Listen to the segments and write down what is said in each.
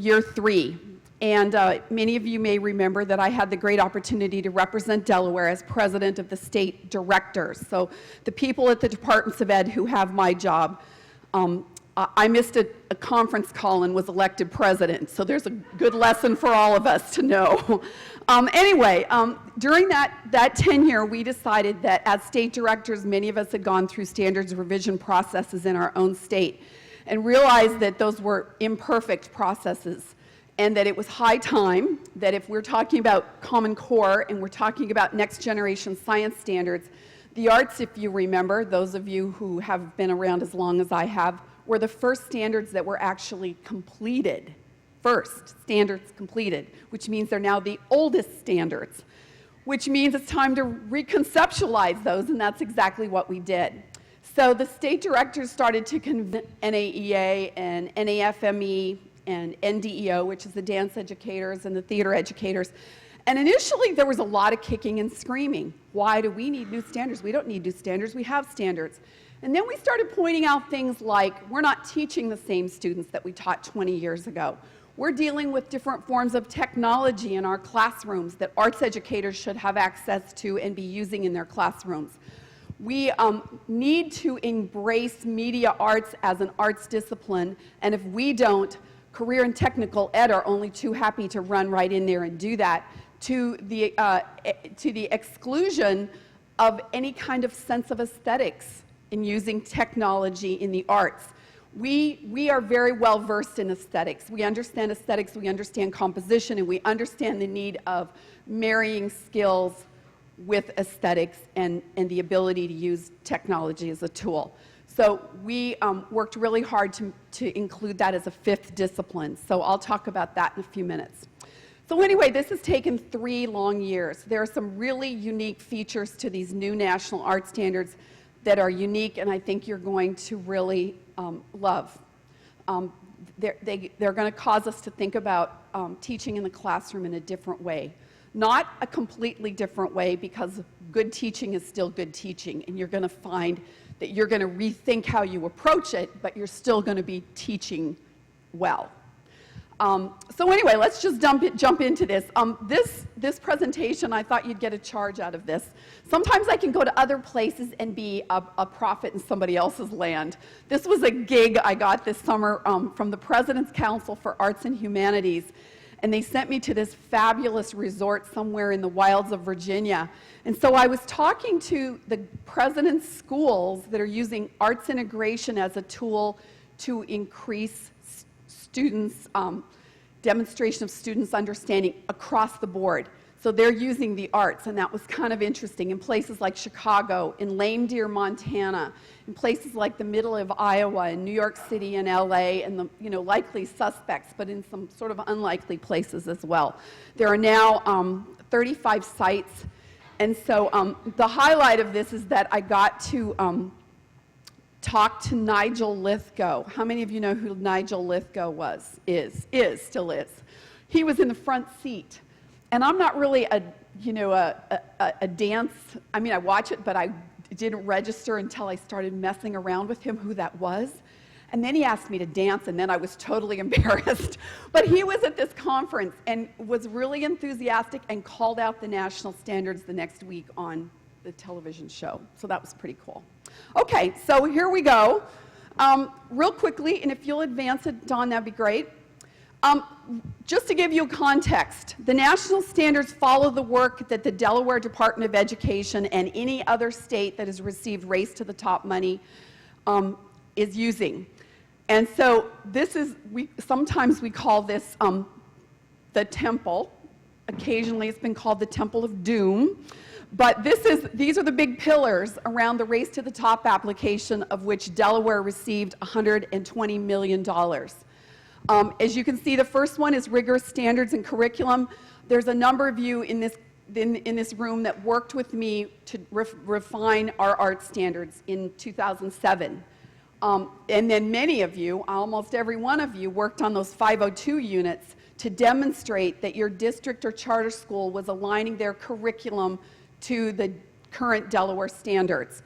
year 3. And many of you may remember that I had the great opportunity to represent Delaware as president of the state directors. So the people at the departments of ed who have my job, I missed a conference call and was elected president. So there's a good lesson for all of us to know. Anyway, during that tenure, we decided that as state directors, many of us had gone through standards revision processes in our own state and realized that those were imperfect processes, and that it was high time that if we're talking about Common Core and we're talking about next generation science standards, the arts, if you remember, those of you who have been around as long as I have, were the first standards that were actually completed. First standards completed, which means they're now the oldest standards, which means it's time to reconceptualize those, and that's exactly what we did. So the state directors started to convince NAEA and NAFME and NDEO, which is the dance educators and the theater educators. And initially, there was a lot of kicking and screaming. Why do we need new standards? We don't need new standards. We have standards. And then we started pointing out things like, we're not teaching the same students that we taught 20 years ago. We're dealing with different forms of technology in our classrooms that arts educators should have access to and be using in their classrooms. We need to embrace media arts as an arts discipline, and if we don't, career and technical ed are only too happy to run right in there and do that, to the exclusion of any kind of sense of aesthetics in using technology in the arts. We are very well versed in aesthetics. We understand aesthetics, we understand composition, and we understand the need of marrying skills with aesthetics and the ability to use technology as a tool. So we worked really hard to include that as a 5th discipline. So I'll talk about that in a few minutes. So anyway, this has taken 3 long years. There are some really unique features to these new national art standards that are unique, and I think you're going to really love. They're going to cause us to think about teaching in the classroom in a different way. Not a completely different way, because good teaching is still good teaching, and you're going to find that you're going to rethink how you approach it, but you're still going to be teaching well. So anyway, let's just jump into this. This presentation, I thought you'd get a charge out of this. Sometimes I can go to other places and be a prophet in somebody else's land. This was a gig I got this summer from the President's Council for Arts and Humanities, and they sent me to this fabulous resort somewhere in the wilds of Virginia. And so I was talking to the president's schools that are using arts integration as a tool to increase students' demonstration of students' understanding across the board. So they're using the arts, and that was kind of interesting in places like Chicago, in Lame Deer, Montana, in places like the middle of Iowa, in New York City and LA, and the likely suspects, but in some sort of unlikely places as well. There are now 35 sites, and so the highlight of this is that I got to talk to Nigel Lithgow. How many of you know who Nigel Lithgow still is? He was in the front seat. And I'm not really a dance, I mean, I watch it, but I didn't register until I started messing around with him who that was. And then he asked me to dance, and then I was totally embarrassed. But he was at this conference and was really enthusiastic and called out the national standards the next week on the television show. So that was pretty cool. Okay, so here we go. Real quickly, and if you'll advance it, Dawn, that'd be great. Just to give you context, the national standards follow the work that the Delaware Department of Education and any other state that has received Race to the Top money is using. And so this is, sometimes we call this the temple. Occasionally it's been called the Temple of Doom. But these are the big pillars around the Race to the Top application, of which Delaware received $120 million. As you can see, the first one is rigorous standards and curriculum. There's a number of you in this room that worked with me to refine our art standards in 2007. And then many of you, almost every one of you, worked on those 502 units to demonstrate that your district or charter school was aligning their curriculum to the current Delaware standards.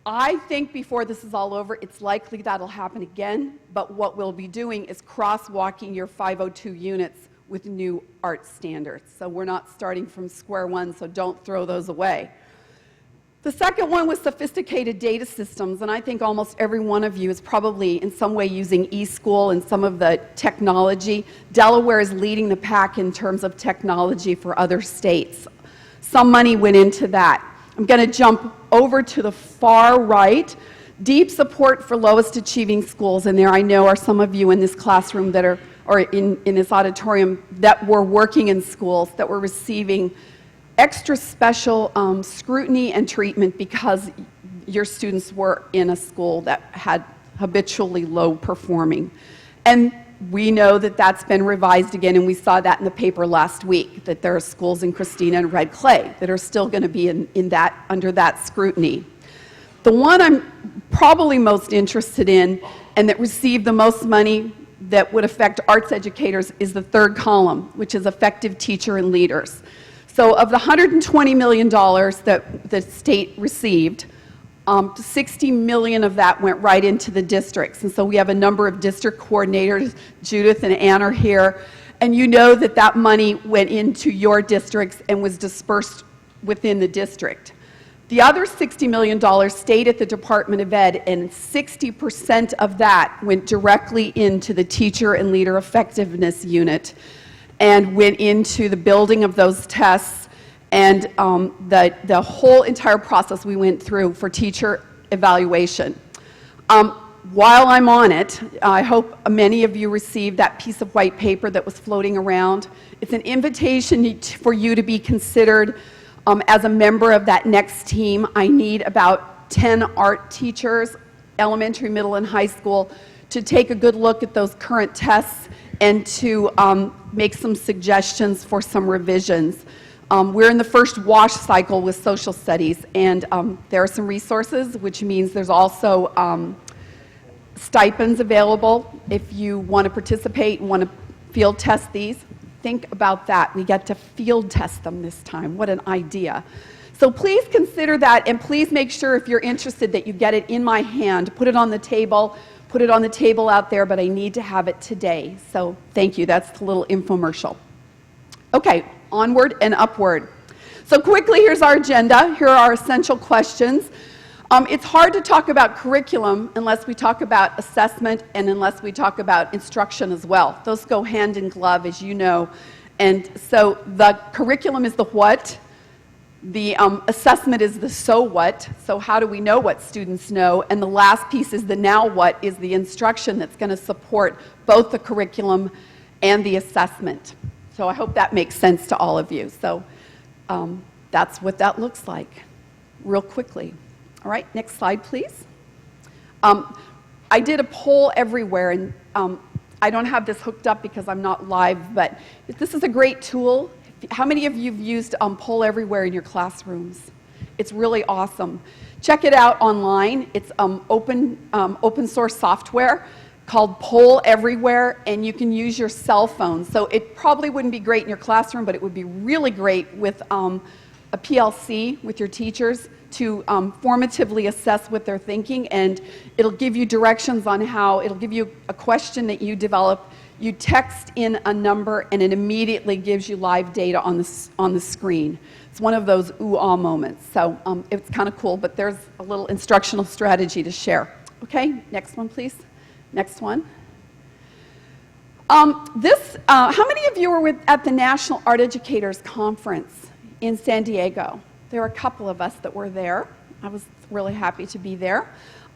I think before this is all over, it's likely that'll happen again, but what we'll be doing is crosswalking your 502 units with new art standards. So we're not starting from square one, so don't throw those away. The second one was sophisticated data systems, and I think almost every one of you is probably in some way using eSchool and some of the technology. Delaware is leading the pack in terms of technology for other states. Some money went into that. I'm going to jump over to the far right. Deep support for lowest achieving schools, and there I know are some of you in this classroom that are, or in this auditorium, that were working in schools that were receiving extra special scrutiny and treatment because your students were in a school that had habitually low performing. And we know that that's been revised again, and we saw that in the paper last week, that there are schools in Christina and Red Clay that are still going to be under that scrutiny. The one I'm probably most interested in and that received the most money that would affect arts educators is the third column, which is effective teacher and leaders. So of the $120 million that the state received, 60 million of that went right into the districts. And so we have a number of district coordinators. Judith and Ann are here. And you know that that money went into your districts and was dispersed within the district. The other $60 million stayed at the Department of Ed, and 60% of that went directly into the teacher and leader effectiveness unit and went into the building of those tests and the whole entire process we went through for teacher evaluation. While I'm on it, I hope many of you received that piece of white paper that was floating around. It's an invitation for you to be considered as a member of that next team. I need about 10 art teachers, elementary, middle, and high school, to take a good look at those current tests and to make some suggestions for some revisions. We're in the first wash cycle with social studies, and there are some resources, which means there's also stipends available if you want to participate and want to field test these. Think about that. We get to field test them this time. What an idea. So please consider that, and please make sure if you're interested that you get it in my hand. Put it on the table. Put it on the table out there, but I need to have it today. So thank you. That's the little infomercial. Okay, onward and upward. So quickly, here's our agenda. Here are our essential questions. It's hard to talk about curriculum unless we talk about assessment and unless we talk about instruction as well. Those go hand in glove, as you know. And so the curriculum is the what. The assessment is the so what. So how do we know what students know? And the last piece is the now what, is the instruction that's going to support both the curriculum and the assessment. So I hope that makes sense to all of you. So that's what that looks like, real quickly. All right, next slide, please. I did a poll everywhere, and I don't have this hooked up because I'm not live, but this is a great tool. How many of you have used Poll Everywhere in your classrooms? It's really awesome. Check it out online. It's open source software called Poll Everywhere, and you can use your cell phone. So it probably wouldn't be great in your classroom, but it would be really great with a PLC with your teachers to formatively assess what they're thinking, and it'll give you directions on how, it'll give you a question that you develop, you text in a number, and it immediately gives you live data on the screen. It's one of those ooh-ah moments, so it's kind of cool, but there's a little instructional strategy to share. Okay, next one, please. Next one. How many of you were at the National Art Educators Conference in San Diego? There were a couple of us that were there. I was really happy to be there.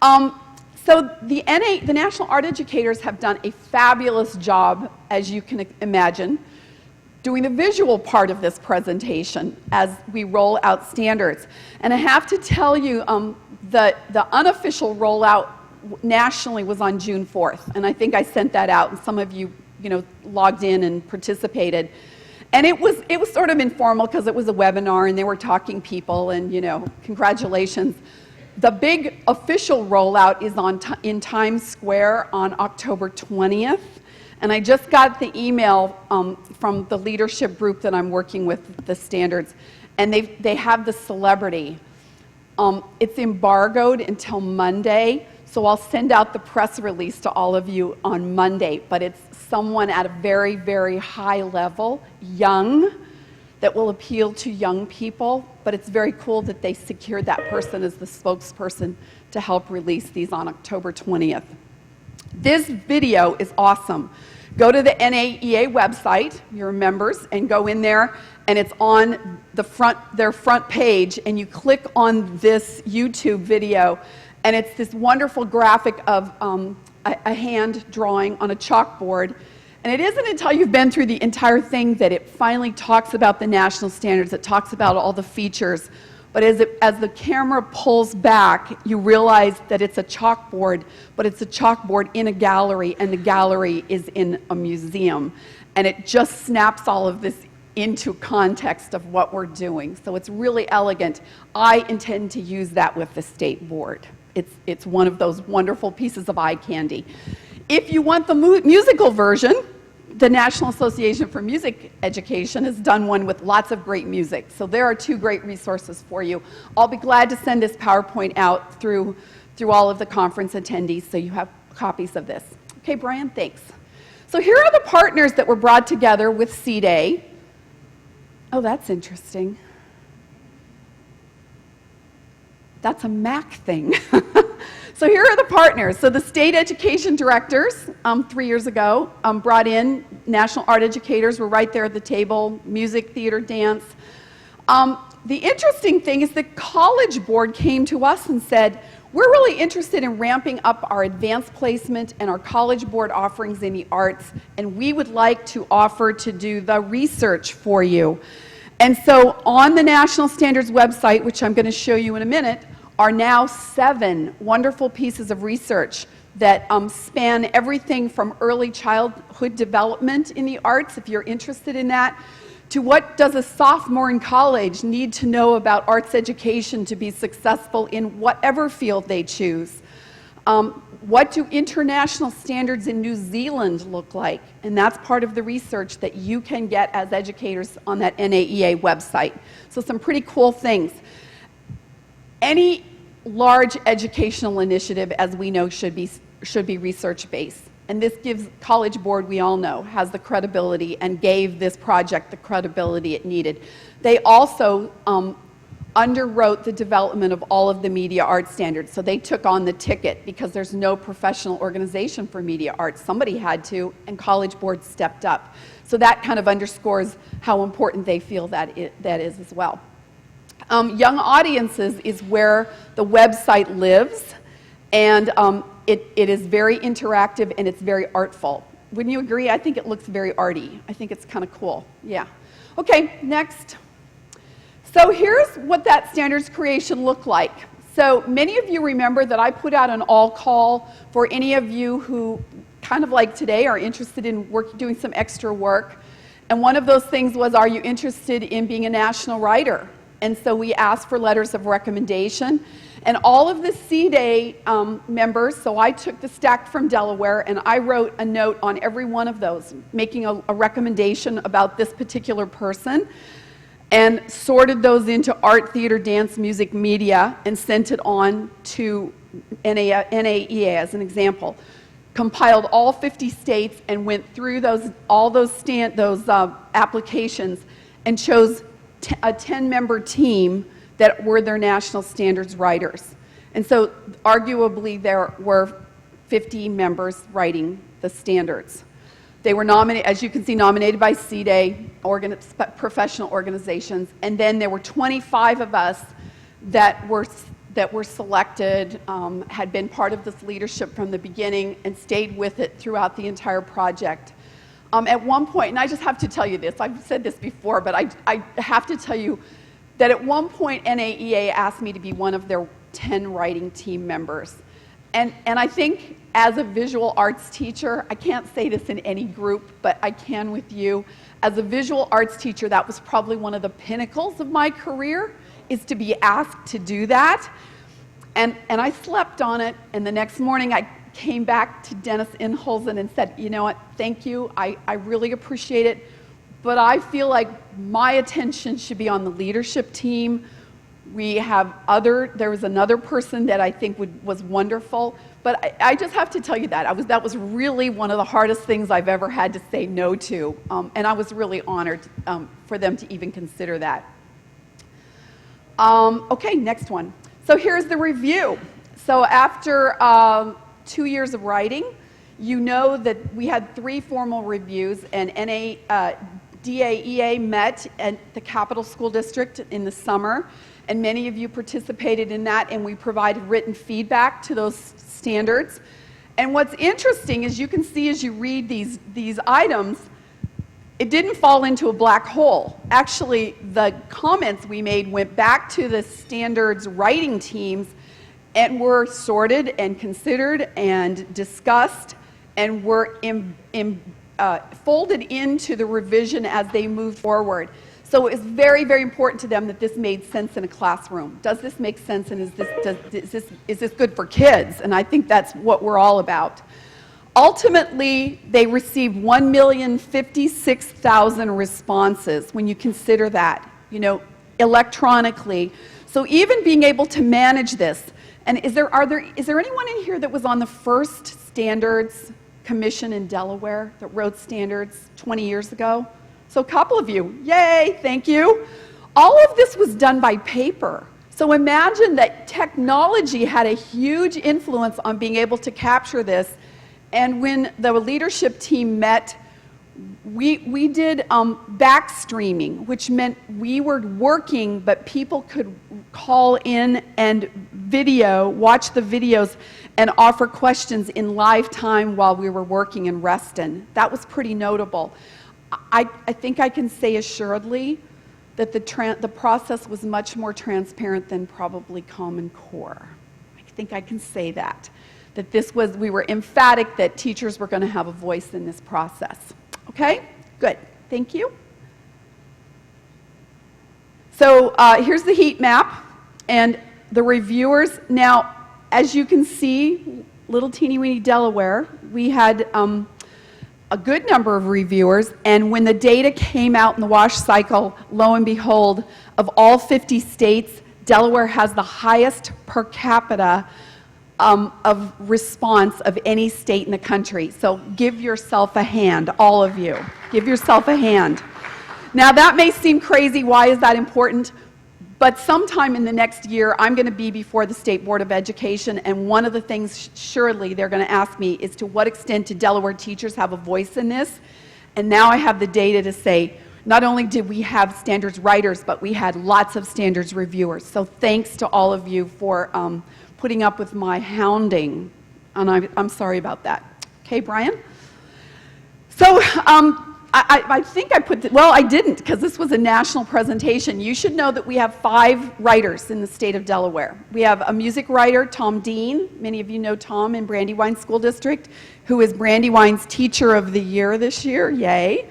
So the National Art Educators have done a fabulous job, as you can imagine, doing the visual part of this presentation as we roll out standards. And I have to tell you, the unofficial rollout nationally was on June 4th, and I think I sent that out, and some of you, logged in and participated. And it was sort of informal because it was a webinar and they were talking people, and congratulations. The big official rollout is in Times Square on October 20th, and I just got the email from the leadership group that I'm working with, the standards, and they have the celebrity. It's embargoed until Monday, so I'll send out the press release to all of you on Monday, but it's someone at a very, very high level, young, that will appeal to young people, but it's very cool that they secured that person as the spokesperson to help release these on October 20th. This video is awesome. Go to the NAEA website, your members, and go in there, and it's on their front page, and you click on this YouTube video, and it's this wonderful graphic of a hand drawing on a chalkboard. And it isn't until you've been through the entire thing that it finally talks about the national standards, it talks about all the features. But as the camera pulls back, you realize that it's a chalkboard, but it's a chalkboard in a gallery, and the gallery is in a museum. And it just snaps all of this into context of what we're doing. So it's really elegant. I intend to use that with the state board. It's one of those wonderful pieces of eye candy. If you want the musical version, the National Association for Music Education has done one with lots of great music. So there are two great resources for you. I'll be glad to send this PowerPoint out through all of the conference attendees so you have copies of this. Okay, Brian, thanks. So here are the partners that were brought together with C-Day. Oh, that's interesting. That's a Mac thing. So here are the partners. So the state education directors 3 years ago brought in national art educators, were right there at the table, music, theater, dance. The interesting thing is the College Board came to us and said, we're really interested in ramping up our advanced placement and our College Board offerings in the arts, and we would like to offer to do the research for you. And so on the National Standards website, which I'm going to show you in a minute, are now 7 wonderful pieces of research that span everything from early childhood development in the arts, if you're interested in that, to what does a sophomore in college need to know about arts education to be successful in whatever field they choose. What do international standards in New Zealand look like? And that's part of the research that you can get as educators on that NAEA website. So some pretty cool things. Any large educational initiative, as we know, should be research-based. And this gives College Board, we all know, has the credibility and gave this project the credibility it needed. They also underwrote the development of all of the media arts standards. So they took on the ticket because there's no professional organization for media arts. Somebody had to, and College Board stepped up. So that kind of underscores how important they feel that is as well. Young audiences is where the website lives, and it is very interactive and it's very artful. Wouldn't you agree? I think it looks very arty. I think it's kind of cool. Yeah. Okay, next. So here's what that standards creation looked like. So many of you remember that I put out an all call for any of you who, kind of like today, are interested in doing some extra work. And one of those things was, are you interested in being a national writer? And so we asked for letters of recommendation. And all of the C-Day members, so I took the stack from Delaware and I wrote a note on every one of those, making a recommendation about this particular person, and sorted those into art, theater, dance, music, media, and sent it on to NAEA as an example. Compiled all 50 states and went through all those applications and chose a 10-member team that were their national standards writers. And so arguably there were 50 members writing the standards. They were nominated, as you can see, nominated by C-Day, professional organizations, and then there were 25 of us that were selected, had been part of this leadership from the beginning and stayed with it throughout the entire project. At one point, and I just have to tell you this, I've said this before, but I have to tell you that at one point NAEA asked me to be one of their 10 writing team members. And I think as a visual arts teacher, I can't say this in any group, but I can with you. As a visual arts teacher, that was probably one of the pinnacles of my career, is to be asked to do that. And I slept on it, and the next morning I came back to Dennis Inholzen and said, you know what, thank you, I really appreciate it, but I feel like my attention should be on the leadership team There was another person that I think was wonderful, but I just have to tell you that was really one of the hardest things I've ever had to say no to, and I was really honored for them to even consider that. Okay, next one. So here's the review. So after 2 years of writing, you know that we had 3 formal reviews, and DAEA met at the Capital School District in the summer, and many of you participated in that, and we provided written feedback to those standards. And what's interesting is you can see as you read these items, it didn't fall into a black hole. Actually, the comments we made went back to the standards writing teams and were sorted and considered and discussed and were folded into the revision as they moved forward. So it was very, very important to them that this made sense in a classroom. Does this make sense, and is this good for kids? And I think that's what we're all about. Ultimately, they received 1,056,000 responses when you consider that, electronically. So even being able to manage this, and is there anyone in here that was on the first standards commission in Delaware that wrote standards 20 years ago? So a couple of you, yay, thank you. All of this was done by paper. So imagine that technology had a huge influence on being able to capture this. And when the leadership team met, we did back streaming, which meant we were working, but people could call in and watch the videos and offer questions in live time while we were working in Reston. That was pretty notable. I think I can say assuredly that the process was much more transparent than probably Common Core. I think I can say that we were emphatic that teachers were going to have a voice in this process. Okay, good, thank you. So here's the heat map and the reviewers. Now, as you can see, little teeny weeny Delaware, we had a good number of reviewers, and when the data came out in the WASH cycle, lo and behold, of all 50 states, Delaware has the highest per capita of response of any state in the country. So give yourself a hand, all of you. Give yourself a hand. Now that may seem crazy. Why is that important? But sometime in the next year, I'm going to be before the State Board of Education, and one of the things surely they're going to ask me is to what extent do Delaware teachers have a voice in this? And now I have the data to say, not only did we have standards writers, but we had lots of standards reviewers. So thanks to all of you for putting up with my hounding, and I'm sorry about that. Okay, Brian? So I think I well, I didn't, because this was a national presentation. You should know that we have 5 writers in the state of Delaware. We have a music writer, Tom Dean. Many of you know Tom in Brandywine School District, who is Brandywine's Teacher of the Year this year. Yay.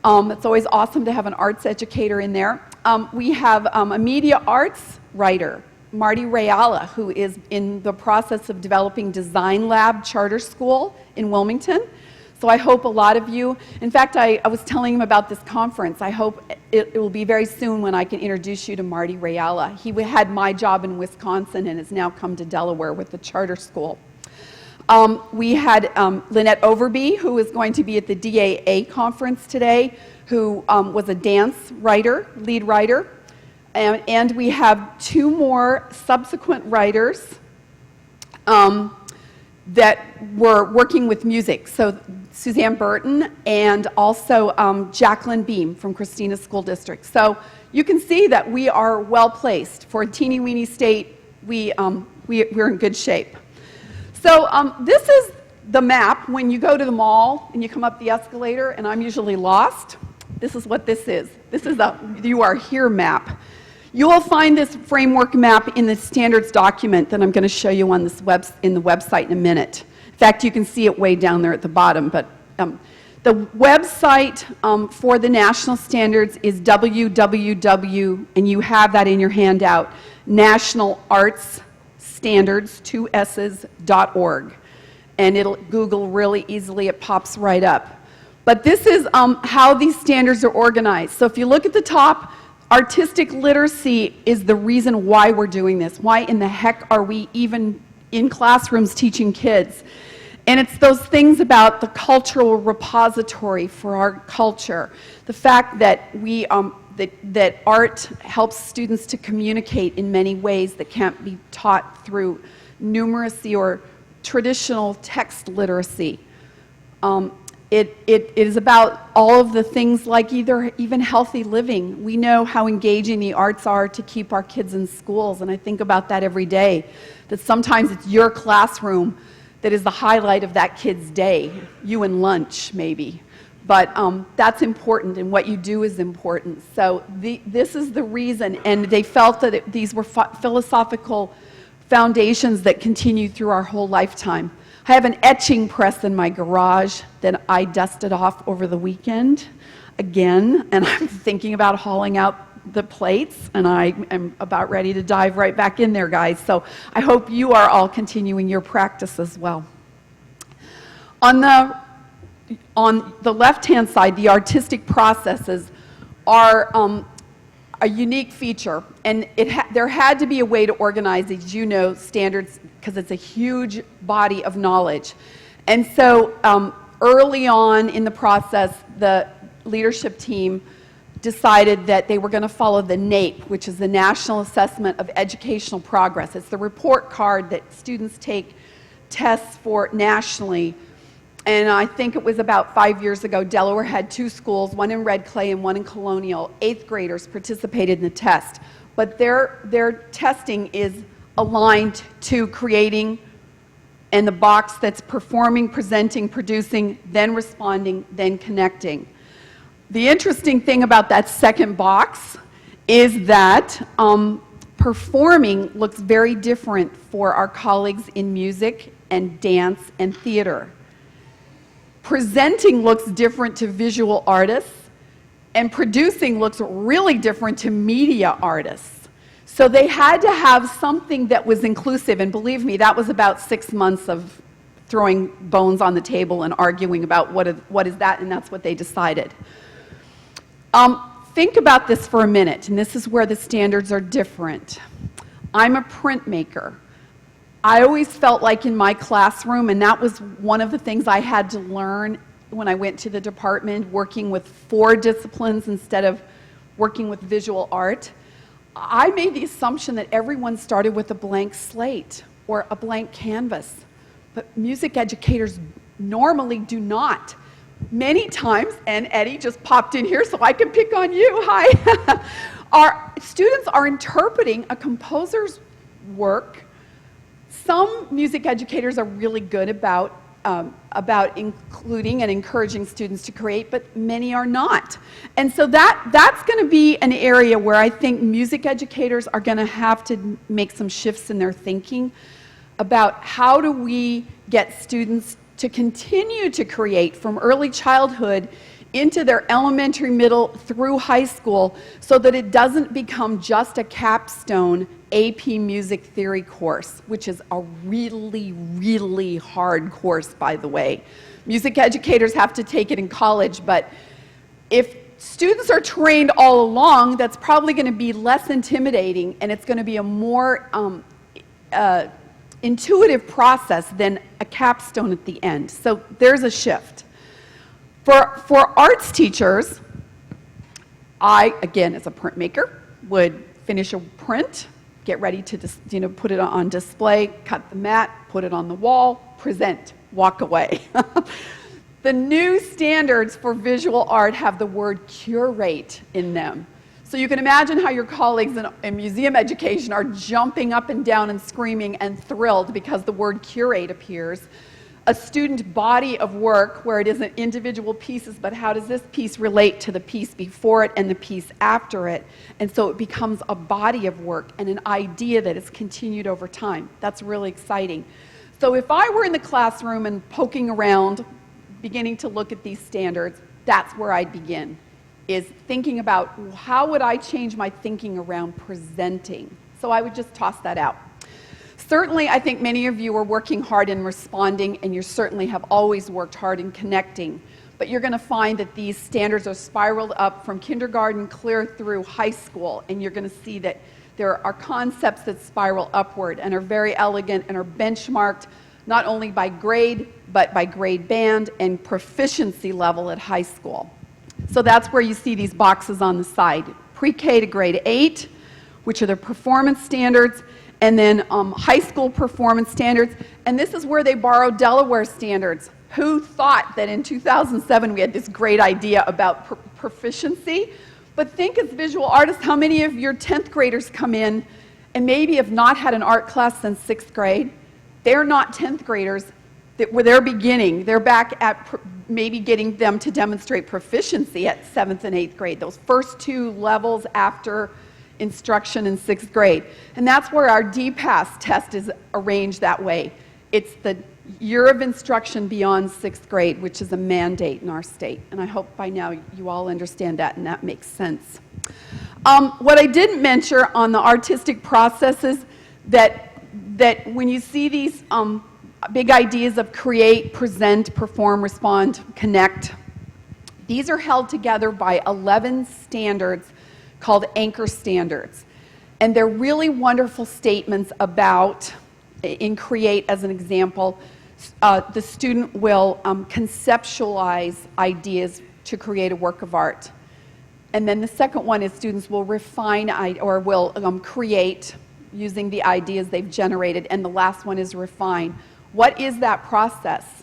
It's always awesome to have an arts educator in there. We have a media arts writer, Marty Rayala, who is in the process of developing Design Lab Charter School in Wilmington. So I hope a lot of you, in fact, I was telling him about this conference. I hope it will be very soon when I can introduce you to Marty Rayala. He had my job in Wisconsin and has now come to Delaware with the charter school. We had Lynette Overby, who is going to be at the DAA conference today, who was a dance writer, lead writer. And we have 2 more subsequent writers that were working with music. So Suzanne Burton and also Jacqueline Beam from Christina School District. So you can see that we are well placed. For a teeny weeny state, we're in good shape. So this is the map when you go to the mall and you come up the escalator, and I'm usually lost. This is what this is. This is the You Are Here map. You will find this framework map in the standards document that I'm going to show you on this in the website in a minute. In fact, you can see it way down there at the bottom. But the website for the national standards is www, and you have that in your handout, nationalartsstandards.org. And it'll Google really easily. It pops right up. But this is how these standards are organized. So if you look at the top, Artistic literacy is the reason why we're doing this. Why in the heck are we even in classrooms teaching kids? And it's those things about the cultural repository for our culture, the fact that that art helps students to communicate in many ways that can't be taught through numeracy or traditional text literacy. It is about all of the things like even healthy living. We know how engaging the arts are to keep our kids in schools, and I think about that every day, that sometimes it's your classroom that is the highlight of that kid's day, you and lunch maybe. But that's important, and what you do is important. So this is the reason, and they felt that these were philosophical foundations that continue through our whole lifetime. I have an etching press in my garage that I dusted off over the weekend again, and I'm thinking about hauling out the plates, and I am about ready to dive right back in there, guys. So I hope you are all continuing your practice as well. On the left-hand side, the artistic processes are a unique feature, and there had to be a way to organize, as you know, standards, because it's a huge body of knowledge. And so early on in the process, the leadership team decided that they were going to follow the NAEP, which is the National Assessment of Educational Progress. It's the report card that students take tests for nationally. And I think it was about 5 years ago, Delaware had 2 schools, one in Red Clay and one in Colonial. 8th graders participated in the test. But their testing is aligned to creating, and the box that's performing, presenting, producing, then responding, then connecting. The interesting thing about that second box is that performing looks very different for our colleagues in music and dance and theater. Presenting looks different to visual artists, and producing looks really different to media artists. So they had to have something that was inclusive, and believe me, that was about 6 months of throwing bones on the table and arguing about what is that, and that's what they decided. Think about this for a minute, and this is where the standards are different. I'm a printmaker. I always felt like in my classroom, and that was one of the things I had to learn when I went to the department, working with 4 disciplines instead of working with visual art. I made the assumption that everyone started with a blank slate or a blank canvas, but music educators normally do not. Many times, and Eddie just popped in here so I can pick on you, hi. Our students are interpreting a composer's work. Some music educators are really good about including and encouraging students to create, but many are not. And so that's going to be an area where I think music educators are going to have to make some shifts in their thinking about how do we get students to continue to create from early childhood into their elementary, middle, through high school, so that it doesn't become just a capstone AP music theory course, which is a really, really hard course, by the way. Music educators have to take it in college, but if students are trained all along, that's probably going to be less intimidating, and it's going to be a more intuitive process than a capstone at the end. So there's a shift. For arts teachers, I, again, as a printmaker, would finish a print, get ready to put it on display, cut the mat, put it on the wall, present, walk away. The new standards for visual art have the word curate in them. So you can imagine how your colleagues in museum education are jumping up and down and screaming and thrilled because the word curate appears. A student body of work where it isn't individual pieces, but how does this piece relate to the piece before it and the piece after it? And so it becomes a body of work and an idea that is continued over time. That's really exciting. So if I were in the classroom and poking around, beginning to look at these standards, that's where I'd begin, is thinking about how would I change my thinking around presenting. So I would just toss that out. Certainly, I think many of you are working hard in responding, and you certainly have always worked hard in connecting. but you're going to find that these standards are spiraled up from kindergarten clear through high school, and you're going to see that there are concepts that spiral upward and are very elegant and are benchmarked not only by grade, but by grade band and proficiency level at high school. So that's where you see these boxes on the side. Pre-K to grade 8, which are the performance standards, and then high school performance standards. And this is where they borrowed Delaware standards. Who thought that in 2007 we had this great idea about proficiency? But think as visual artists, how many of your 10th graders come in and maybe have not had an art class since 6th grade? They're not 10th graders. They're beginning. They're back at maybe getting them to demonstrate proficiency at 7th and 8th grade, those first 2 levels after instruction in 6th grade. And that's where our DPAS test is arranged that way. It's the year of instruction beyond 6th grade, which is a mandate in our state. And I hope by now you all understand that and that makes sense. What I didn't mention on the artistic processes, that when you see these big ideas of create, present, perform, respond, connect, these are held together by 11 standards called anchor standards. And they're really wonderful statements about, in create as an example, the student will conceptualize ideas to create a work of art. And then the second one is students will refine or will create using the ideas they've generated. And the last one is refine. What is that process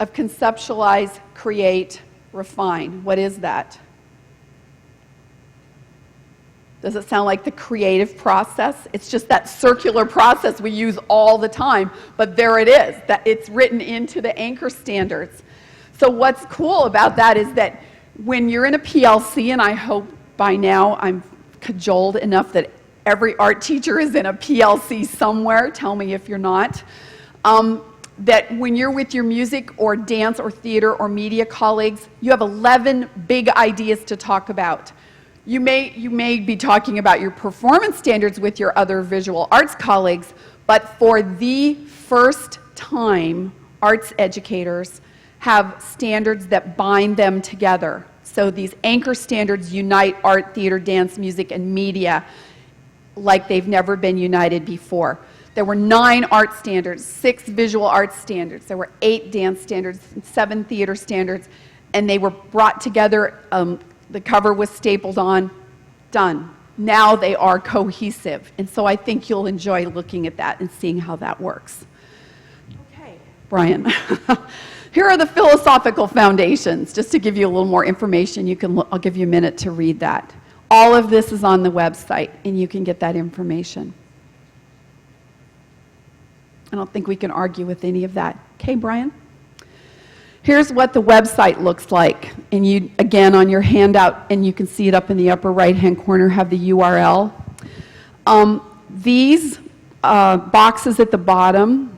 of conceptualize, create, refine? What is that? Does it sound like the creative process? It's just that circular process we use all the time, but there it is, that it's written into the anchor standards. So what's cool about that is that when you're in a PLC, and I hope by now I'm cajoled enough that every art teacher is in a PLC somewhere, tell me if you're not, that when you're with your music or dance or theater or media colleagues, you have 11 big ideas to talk about. You may be talking about your performance standards with your other visual arts colleagues, but for the first time, arts educators have standards that bind them together. So these anchor standards unite art, theater, dance, music, and media like they've never been united before. There were 9 art standards, 6 visual arts standards, there were 8 dance standards, 7 theater standards, and they were brought together. The cover was stapled on, done. Now they are cohesive. And so I think you'll enjoy looking at that and seeing how that works. Okay, Brian. Here are the philosophical foundations. Just to give you a little more information, I'll give you a minute to read that. All of this is on the website, and you can get that information. I don't think we can argue with any of that. Okay, Brian? Here's what the website looks like. And you, again, on your handout, and you can see it up in the upper right-hand corner, have the URL. These boxes at the bottom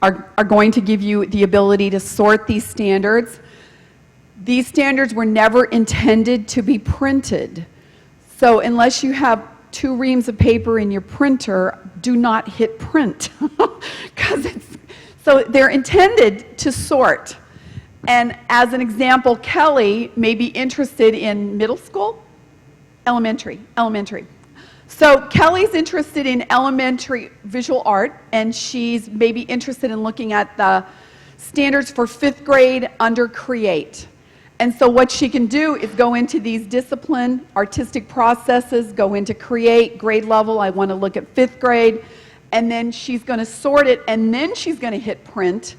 are going to give you the ability to sort these standards. These standards were never intended to be printed. So unless you have 2 reams of paper in your printer, do not hit print. So they're intended to sort. And as an example, Kelly may be interested in middle school, elementary. So Kelly's interested in elementary visual art, and she's maybe interested in looking at the standards for 5th grade under Create. And so what she can do is go into these discipline, artistic processes, go into Create, grade level, I want to look at 5th grade, and then she's going to sort it, and then she's going to hit print,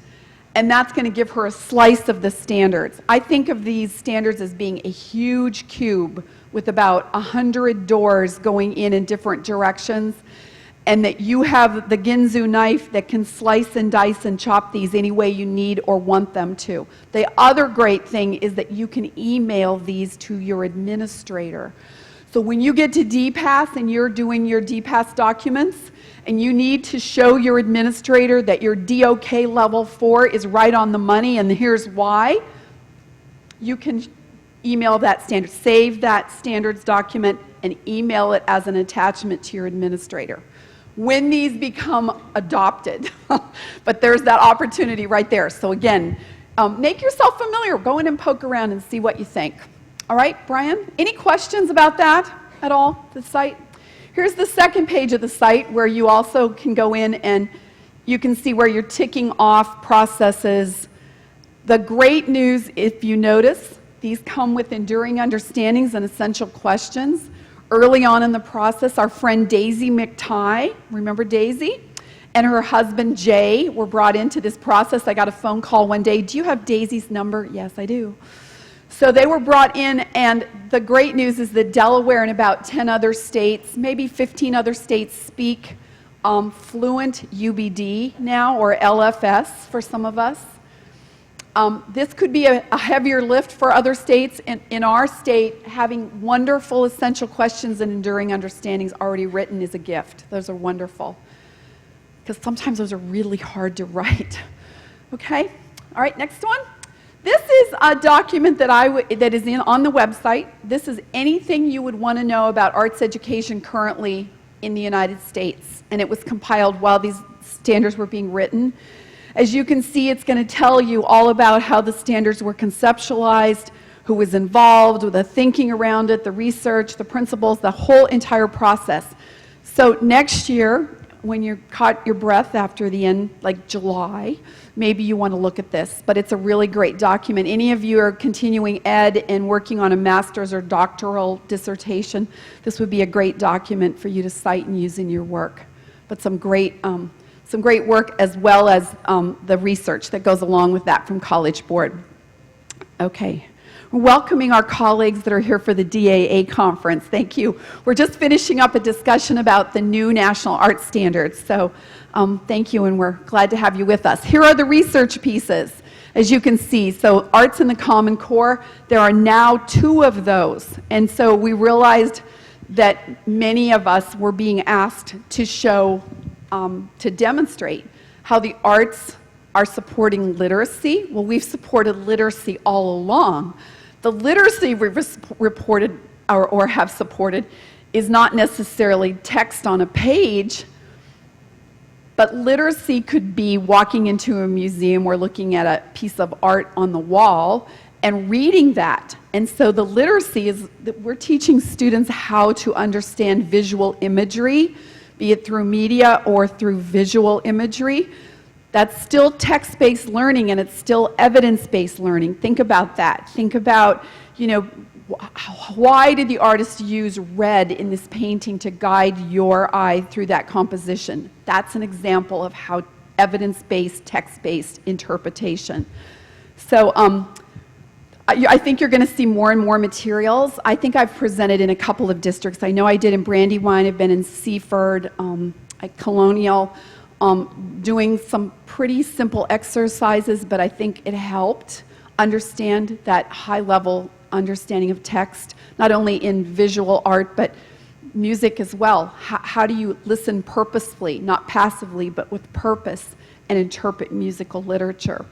and that's going to give her a slice of the standards. I think of these standards as being a huge cube with about 100 doors going in different directions, and that you have the Ginzu knife that can slice and dice and chop these any way you need or want them to. The other great thing is that you can email these to your administrator. So when you get to DPAS and you're doing your DPAS documents, and you need to show your administrator that your DOK level 4 is right on the money, and here's why, you can email that standard, save that standards document, and email it as an attachment to your administrator. When these become adopted, but there's that opportunity right there. So again, make yourself familiar. Go in and poke around and see what you think. All right, Brian, any questions about that at all, the site? Here's the second page of the site where you also can go in and you can see where you're ticking off processes. The great news, if you notice, these come with enduring understandings and essential questions. Early on in the process, our friend Daisy McTighe, remember Daisy? And her husband Jay were brought into this process. I got a phone call one day. Do you have Daisy's number? Yes, I do. So they were brought in, and the great news is that Delaware and about 10 other states, maybe 15 other states, speak fluent UBD now, or LFS for some of us. This could be a heavier lift for other states. In our state, having wonderful essential questions and enduring understandings already written is a gift. Those are wonderful, because sometimes those are really hard to write. Okay? All right, next one. This is a document that is on the website. This is anything you would want to know about arts education currently in the United States, and it was compiled while these standards were being written. As you can see, it's going to tell you all about how the standards were conceptualized, who was involved, with the thinking around it, the research, the principles, the whole entire process. So next year, when you caught your breath after the end, like July, maybe you want to look at this, but it's a really great document. Any of you are continuing ed and working on a master's or doctoral dissertation, this would be a great document for you to cite and use in your work. But some great work, as well as the research that goes along with that from College Board. Okay. We're welcoming our colleagues that are here for the DAA conference. Thank you. We're just finishing up a discussion about the new national art standards. So thank you, and we're glad to have you with us. Here are the research pieces, as you can see. So Arts in the Common Core, there are now 2 of those. And so we realized that many of us were being asked to show, to demonstrate how the arts are supporting literacy. Well, we've supported literacy all along. The literacy we've reported or have supported is not necessarily text on a page, but literacy could be walking into a museum or looking at a piece of art on the wall and reading that. And so the literacy is that we're teaching students how to understand visual imagery, be it through media or through visual imagery. That's still text-based learning, and it's still evidence-based learning. Think about that. Think about, you know, why did the artist use red in this painting to guide your eye through that composition? That's an example of how evidence-based, text-based interpretation. So I think you're going to see more and more materials. I think I've presented in a couple of districts. I know I did in Brandywine. I've been in Seaford, at Colonial, doing some pretty simple exercises, but I think it helped understand that high-level understanding of text, not only in visual art, but music as well. How do you listen purposefully, not passively, but with purpose, and interpret musical literature?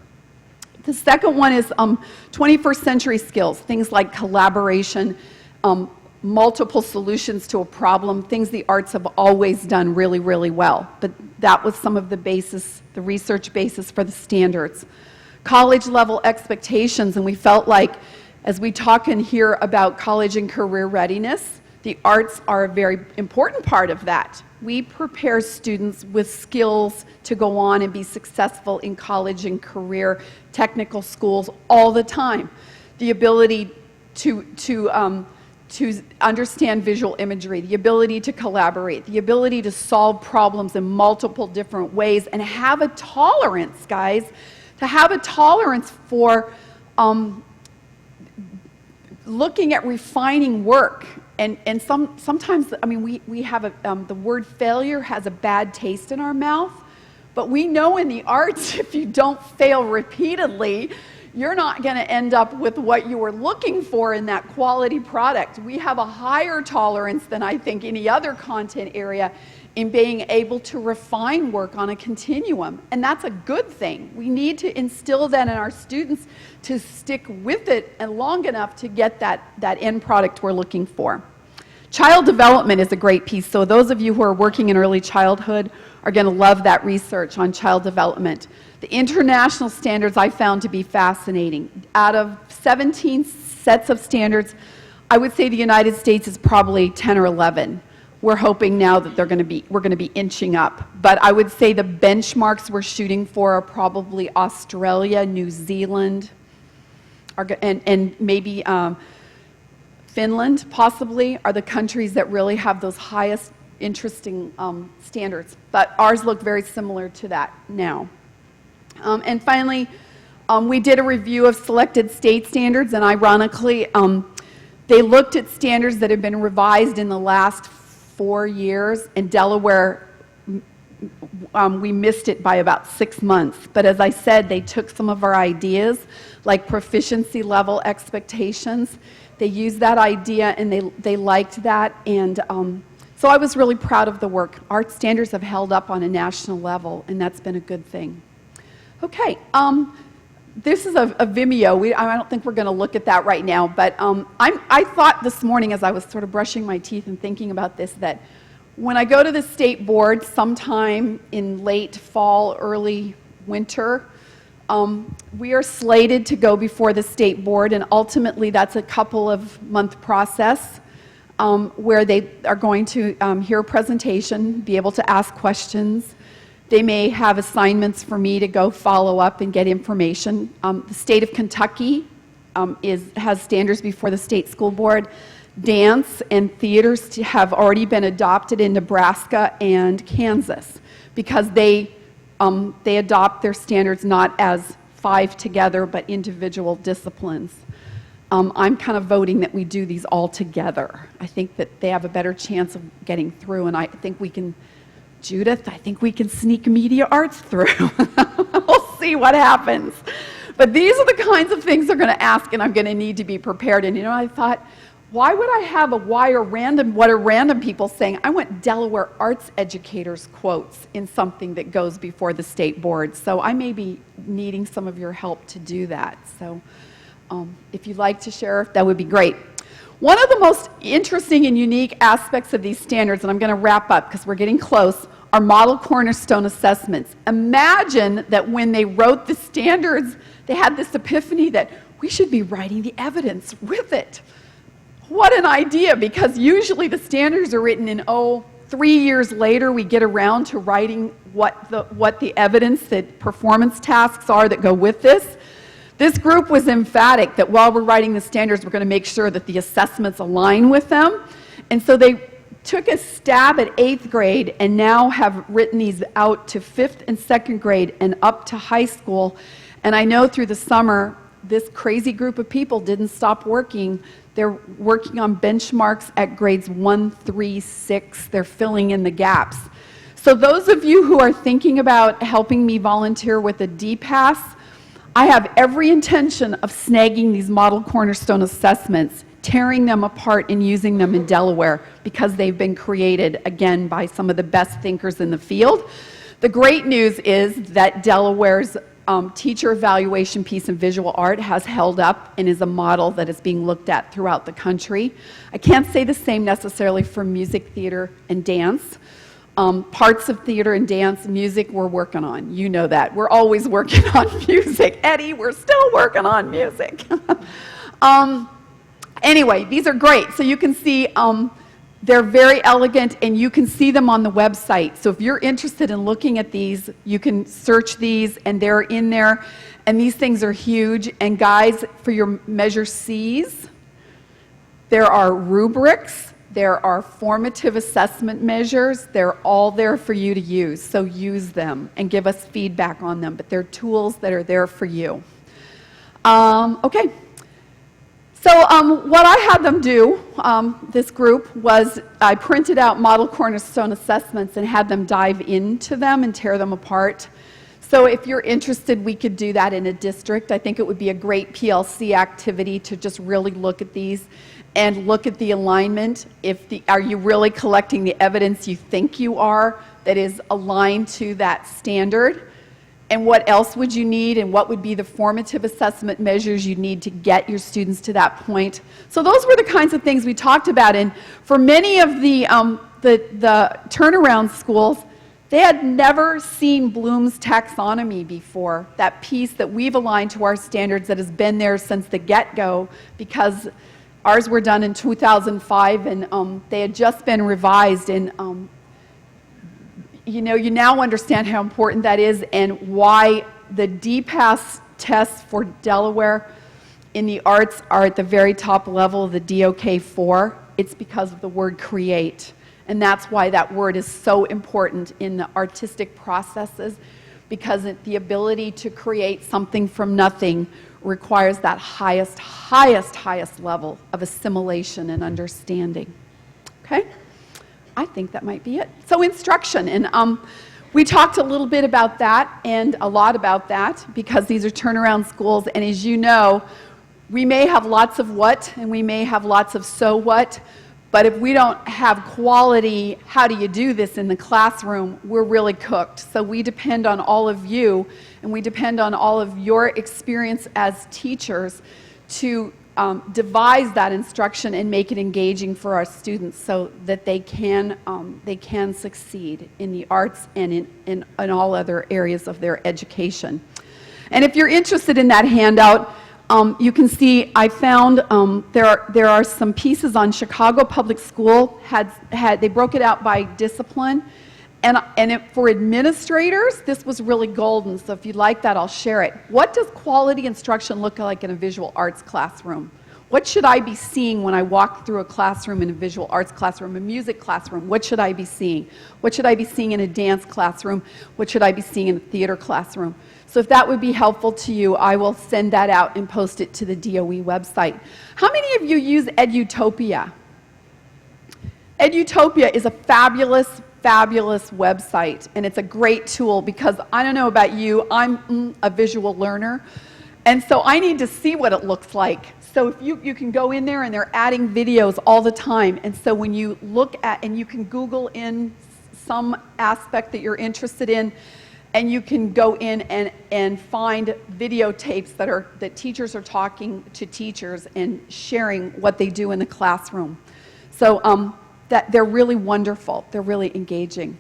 The second one is 21st century skills, things like collaboration, multiple solutions to a problem, things the arts have always done really, really well. But that was some of the basis, the research basis for the standards. College level expectations, and we felt like as we talk in here about college and career readiness, the arts are a very important part of that. We prepare students with skills to go on and be successful in college and career, technical schools all the time. The ability to understand visual imagery, the ability to collaborate, the ability to solve problems in multiple different ways, and have a tolerance, guys, to have a tolerance for looking at refining work. And sometimes, I mean, we have the word failure has a bad taste in our mouth, but we know in the arts, if you don't fail repeatedly, you're not going to end up with what you were looking for in that quality product. We have a higher tolerance than I think any other content area in being able to refine work on a continuum, and that's a good thing. We need to instill that in our students to stick with it and long enough to get that end product we're looking for. Child development is a great piece. So those of you who are working in early childhood are going to love that research on child development. The international standards I found to be fascinating. Out of 17 sets of standards, I would say the United States is probably 10 or 11. We're hoping now that we're going to be inching up. But I would say the benchmarks we're shooting for are probably Australia, New Zealand, and maybe Finland, possibly, are the countries that really have those highest interesting standards. But ours look very similar to that now. And finally, we did a review of selected state standards, and ironically, they looked at standards that have been revised in the last 4 years. In Delaware, we missed it by about 6 months. But as I said, they took some of our ideas, like proficiency level expectations. They used that idea, and they liked that. And so I was really proud of the work. Our standards have held up on a national level, and that's been a good thing. Okay, this is a Vimeo. I don't think we're going to look at that right now, but I thought this morning as I was sort of brushing my teeth and thinking about this that when I go to the state board sometime in late fall, early winter, we are slated to go before the state board, and ultimately that's a couple of month process where they are going to hear a presentation, be able to ask questions. They may have assignments for me to go follow up and get information. The state of Kentucky has standards before the state school board. Dance and theaters have already been adopted in Nebraska and Kansas because they adopt their standards not as 5 together but individual disciplines. I'm kind of voting that we do these all together. I think that they have a better chance of getting through, and I think we can, Judith, I think we can sneak media arts through. We'll see what happens. But these are the kinds of things they're going to ask, and I'm going to need to be prepared. And I thought, why would I have what are random people saying? I want Delaware arts educators quotes in something that goes before the state board. So I may be needing some of your help to do that. So if you'd like to share, that would be great. One of the most interesting and unique aspects of these standards, and I'm going to wrap up because we're getting close, are model cornerstone assessments. Imagine that when they wrote the standards, they had this epiphany that we should be writing the evidence with it. What an idea, because usually the standards are written in, 3 years later we get around to writing what the evidence, the performance tasks are that go with this. This group was emphatic that while we're writing the standards, we're going to make sure that the assessments align with them. And so they took a stab at 8th grade and now have written these out to 5th and 2nd grade and up to high school. And I know through the summer, this crazy group of people didn't stop working. They're working on benchmarks at grades 1, 3, 6. They're filling in the gaps. So those of you who are thinking about helping me volunteer with a DPAS, I have every intention of snagging these model cornerstone assessments, tearing them apart and using them in Delaware because they've been created, again, by some of the best thinkers in the field. The great news is that Delaware's teacher evaluation piece in visual art has held up and is a model that is being looked at throughout the country. I can't say the same necessarily for music, theater, and dance. Parts of theater and dance, music, we're working on. You know that. We're always working on music. Eddie, we're still working on music. Anyway, these are great. So you can see they're very elegant, and you can see them on the website. So if you're interested in looking at these, you can search these, and they're in there. And these things are huge. And guys, for your Measure Cs, there are rubrics. There are formative assessment measures. They're all there for you to use. So use them and give us feedback on them. But they're tools that are there for you. Okay. So what I had them do, this group, was I printed out model cornerstone assessments and had them dive into them and tear them apart. So if you're interested, we could do that in a district. I think it would be a great PLC activity to just really look at these and look at the alignment. Are you really collecting the evidence you think you are that is aligned to that standard? and what else would you need, and what would be the formative assessment measures you need to get your students to that point. So those were the kinds of things we talked about. And for many of the turnaround schools, they had never seen Bloom's taxonomy before, that piece that we've aligned to our standards that has been there since the get-go, because ours were done in 2005, and they had just been revised. And you know, you now understand how important that is, and why the DPAS tests for Delaware in the arts are at the very top level of the DOK-4. It's because of the word create. And that's why that word is so important in the artistic processes, because the ability to create something from nothing requires that highest level of assimilation and understanding. Okay? I think that might be it. So instruction, and we talked a little bit about that, and a lot about that, because these are turnaround schools, and as you know, we may have lots of what, and we may have lots of so what, but if we don't have quality, how do you do this in the classroom, we're really cooked. So we depend on all of you, and we depend on all of your experience as teachers to devise that instruction and make it engaging for our students, so that they can succeed in the arts and in all other areas of their education. And if you're interested in that handout, you can see I found there are some pieces on Chicago Public School. They broke it out by discipline, and for administrators, this was really golden. So if you'd like that, I'll share it. What does quality instruction look like in a visual arts classroom? What should I be seeing when I walk through a classroom, in a visual arts classroom, a music classroom? What should I be seeing? What should I be seeing in a dance classroom? What should I be seeing in a theater classroom? So if that would be helpful to you, I will send that out and post it to the DOE website. How many of you use Edutopia? Edutopia is a fabulous website, and it's a great tool, because I don't know about you, I'm a visual learner, and so I need to see what it looks like. So if you can go in there, and they're adding videos all the time, and so when you look at, and you can Google in some aspect that you're interested in, and you can go in and find videotapes that teachers are talking to teachers and sharing what they do in the classroom. So that they're really wonderful. They're really engaging.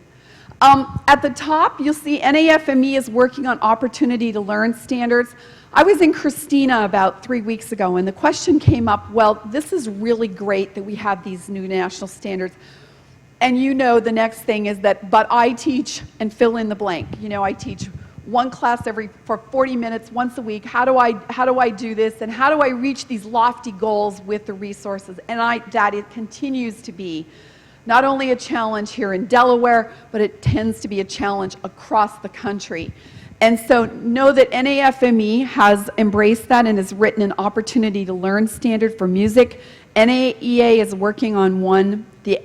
At the top, you'll see NAFME is working on opportunity to learn standards. I was in Christina about 3 weeks ago, and the question came up, well, this is really great that we have these new national standards. And you know, the next thing is that, but I teach, and fill in the blank. You know, I teach one class for 40 minutes once a week. How do I do this, and how do I reach these lofty goals with the resources? And that it continues to be not only a challenge here in Delaware, but it tends to be a challenge across the country. And so know that NAFME has embraced that and has written an opportunity to learn standard for music. NAEA is working on one, the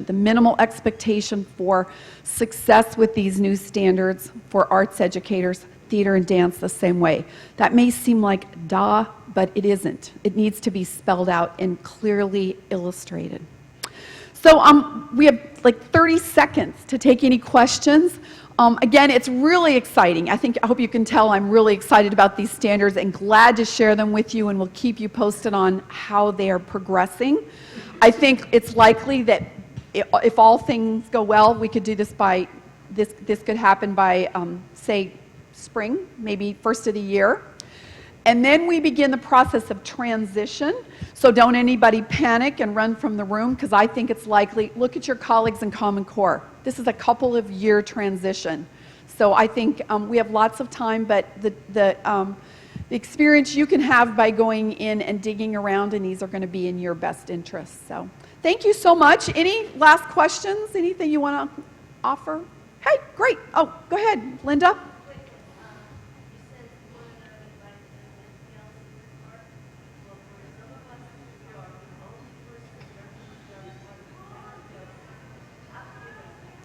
minimal expectation for success with these new standards for arts educators, theater and dance the same way. That may seem like duh, but it isn't. It needs to be spelled out and clearly illustrated. So we have like 30 seconds to take any questions. Again, it's really exciting. I hope you can tell I'm really excited about these standards and glad to share them with you, and we'll keep you posted on how they are progressing. I think it's likely that if all things go well, we could do this this could happen by, say, spring, maybe first of the year. And then we begin the process of transition. So don't anybody panic and run from the room, because I think it's likely. Look at your colleagues in Common Core. This is a couple of year transition. So I think we have lots of time, but the experience you can have by going in and digging around, and these are going to be in your best interest. So thank you so much. Any last questions? Anything you want to offer? Hey, great. Oh, go ahead, Linda.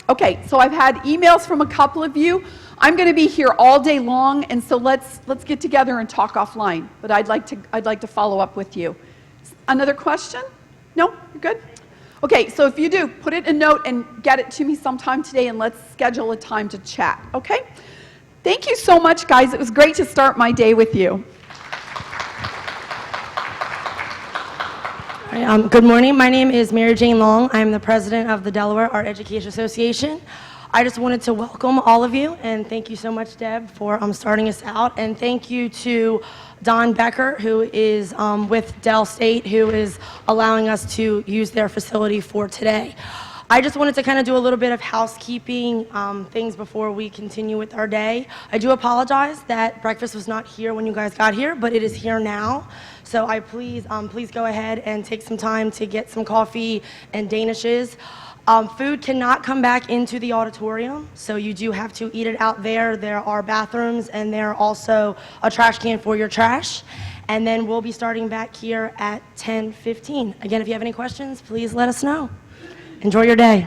Okay, so I've had emails from a couple of you. I'm going to be here all day long, and so let's get together and talk offline. But I'd like to follow up with you. Another question? No, you're good. Okay, so if you do, put it in a note and get it to me sometime today, and let's schedule a time to chat. Okay. Thank you so much, guys. It was great to start my day with you. Good morning. My name is Mary Jane Long. I'm the president of the Delaware Art Education Association. I just wanted to welcome all of you, and thank you so much, Deb, for starting us out. And thank you to Don Becker, who is with Del State, who is allowing us to use their facility for today. I just wanted to kind of do a little bit of housekeeping things before we continue with our day. I do apologize that breakfast was not here when you guys got here, but it is here now. So please go ahead and take some time to get some coffee and danishes. Food cannot come back into the auditorium, so you do have to eat it out there. There are bathrooms, and there are also a trash can for your trash. And then we'll be starting back here at 10:15. Again, if you have any questions, please let us know. Enjoy your day.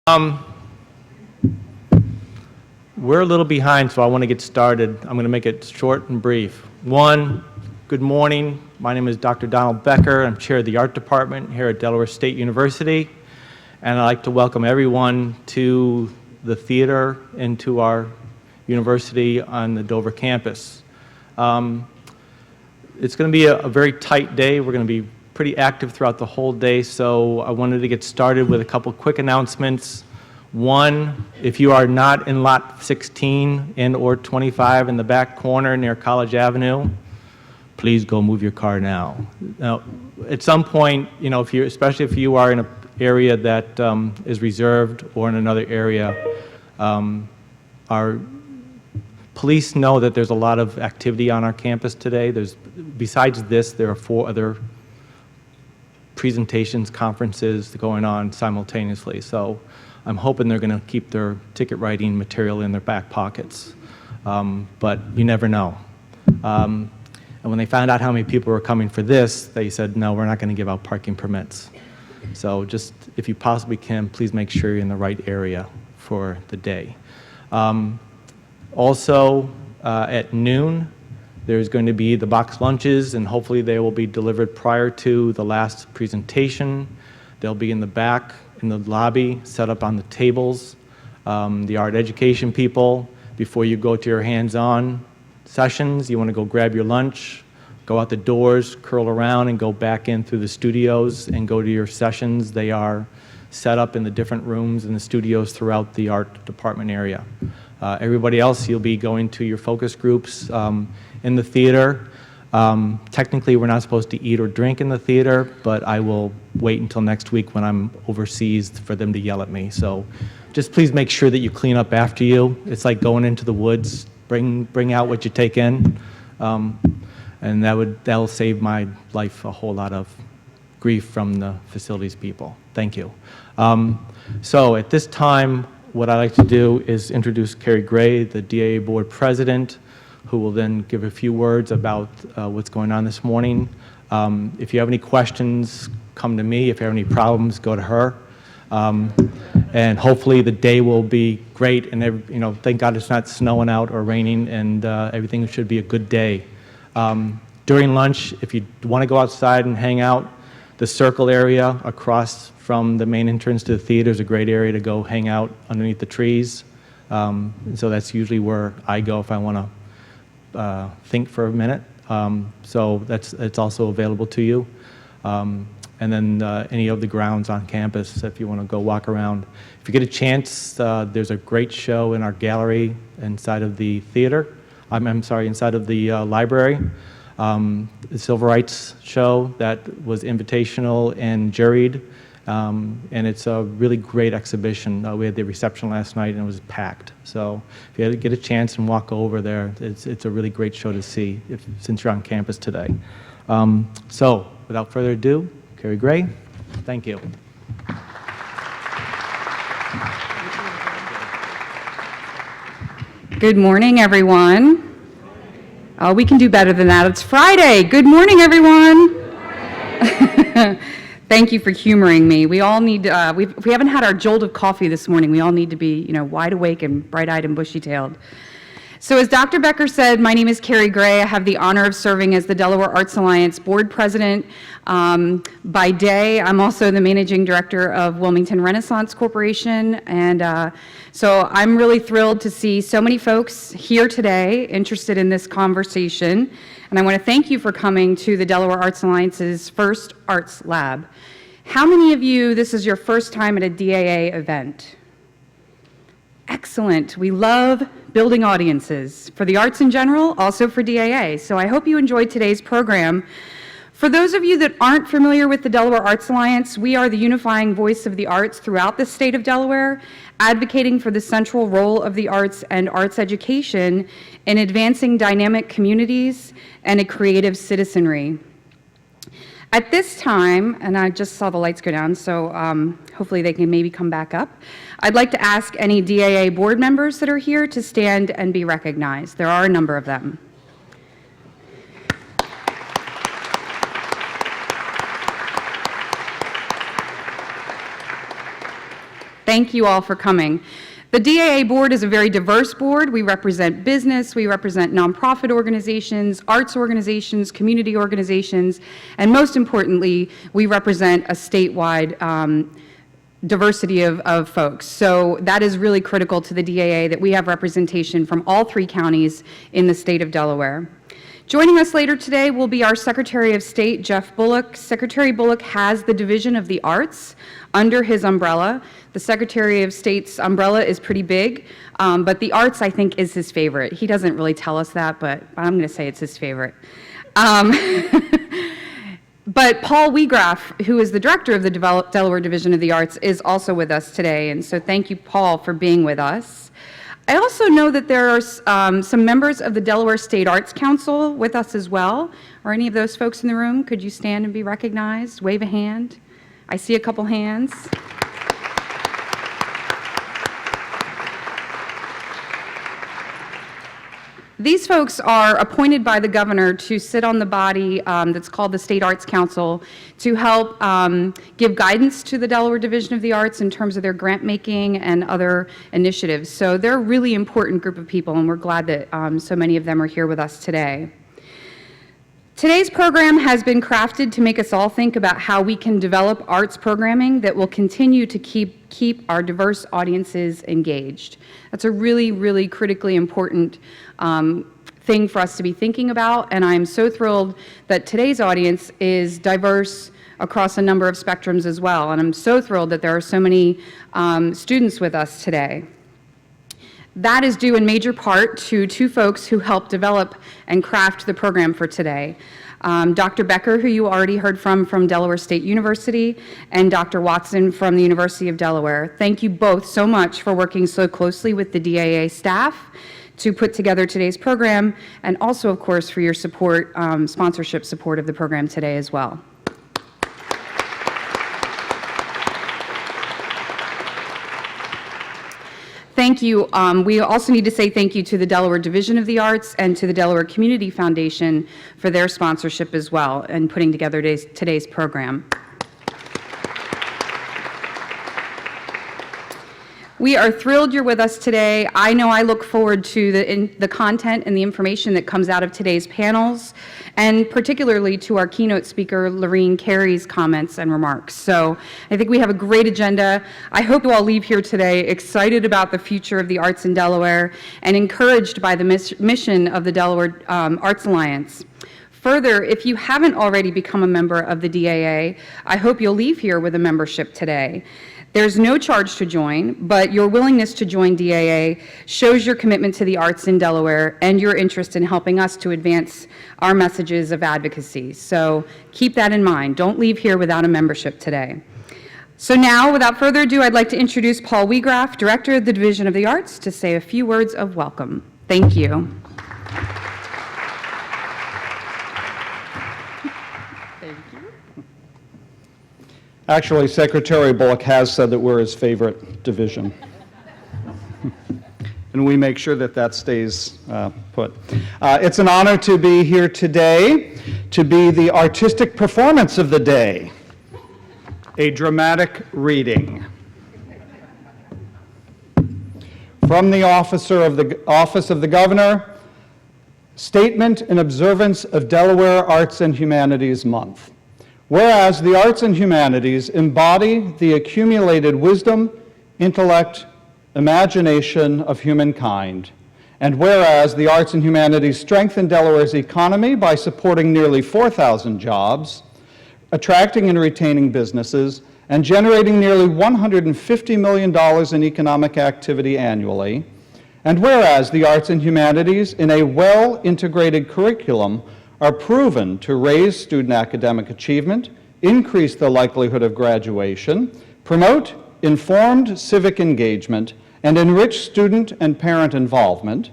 We're a little behind, so I want to get started. I'm going to make it short and brief. One, good morning. My name is Dr. Donald Becker. I'm chair of the art department here at Delaware State University, and I'd like to welcome everyone to the theater and to our university on the Dover campus. It's going to be a very tight day. We're going to be pretty active throughout the whole day, so I wanted to get started with a couple quick announcements. One, if you are not in lot 16 and or 25 in the back corner near College Avenue, please go move your car now. Now, at some point, you know, especially if you are in an area that is reserved or in another area, our police know that there's a lot of activity on our campus today. Besides this, there are 4 other presentations, conferences going on simultaneously. So I'm hoping they're going to keep their ticket writing material in their back pockets. But you never know. And when they found out how many people were coming for this, they said, no, we're not going to give out parking permits. So just, if you possibly can, please make sure you're in the right area for the day. Also, at noon, there's going to be the box lunches, and hopefully they will be delivered prior to the last presentation. They'll be in the back, in the lobby, set up on the tables. The art education people, before you go to your hands-on sessions, you want to go grab your lunch, go out the doors, curl around, and go back in through the studios and go to your sessions. They are set up in the different rooms in the studios throughout the art department area. Everybody else, you'll be going to your focus groups in the theater. Technically, we're not supposed to eat or drink in the theater, but I will wait until next week when I'm overseas for them to yell at me. So just please make sure that you clean up after you. It's like going into the woods. Bring out what you take in, and that'll save my life a whole lot of grief from the facilities people. Thank you. So at this time, what I'd like to do is introduce Carrie Gray, the DAA board president, who will then give a few words about what's going on this morning. If you have any questions, come to me. If you have any problems, go to her. And hopefully the day will be great, and you know, thank God it's not snowing out or raining, and everything should be a good day. During lunch, if you want to go outside and hang out, the circle area across from the main entrance to the theater is a great area to go hang out underneath the trees. And so that's usually where I go if I want to think for a minute. So it's also available to you. And then any of the grounds on campus if you want to go walk around. If you get a chance, there's a great show in our gallery inside of the theater. I'm sorry, inside of the library. The Civil Rights show that was invitational and juried. And it's a really great exhibition. We had the reception last night and it was packed. So if you get a chance and walk over there, it's a really great show to see since you're on campus today. So without further ado, Carrie Gray, thank you. Good morning, everyone. We can do better than that. It's Friday. Good morning, everyone. Good morning. Thank you for humoring me. We all need, we haven't had our jolt of coffee this morning. We all need to be, wide awake and bright-eyed and bushy-tailed. So as Dr. Becker said, my name is Carrie Gray. I have the honor of serving as the Delaware Arts Alliance board president. By day, I'm also the managing director of Wilmington Renaissance Corporation. And so I'm really thrilled to see so many folks here today interested in this conversation. And I want to thank you for coming to the Delaware Arts Alliance's first Arts Lab. How many of you, this is your first time at a DAA event? Excellent. We love building audiences for the arts in general, also for DAA. So I hope you enjoyed today's program. For those of you that aren't familiar with the Delaware Arts Alliance, we are the unifying voice of the arts throughout the state of Delaware, advocating for the central role of the arts and arts education in advancing dynamic communities and a creative citizenry. At this time, and I just saw the lights go down, so hopefully they can maybe come back up. I'd like to ask any DAA board members that are here to stand and be recognized. There are a number of them. Thank you all for coming. The DAA board is a very diverse board. We represent business, we represent nonprofit organizations, arts organizations, community organizations, and most importantly, we represent a statewide diversity of folks. So that is really critical to the DAA, that we have representation from all 3 counties in the state of Delaware. Joining us later today will be our Secretary of State, Jeff Bullock. Secretary Bullock has the Division of the Arts under his umbrella. The Secretary of State's umbrella is pretty big, but the arts, I think, is his favorite. He doesn't really tell us that, but I'm going to say it's his favorite. But Paul Wiegraff, who is the director of the Delaware Division of the Arts, is also with us today, and so thank you, Paul, for being with us. I also know that there are some members of the Delaware State Arts Council with us as well. Are any of those folks in the room? Could you stand and be recognized? Wave a hand. I see a couple hands. These folks are appointed by the governor to sit on the body that's called the State Arts Council to help give guidance to the Delaware Division of the Arts in terms of their grant making and other initiatives. So they're a really important group of people, and we're glad that so many of them are here with us today. Today's program has been crafted to make us all think about how we can develop arts programming that will continue to keep our diverse audiences engaged. That's a really, really critically important thing for us to be thinking about, and I'm so thrilled that today's audience is diverse across a number of spectrums as well, and I'm so thrilled that there are so many students with us today. That is due in major part to 2 folks who helped develop and craft the program for today. Dr. Becker, who you already heard from Delaware State University, and Dr. Watson from the University of Delaware. Thank you both so much for working so closely with the DAA staff to put together today's program, and also, of course, for your support, sponsorship support of the program today as well. Thank you. We also need to say thank you to the Delaware Division of the Arts and to the Delaware Community Foundation for their sponsorship as well and putting together today's program. We are thrilled you're with us today. I know I look forward to the content and the information that comes out of today's panels, and particularly to our keynote speaker, Lorene Carey's comments and remarks. So I think we have a great agenda. I hope you all leave here today excited about the future of the arts in Delaware and encouraged by the mission of the Delaware Arts Alliance. Further, if you haven't already become a member of the DAA, I hope you'll leave here with a membership today. There's no charge to join, but your willingness to join DAA shows your commitment to the arts in Delaware and your interest in helping us to advance our messages of advocacy. So keep that in mind. Don't leave here without a membership today. So now, without further ado, I'd like to introduce Paul Wiegraff, Director of the Division of the Arts, to say a few words of welcome. Thank you. Actually, Secretary Bullock has said that we're his favorite division. And we make sure that that stays put. It's an honor to be here today, to be the artistic performance of the day, a dramatic reading. From the Office of the Governor, Statement in Observance of Delaware Arts and Humanities Month. Whereas the arts and humanities embody the accumulated wisdom, intellect, imagination of humankind, and whereas the arts and humanities strengthen Delaware's economy by supporting nearly 4,000 jobs, attracting and retaining businesses, and generating nearly $150 million in economic activity annually, and whereas the arts and humanities in a well-integrated curriculum are proven to raise student academic achievement, increase the likelihood of graduation, promote informed civic engagement, and enrich student and parent involvement.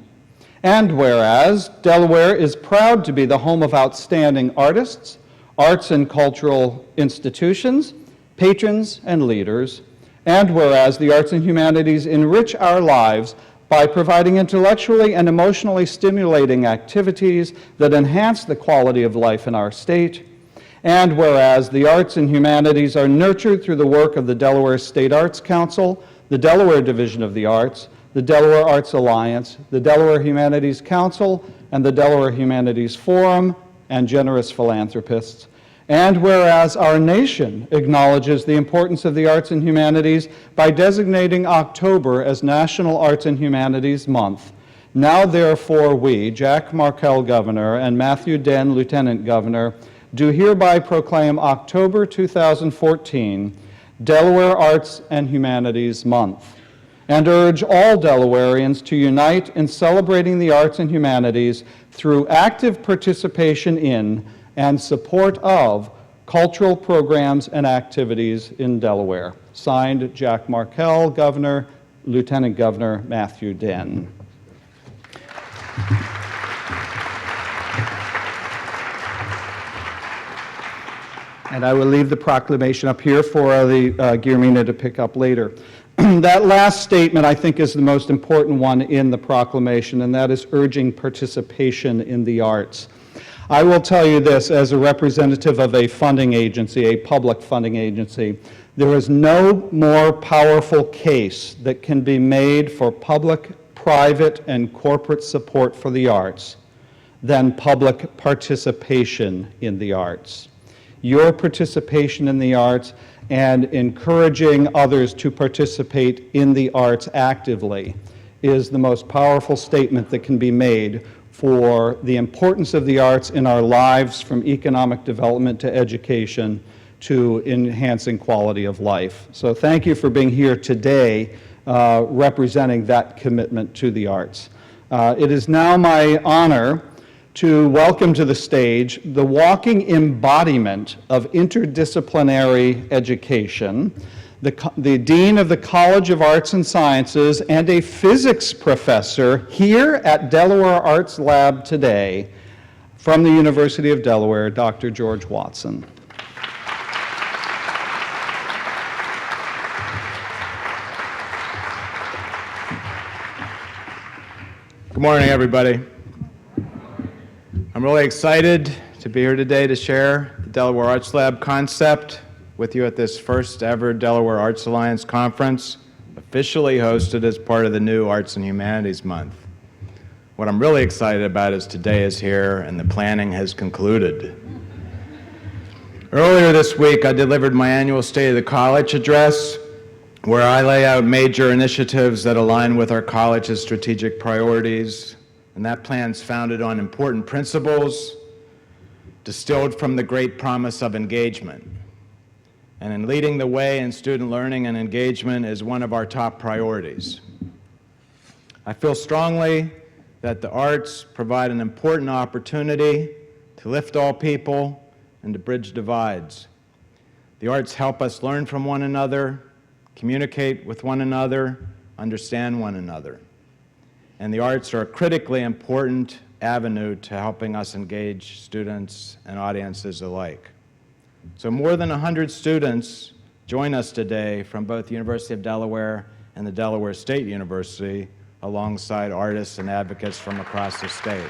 And whereas Delaware is proud to be the home of outstanding artists, arts and cultural institutions, patrons, and leaders. And whereas the arts and humanities enrich our lives by providing intellectually and emotionally stimulating activities that enhance the quality of life in our state. And whereas the arts and humanities are nurtured through the work of the Delaware State Arts Council, the Delaware Division of the Arts, the Delaware Arts Alliance, the Delaware Humanities Council, and the Delaware Humanities Forum, and generous philanthropists. And whereas our nation acknowledges the importance of the arts and humanities by designating October as National Arts and Humanities Month, now therefore we, Jack Markell, Governor, and Matthew Denn, Lieutenant Governor, do hereby proclaim October 2014 Delaware Arts and Humanities Month, and urge all Delawareans to unite in celebrating the arts and humanities through active participation in and support of cultural programs and activities in Delaware. Signed, Jack Markell, Governor, Lieutenant Governor Matthew Denn. And I will leave the proclamation up here for the Guillermina to pick up later. That last statement, I think, is the most important one in the proclamation, and that is urging participation in the arts. I will tell you this as a representative of a funding agency, a public funding agency. There is no more powerful case that can be made for public, private, and corporate support for the arts than public participation in the arts. Your participation in the arts and encouraging others to participate in the arts actively is the most powerful statement that can be made for the importance of the arts in our lives, from economic development to education to enhancing quality of life. So thank you for being here today representing that commitment to the arts. It is now my honor to welcome to the stage the walking embodiment of interdisciplinary education, the Dean of the College of Arts and Sciences and a physics professor here at Delaware Arts Lab today from the University of Delaware, Dr. George Watson. Good morning, everybody. I'm really excited to be here today to share the Delaware Arts Lab concept with you at this first ever Delaware Arts Alliance conference, officially hosted as part of the new Arts and Humanities Month. What I'm really excited about is today is here and the planning has concluded. Earlier this week, I delivered my annual State of the College address, where I lay out major initiatives that align with our college's strategic priorities. And that plan's founded on important principles distilled from the great promise of engagement. And in leading the way in student learning and engagement is one of our top priorities. I feel strongly that the arts provide an important opportunity to lift all people and to bridge divides. The arts help us learn from one another, communicate with one another, understand one another. And the arts are a critically important avenue to helping us engage students and audiences alike. So more than 100 students join us today from both the University of Delaware and the Delaware State University, alongside artists and advocates from across the state.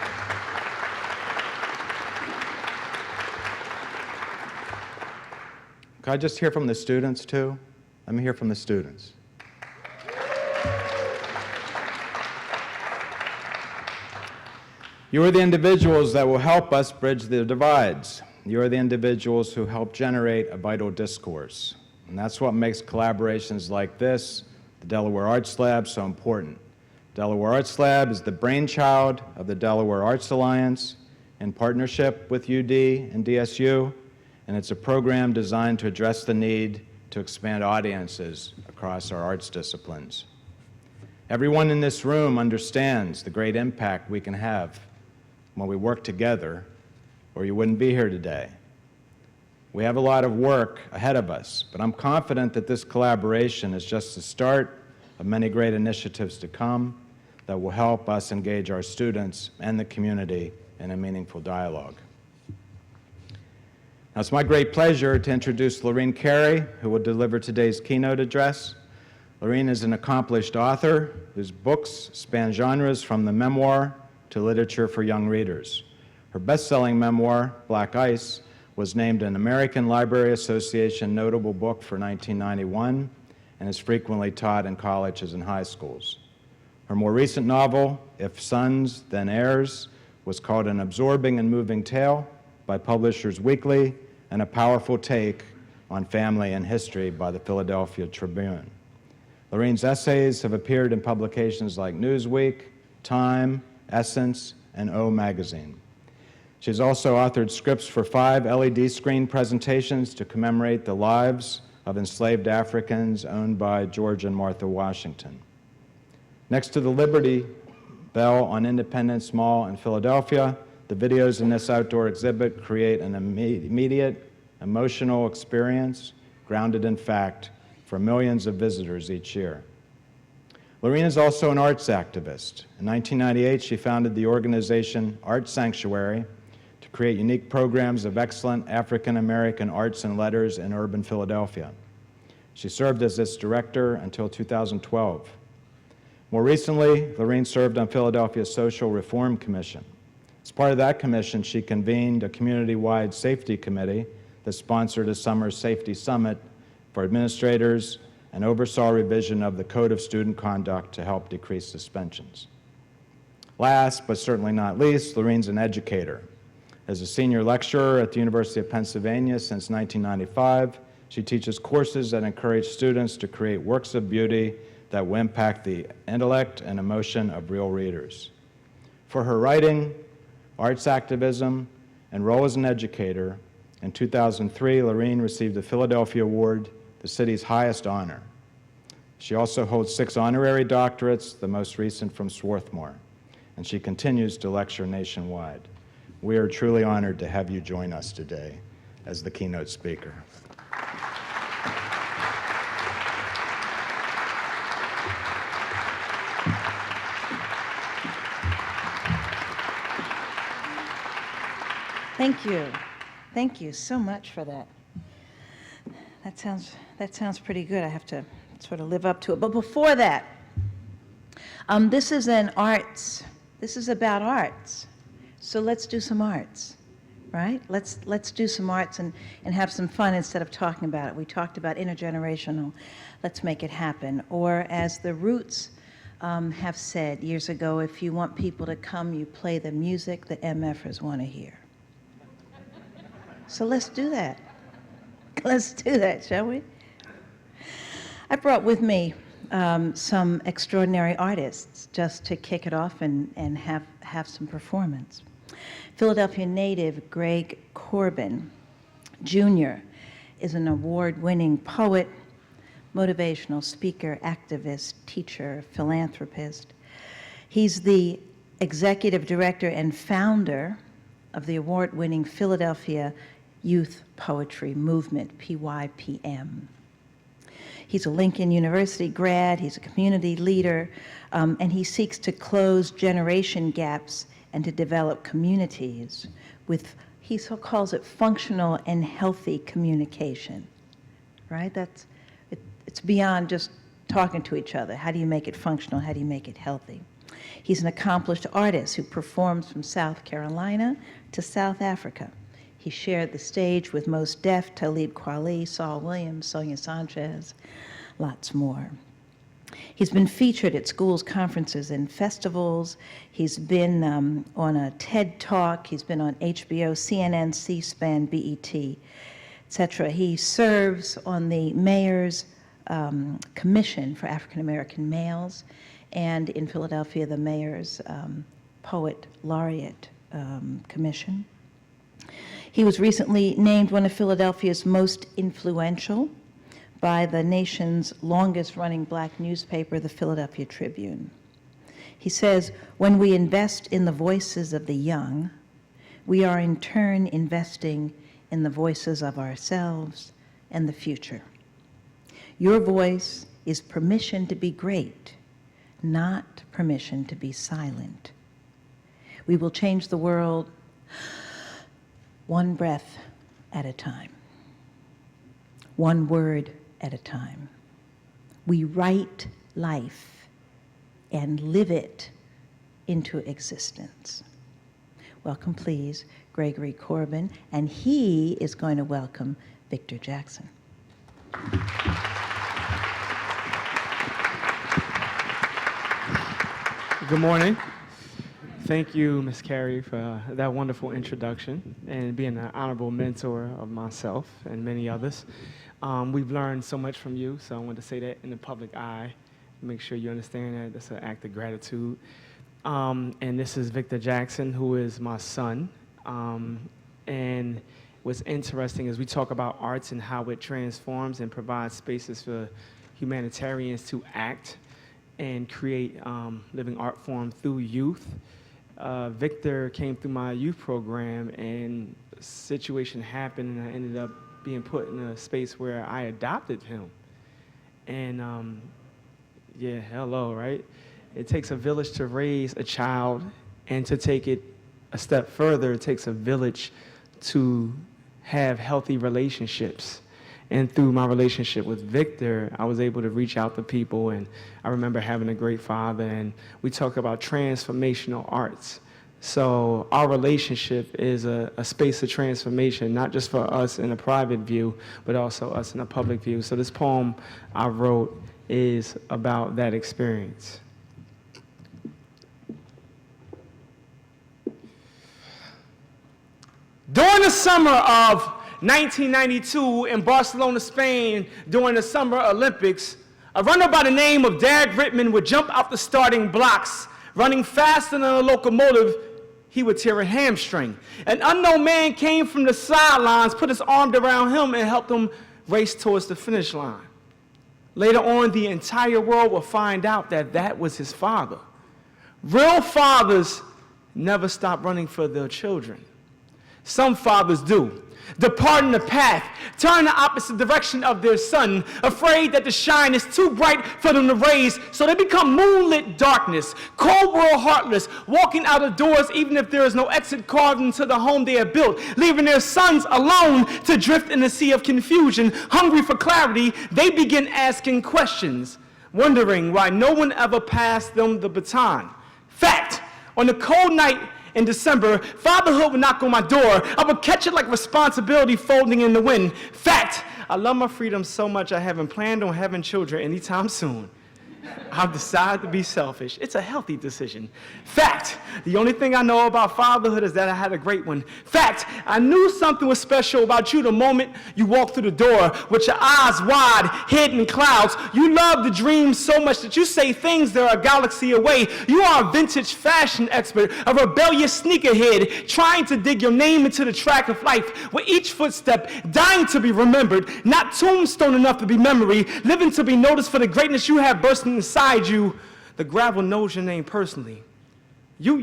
Could I just hear from the students too? Let me hear from the students. You are the individuals that will help us bridge the divides. You are the individuals who help generate a vital discourse. And that's what makes collaborations like this, the Delaware Arts Lab, so important. Delaware Arts Lab is the brainchild of the Delaware Arts Alliance in partnership with UD and DSU, and it's a program designed to address the need to expand audiences across our arts disciplines. Everyone in this room understands the great impact we can have when we work together, or you wouldn't be here today. We have a lot of work ahead of us, but I'm confident that this collaboration is just the start of many great initiatives to come that will help us engage our students and the community in a meaningful dialogue. Now, it's my great pleasure to introduce Lorene Carey, who will deliver today's keynote address. Lorene is an accomplished author whose books span genres from the memoir to literature for young readers. Her best-selling memoir, Black Ice, was named an American Library Association Notable Book for 1991 and is frequently taught in colleges and high schools. Her more recent novel, If Sons, Then Heirs, was called an absorbing and moving tale by Publishers Weekly and a powerful take on family and history by the Philadelphia Tribune. Lorraine's essays have appeared in publications like Newsweek, Time, Essence, and O Magazine. She's also authored scripts for 5 LED screen presentations to commemorate the lives of enslaved Africans owned by George and Martha Washington. Next to the Liberty Bell on Independence Mall in Philadelphia, the videos in this outdoor exhibit create an immediate, emotional experience grounded in fact for millions of visitors each year. Lorraine is also an arts activist. In 1998, she founded the organization Art Sanctuary to create unique programs of excellent African-American arts and letters in urban Philadelphia. She served as its director until 2012. More recently, Lorraine served on Philadelphia's Social Reform Commission. As part of that commission, she convened a community-wide safety committee that sponsored a summer safety summit for administrators and oversaw revision of the Code of Student Conduct to help decrease suspensions. Last, but certainly not least, Lorraine's an educator. As a senior lecturer at the University of Pennsylvania since 1995, she teaches courses that encourage students to create works of beauty that will impact the intellect and emotion of real readers. For her writing, arts activism, and role as an educator, in 2003, Lorraine received the Philadelphia Award, the city's highest honor. She also holds 6 honorary doctorates, the most recent from Swarthmore, and she continues to lecture nationwide. We are truly honored to have you join us today as the keynote speaker. Thank you. Thank you so much for that. That sounds pretty good. I have to sort of live up to it. But before that, this is about arts. So let's do some arts, right? Let's do some arts and have some fun instead of talking about it. We talked about intergenerational. Let's make it happen. Or as the Roots have said years ago, if you want people to come, you play the music the MFers want to hear. So let's do that. Let's do that, shall we? I brought with me some extraordinary artists just to kick it off and have some performance. Philadelphia native Greg Corbin, Jr. is an award-winning poet, motivational speaker, activist, teacher, philanthropist. He's the executive director and founder of the award-winning Philadelphia Youth Poetry Movement, PYPM. He's a Lincoln University grad, he's a community leader, and he seeks to close generation gaps and to develop communities with, he so calls it functional and healthy communication, right? It's beyond just talking to each other. How do you make it functional? How do you make it healthy? He's an accomplished artist who performs from South Carolina to South Africa. He shared the stage with Mos Def, Talib Kweli, Saul Williams, Sonia Sanchez, lots more. He's been featured at schools, conferences, and festivals. He's been on a TED Talk. He's been on HBO, CNN, C-SPAN, BET, etc. He serves on the Mayor's Commission for African American Males, and in Philadelphia, the Mayor's Poet Laureate Commission. He was recently named one of Philadelphia's most influential by the nation's longest-running black newspaper, the Philadelphia Tribune. He says, when we invest in the voices of the young, we are in turn investing in the voices of ourselves and the future. Your voice is permission to be great, not permission to be silent. We will change the world one breath at a time, one word at a time. We write life and live it into existence. Welcome, please, Gregory Corbin, and he is going to welcome Victor Jackson. Good morning. Thank you, Ms. Carey, for that wonderful introduction and being an honorable mentor of myself and many others. We've learned so much from you, so I want to say that in the public eye. Make sure you understand that that's an act of gratitude. And this is Victor Jackson, who is my son. And what's interesting is we talk about arts and how it transforms and provides spaces for humanitarians to act and create living art form through youth. Victor came through my youth program, and a situation happened, and I ended up being put in a space where I adopted him. And yeah, hello, right? It takes a village to raise a child, and to take it a step further, it takes a village to have healthy relationships. And through my relationship with Victor, I was able to reach out to people, and I remember having a great father, and we talk about transformational arts. So our relationship is a space of transformation, not just for us in a private view, but also us in a public view. So this poem I wrote is about that experience. During the summer of 1992 in Barcelona, Spain, during the Summer Olympics, a runner by the name of Dag Ritman would jump out the starting blocks. Running faster than a locomotive, he would tear a hamstring. An unknown man came from the sidelines, put his arm around him, and helped him race towards the finish line. Later on, the entire world will find out that that was his father. Real fathers never stop running for their children. Some fathers do. Departing the path, turn the opposite direction of their son, afraid that the shine is too bright for them to raise, so they become moonlit darkness, cold world heartless, walking out of doors even if there is no exit carved into the home they have built, leaving their sons alone to drift in the sea of confusion. Hungry for clarity, they begin asking questions, wondering why no one ever passed them the baton. Fact, on a cold night in December, fatherhood would knock on my door. I would catch it like responsibility folding in the wind. Fact, I love my freedom so much I haven't planned on having children anytime soon. I've decided to be selfish. It's a healthy decision. Fact, the only thing I know about fatherhood is that I had a great one. Fact, I knew something was special about you the moment you walked through the door with your eyes wide, hid in clouds. You love to dream so much that you say things that are a galaxy away. You are a vintage fashion expert, a rebellious sneakerhead, trying to dig your name into the track of life with each footstep, dying to be remembered, not tombstone enough to be memory, living to be noticed for the greatness you have bursting inside you. The gravel knows your name personally. You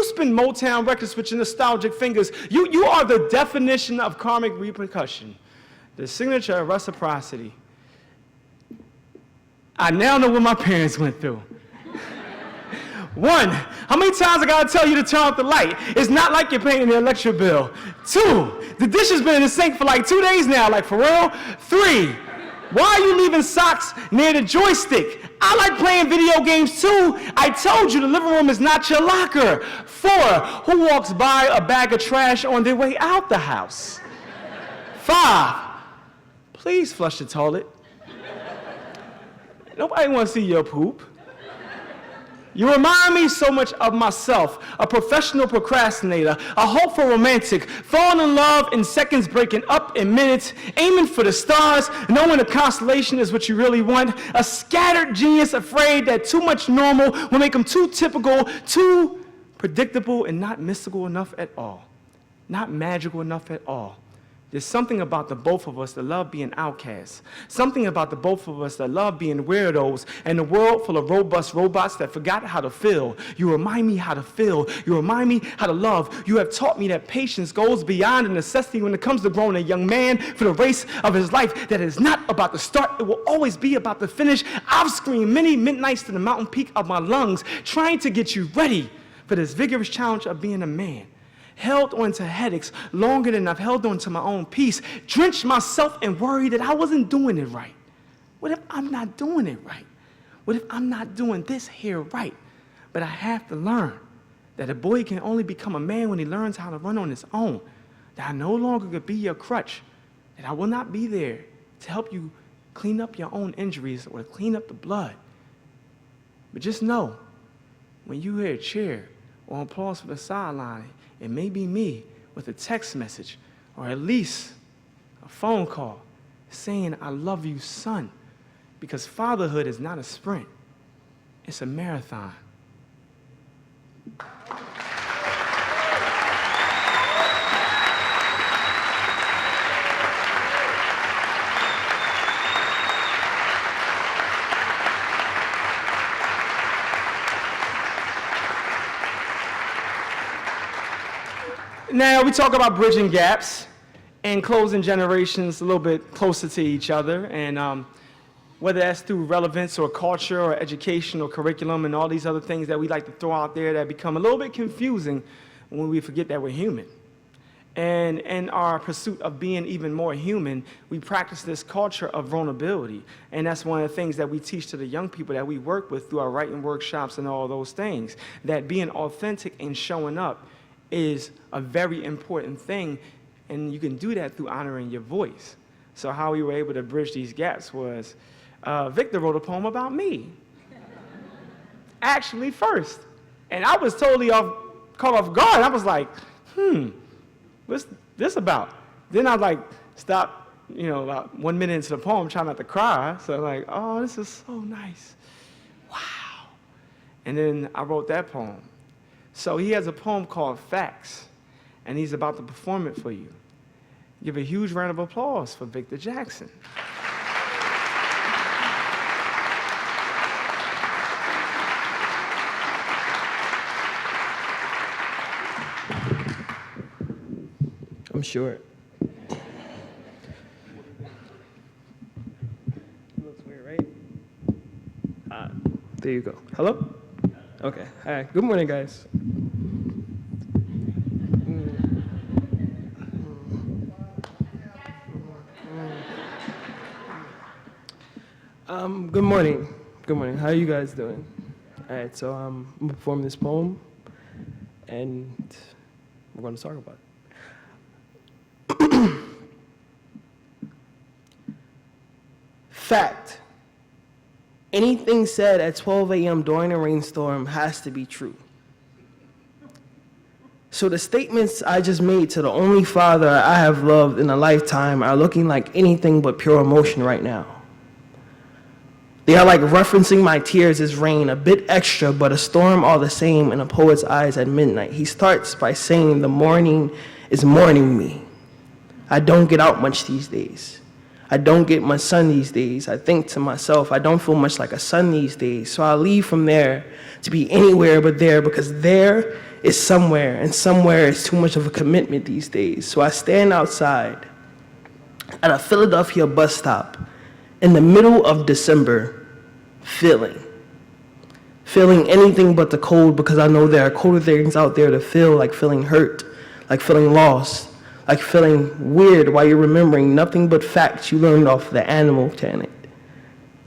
spin Motown records with your nostalgic fingers. You are the definition of karmic repercussion, the signature of reciprocity. I now know what my parents went through. One, how many times I gotta tell you to turn off the light? It's not like you're paying the electric bill. Two, the dish has been in the sink for like 2 days now, like for real. Three, why are you leaving socks near the joystick? I like playing video games too. I told you the living room is not your locker. Four, who walks by a bag of trash on their way out the house? Five, please flush the toilet. Nobody wants to see your poop. You remind me so much of myself, a professional procrastinator, a hopeful romantic, falling in love in seconds, breaking up in minutes, aiming for the stars, knowing a constellation is what you really want, a scattered genius afraid that too much normal will make him too typical, too predictable, and not mystical enough at all, not magical enough at all. There's something about the both of us that love being outcasts, something about the both of us that love being weirdos, and a world full of robust robots that forgot how to feel. You remind me how to feel. You remind me how to love. You have taught me that patience goes beyond a necessity when it comes to growing a young man for the race of his life, that it is not about the start, it will always be about the finish. I've screamed many midnights to the mountain peak of my lungs, trying to get you ready for this vigorous challenge of being a man. Held on to headaches longer than I've held on to my own peace, drenched myself in worry that I wasn't doing it right. What if I'm not doing it right? What if I'm not doing this here right? But I have to learn that a boy can only become a man when he learns how to run on his own, that I no longer could be your crutch, that I will not be there to help you clean up your own injuries or to clean up the blood. But just know when you hear a cheer or applause from the sideline, it may be me with a text message or at least a phone call saying, I love you, son. Because fatherhood is not a sprint, it's a marathon. Now, we talk about bridging gaps and closing generations a little bit closer to each other, and whether that's through relevance or culture or education or curriculum and all these other things that we like to throw out there that become a little bit confusing when we forget that we're human. And in our pursuit of being even more human, we practice this culture of vulnerability. And that's one of the things that we teach to the young people that we work with through our writing workshops and all those things, that being authentic and showing up is a very important thing, and you can do that through honoring your voice. So how we were able to bridge these gaps was, Victor wrote a poem about me. Actually first. And I was totally caught off guard. I was like, what's this about? Then I stopped, about 1 minute into the poem, trying not to cry. So I'm like, oh, this is so nice. Wow. And then I wrote that poem. So he has a poem called Facts, and he's about to perform it for you. Give a huge round of applause for Victor Jackson. I'm short. Looks weird, right? There you go. Hello? Okay. Hi. Good morning, guys. Good morning. Good morning. How are you guys doing? All right, so I'm going to perform this poem, and we're going to talk about it. Fact. Anything said at 12 a.m. during a rainstorm has to be true. So the statements I just made to the only father I have loved in a lifetime are looking like anything but pure emotion right now. They are like referencing my tears as rain, a bit extra, but a storm all the same in a poet's eyes at midnight. He starts by saying, the morning is mourning me. I don't get out much these days. I don't get much sun these days. I think to myself, I don't feel much like a son these days. So I leave from there to be anywhere but there, because there is somewhere, and somewhere is too much of a commitment these days. So I stand outside at a Philadelphia bus stop in the middle of December, feeling anything but the cold, because I know there are colder things out there to feel, like feeling hurt, like feeling lost, like feeling weird while you're remembering nothing but facts you learned off the Animal Planet.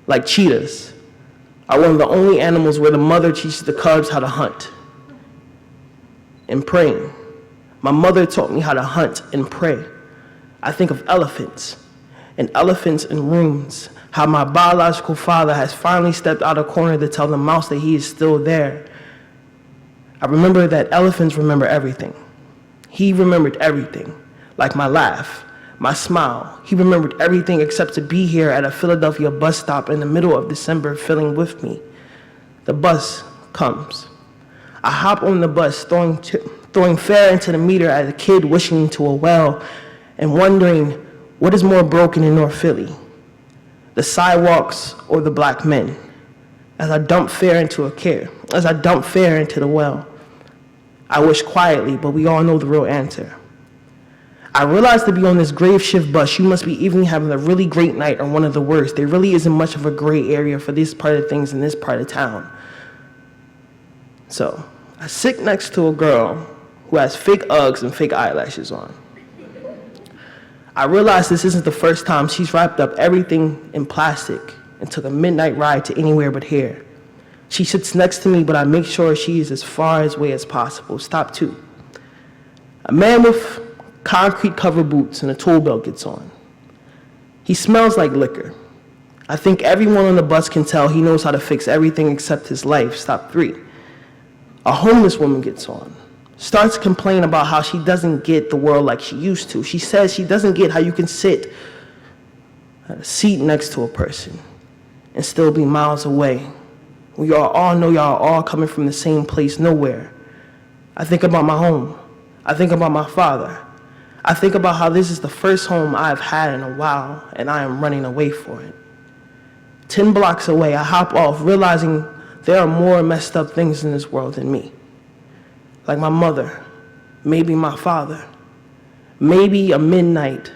Like cheetahs are one of the only animals where the mother teaches the cubs how to hunt. And praying. My mother taught me how to hunt and pray. I think of elephants in rooms, how my biological father has finally stepped out of the corner to tell the mouse that he is still there. I remember that elephants remember everything. He remembered everything, like my laugh, my smile. He remembered everything except to be here at a Philadelphia bus stop in the middle of December, feeling with me. The bus comes. I hop on the bus, throwing fare into the meter as a kid wishing into a well and wondering what is more broken in North Philly, the sidewalks or the black men. As I dump fare into the well, I wish quietly, but we all know the real answer. I realized to be on this grave shift bus, you must be even having a really great night or one of the worst. There really isn't much of a gray area for this part of things in this part of town. So I sit next to a girl who has fake Uggs and fake eyelashes on. I realize this isn't the first time she's wrapped up everything in plastic and took a midnight ride to anywhere but here. She sits next to me, but I make sure she is as far away as possible. Stop 2. A man with concrete cover boots and a tool belt gets on. He smells like liquor. I think everyone on the bus can tell he knows how to fix everything except his life. Stop 3. A homeless woman gets on, starts complaining about how she doesn't get the world like she used to. She says she doesn't get how you can sit at a seat next to a person and still be miles away. We all know y'all are all coming from the same place, nowhere. I think about my home. I think about my father. I think about how this is the first home I've had in a while, and I am running away for it. 10 blocks away, I hop off, realizing there are more messed up things in this world than me. Like my mother, maybe my father, maybe a midnight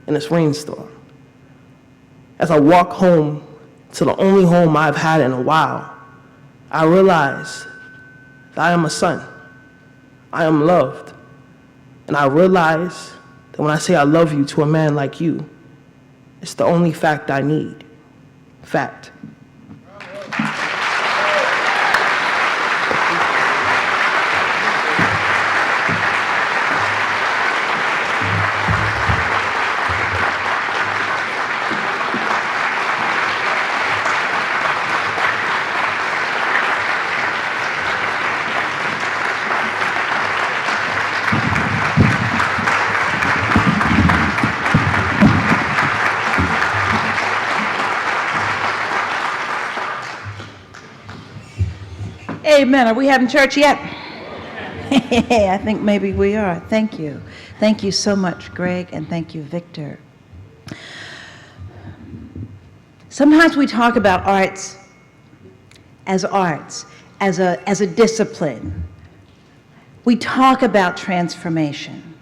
in this rainstorm. As I walk home to the only home I've had in a while, I realize that I am a son. I am loved. And I realize that when I say I love you to a man like you, it's the only fact I need. Fact. Amen. Are we having church yet? I think maybe we are. Thank you. Thank you so much, Greg, and thank you, Victor. Sometimes we talk about arts, as a discipline. We talk about transformation,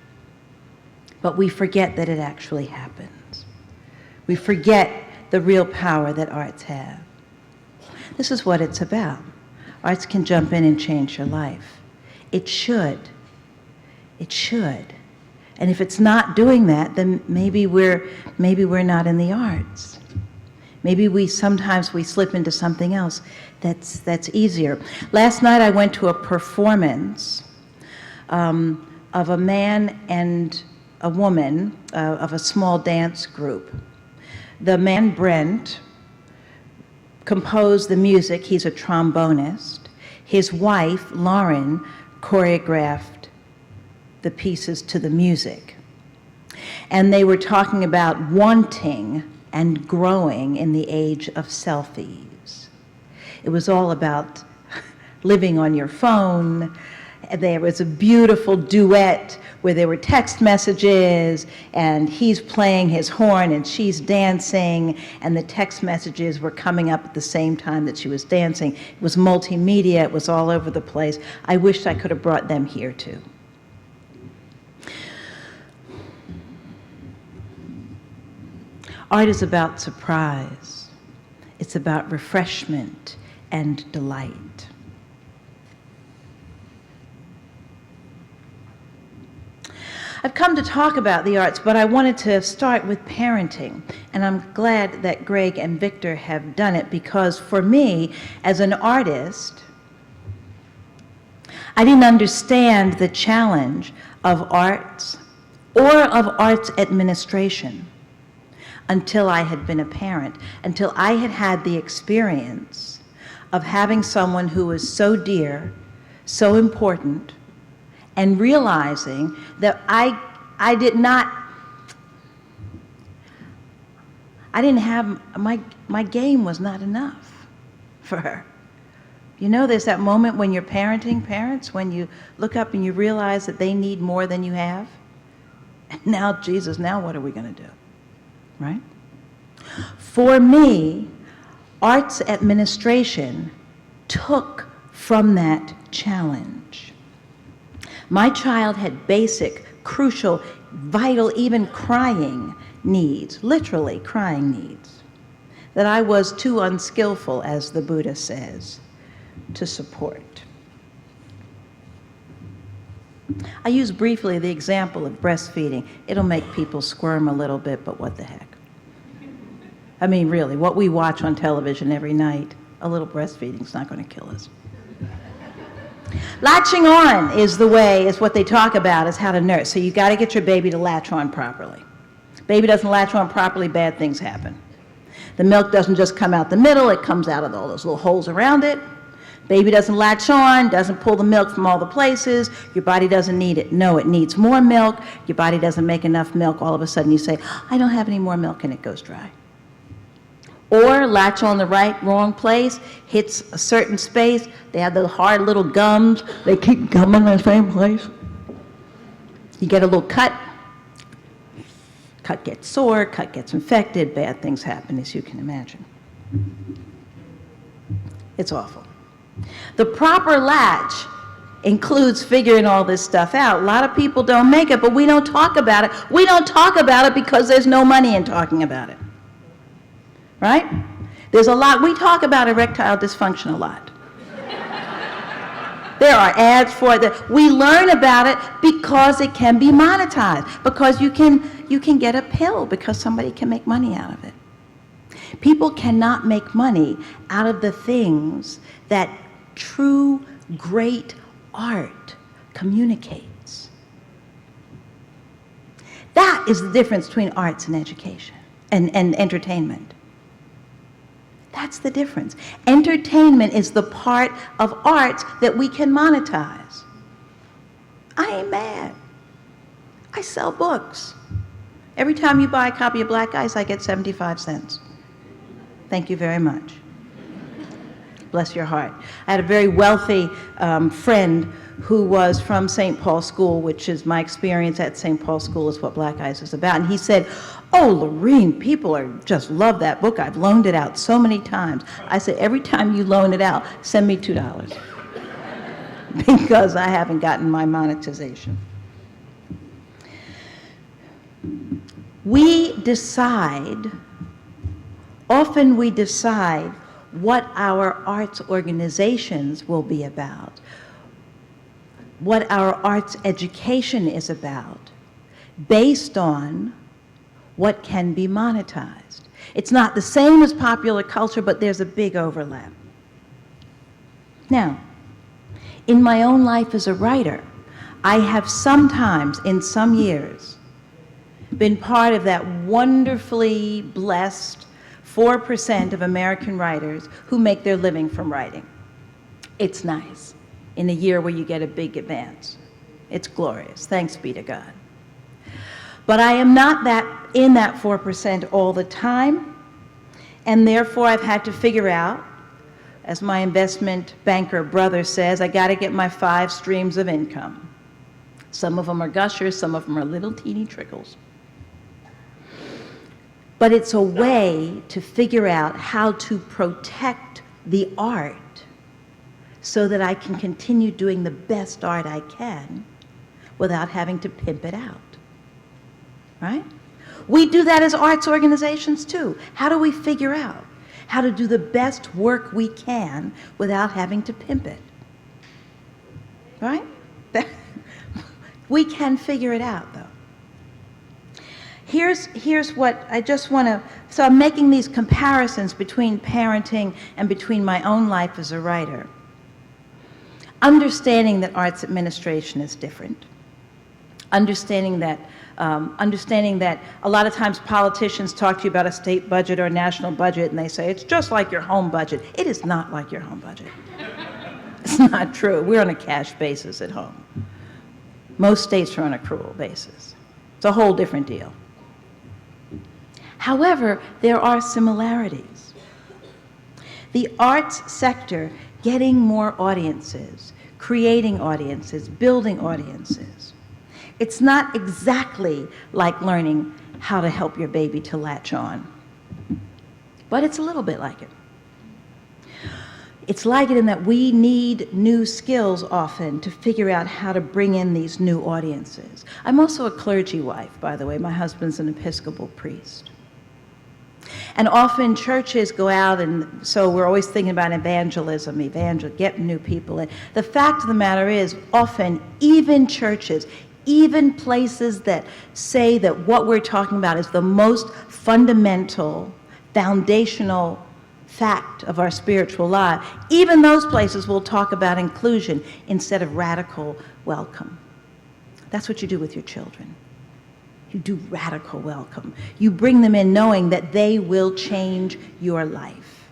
but we forget that it actually happens. We forget the real power that arts have. This is what it's about. Arts can jump in and change your life. It should. It should. And if it's not doing that, then maybe we're not in the arts. Maybe sometimes we slip into something else that's easier. Last night I went to a performance of a man and a woman of a small dance group. The man, Brent, composed the music. He's a trombonist. His wife, Lauren, choreographed the pieces to the music. And they were talking about wanting and growing in the age of selfies. It was all about living on your phone. There was a beautiful duet where there were text messages, and he's playing his horn and she's dancing, and the text messages were coming up at the same time that she was dancing. It was multimedia, it was all over the place. I wished I could have brought them here too. Art is about surprise. It's about refreshment and delight. I've come to talk about the arts, but I wanted to start with parenting. And I'm glad that Greg and Victor have done it, because for me, as an artist, I didn't understand the challenge of arts or of arts administration until I had been a parent, until I had had the experience of having someone who was so dear, so important, and realizing that I didn't have, my game was not enough for her. You know, there's that moment when you're parenting parents, when you look up and you realize that they need more than you have. And now, Jesus, now what are we going to do? Right? For me, arts administration took from that challenge. My child had basic, crucial, vital, even crying needs, literally crying needs, that I was too unskillful, as the Buddha says, to support. I use briefly the example of breastfeeding. It'll make people squirm a little bit, but what the heck? I mean, really, what we watch on television every night, a little breastfeeding's not going to kill us. Latching on is what they talk about, is how to nurse. So you've got to get your baby to latch on properly. Baby doesn't latch on properly, bad things happen. The milk doesn't just come out the middle, it comes out of all those little holes around it. Baby doesn't latch on, doesn't pull the milk from all the places, your body doesn't need it. No, it needs more milk, your body doesn't make enough milk, all of a sudden you say, I don't have any more milk, and it goes dry. Or latch on the wrong place, hits a certain space, they have those hard little gums, they keep gumming in the same place. You get a little cut, cut gets sore, cut gets infected, bad things happen, as you can imagine. It's awful. The proper latch includes figuring all this stuff out. A lot of people don't make it, but we don't talk about it. We don't talk about it because there's no money in talking about it. Right? There's a lot, we talk about erectile dysfunction a lot. There are ads for it. We learn about it because it can be monetized, because you can get a pill because somebody can make money out of it. People cannot make money out of the things that true great art communicates. That is the difference between arts and education and entertainment. That's the difference. Entertainment is the part of arts that we can monetize. I ain't mad. I sell books. Every time you buy a copy of Black Ice, I get 75 cents. Thank you very much. Bless your heart. I had a very wealthy friend who was from St. Paul School, which is my experience at St. Paul School is what Black Ice is about. And he said, oh, Lorene, people just love that book. I've loaned it out so many times. I said, every time you loan it out, send me $2 because I haven't gotten my monetization. Often we decide what our arts organizations will be about, what our arts education is about, based on what can be monetized. It's not the same as popular culture, but there's a big overlap. Now, in my own life as a writer, I have sometimes, in some years, been part of that wonderfully blessed 4% of American writers who make their living from writing. It's nice in a year where you get a big advance. It's glorious, thanks be to God. But I am not in that 4% all the time, and therefore I've had to figure out, as my investment banker brother says, I gotta get my 5 streams of income. Some of them are gushers, some of them are little teeny trickles. But it's a way to figure out how to protect the art so that I can continue doing the best art I can without having to pimp it out, right? We do that as arts organizations too. How do we figure out how to do the best work we can without having to pimp it, right? We can figure it out though. Here's what I just want to, so I'm making these comparisons between parenting and between my own life as a writer. Understanding that arts administration is different. Understanding that a lot of times politicians talk to you about a state budget or a national budget and they say, it's just like your home budget. It is not like your home budget. It's not true. We're on a cash basis at home. Most states are on an accrual basis. It's a whole different deal. However, there are similarities. The arts sector getting more audiences, creating audiences, building audiences. It's not exactly like learning how to help your baby to latch on, but it's a little bit like it. It's like it in that we need new skills often to figure out how to bring in these new audiences. I'm also a clergy wife, by the way. My husband's an Episcopal priest. And often churches go out, and so we're always thinking about evangelism, get new people in. The fact of the matter is, often, even churches, even places that say that what we're talking about is the most fundamental, foundational fact of our spiritual life, even those places will talk about inclusion instead of radical welcome. That's what you do with your children. You do radical welcome. You bring them in knowing that they will change your life.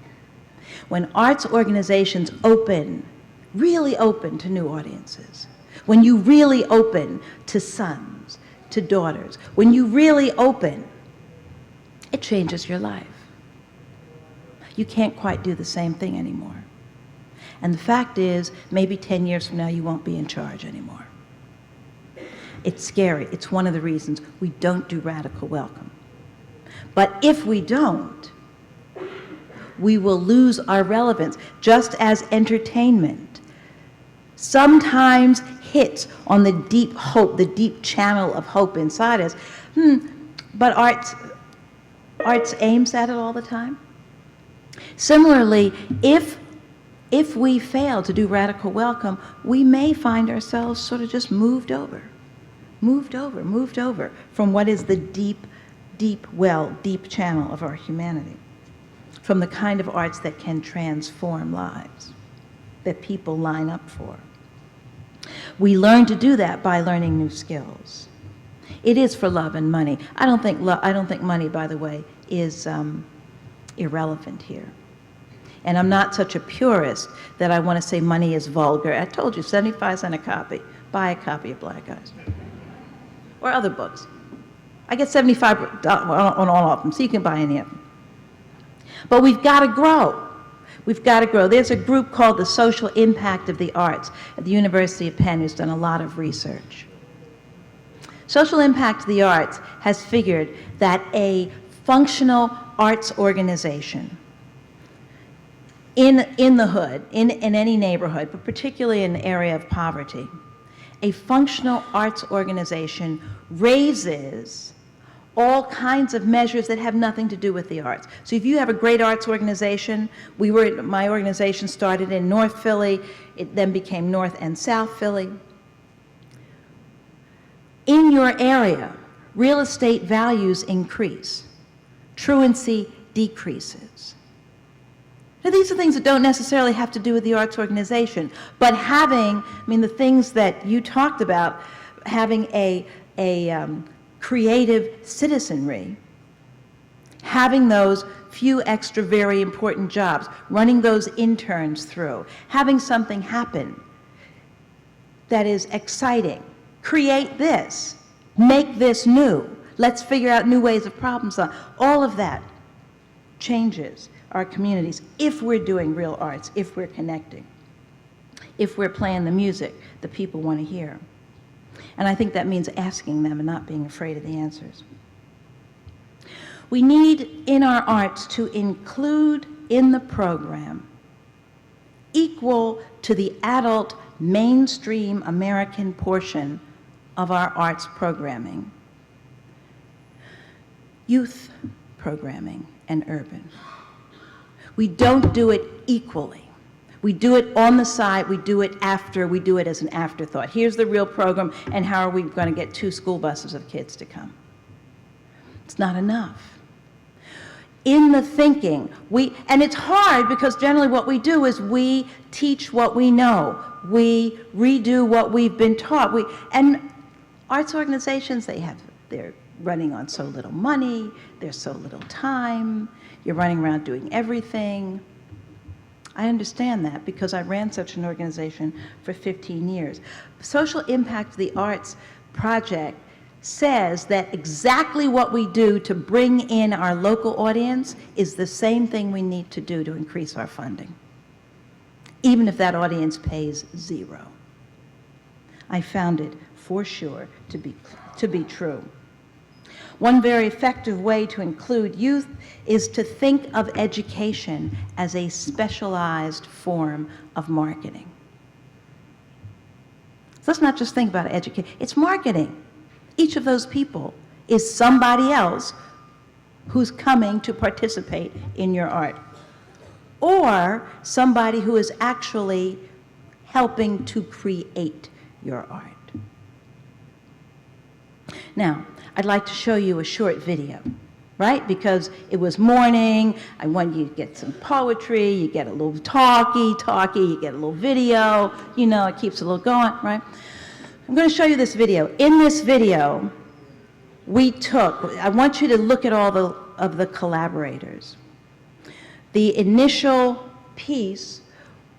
When arts organizations open, really open to new audiences, when you really open to sons, to daughters, when you really open, it changes your life. You can't quite do the same thing anymore. And the fact is, maybe 10 years from now, you won't be in charge anymore. It's scary. It's one of the reasons we don't do radical welcome. But if we don't, we will lose our relevance, just as entertainment sometimes hits on the deep hope, the deep channel of hope inside us. But arts aims at it all the time. Similarly, if we fail to do radical welcome, we may find ourselves sort of just moved over from what is the deep channel of our humanity, from the kind of arts that can transform lives, that people line up for. We learn to do that by learning new skills. It is for love and money. I don't think money, by the way, is irrelevant here. And I'm not such a purist that I want to say money is vulgar. I told you, 75 cents a copy. Buy a copy of Black Eyes. Or other books. I get $75 on all of them, so you can buy any of them. But we've got to grow. We've got to grow. There's a group called the Social Impact of the Arts at the University of Penn who's done a lot of research. Social Impact of the Arts has figured that a functional arts organization in the hood, in any neighborhood, but particularly in the area of poverty, a functional arts organization raises all kinds of measures that have nothing to do with the arts. So if you have a great arts organization, my organization started in North Philly, it then became North and South Philly. In your area, real estate values increase, truancy decreases. Now, these are things that don't necessarily have to do with the arts organization, but the things that you talked about, having a creative citizenry, having those few extra very important jobs, running those interns through, having something happen that is exciting. Create this, make this new, let's figure out new ways of problem solving. All of that changes our communities if we're doing real arts, if we're connecting, if we're playing the music that people want to hear. And I think that means asking them and not being afraid of the answers. We need in our arts to include in the program, equal to the adult mainstream American portion of our arts programming, youth programming and urban. We don't do it equally. We do it on the side, we do it after, we do it as an afterthought. Here's the real program, and how are we going to get 2 school buses of kids to come? It's not enough. In the thinking, and it's hard because generally what we do is we teach what we know. We redo what we've been taught. And arts organizations, they're running on so little money, there's so little time, you're running around doing everything. I understand that because I ran such an organization for 15 years. Social Impact of the Arts project says that exactly what we do to bring in our local audience is the same thing we need to do to increase our funding, even if that audience pays 0. I found it for sure to be true. One very effective way to include youth is to think of education as a specialized form of marketing. So let's not just think about education, it's marketing. Each of those people is somebody else who's coming to participate in your art, or somebody who is actually helping to create your art. Now, I'd like to show you a short video, right? Because it was morning, I want you to get some poetry, you get a little talky, you get a little video, it keeps a little going, right? I'm going to show you this video. In this video, I want you to look at all of the collaborators. The initial piece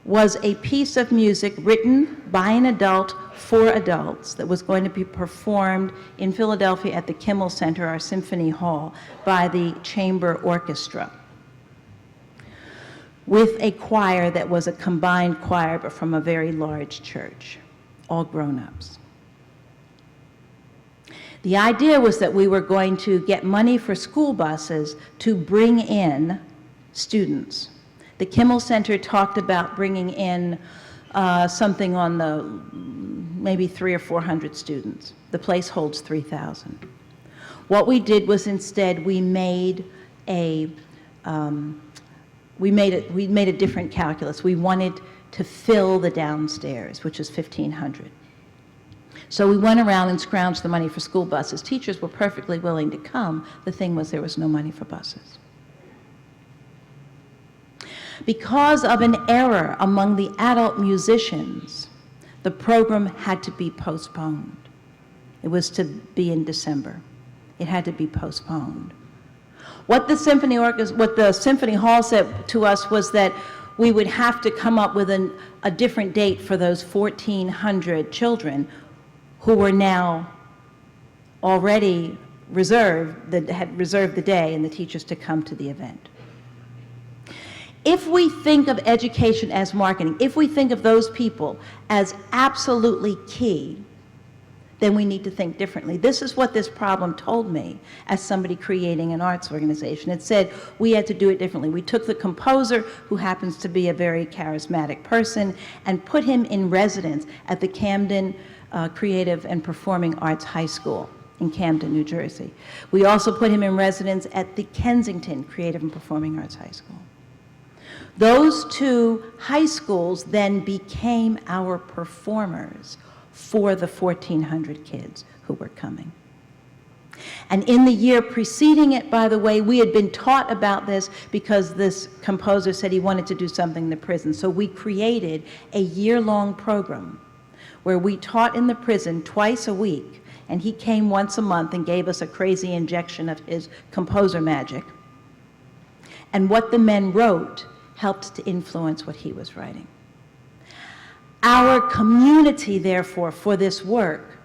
was a piece of music written by an adult for adults that was going to be performed in Philadelphia at the Kimmel Center, our symphony hall, by the chamber orchestra, with a choir that was a combined choir but from a very large church, all grown-ups. The idea was that we were going to get money for school buses to bring in students. The Kimmel Center talked about bringing in something on the maybe 300 or 400 students. The place holds 3,000. What we did was instead we made a different calculus. We wanted to fill the downstairs, which is 1,500. So we went around and scrounged the money for school buses. Teachers were perfectly willing to come. The thing was there was no money for buses. Because of an error among the adult musicians, the program had to be postponed. It was to be in December. It had to be postponed. What the symphony hall said to us was that we would have to come up with a different date for those 1,400 children who were now already had reserved the day and the teachers to come to the event. If we think of education as marketing, if we think of those people as absolutely key, then we need to think differently. This is what this problem told me as somebody creating an arts organization. It said we had to do it differently. We took the composer, who happens to be a very charismatic person, and put him in residence at the Camden Creative and Performing Arts High School in Camden, New Jersey. We also put him in residence at the Kensington Creative and Performing Arts High School. Those two high schools then became our performers for the 1,400 kids who were coming. And in the year preceding it, by the way, we had been taught about this because this composer said he wanted to do something in the prison. So we created a year-long program where we taught in the prison twice a week, and he came once a month and gave us a crazy injection of his composer magic. And what the men wrote helped to influence what he was writing. Our community, therefore, for this work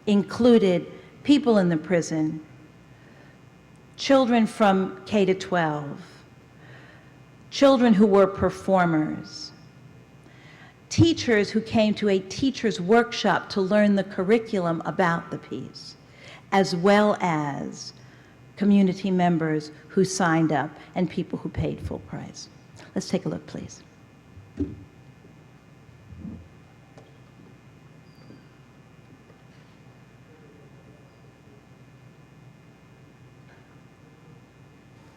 included people in the prison, children from K to 12, children who were performers, teachers who came to a teacher's workshop to learn the curriculum about the piece, as well as community members who signed up and people who paid full price. Let's take a look, please.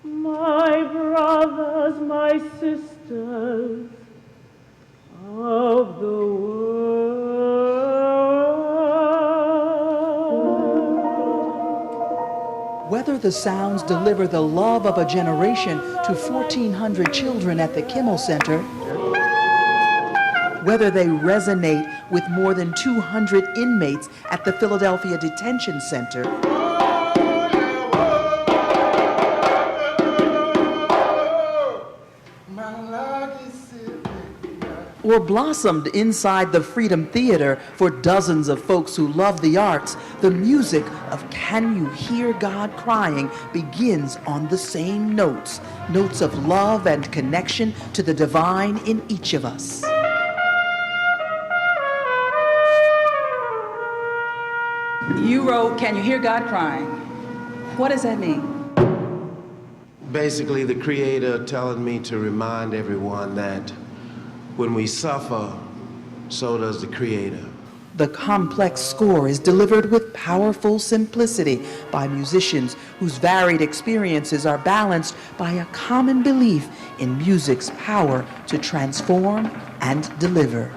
My brothers, my sisters of the world. Whether the sounds deliver the love of a generation to 1,400 children at the Kimmel Center, whether they resonate with more than 200 inmates at the Philadelphia Detention Center, or blossomed inside the Freedom Theater for dozens of folks who love the arts, the music of Can You Hear God Crying begins on the same notes, notes of love and connection to the divine in each of us. You wrote, Can You Hear God Crying? What does that mean? Basically, the Creator telling me to remind everyone that when we suffer, so does the Creator. The complex score is delivered with powerful simplicity by musicians whose varied experiences are balanced by a common belief in music's power to transform and deliver.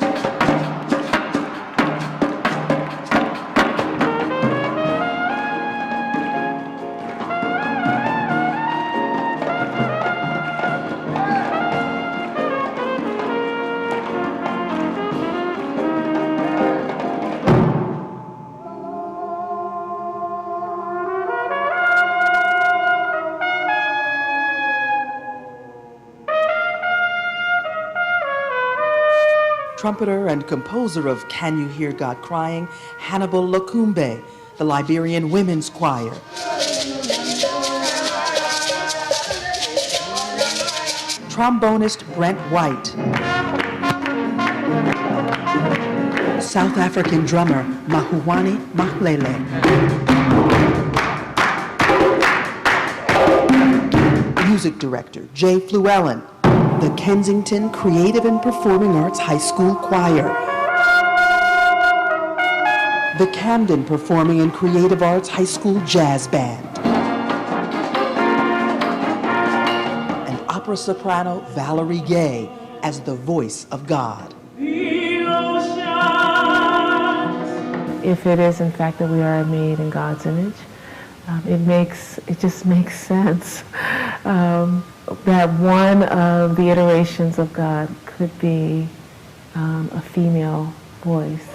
trumpeter and composer of Can You Hear God Crying, Hannibal Lokumbe, the Liberian Women's Choir. Trombonist Brent White. South African drummer Mahuwani Mahlele. Music director Jay Fluellen. The Kensington Creative and Performing Arts High School Choir. The Camden Performing and Creative Arts High School Jazz Band. And opera soprano Valerie Gay as the voice of God. If it is in fact that we are made in God's image, it just makes sense that one of the iterations of God could be a female voice.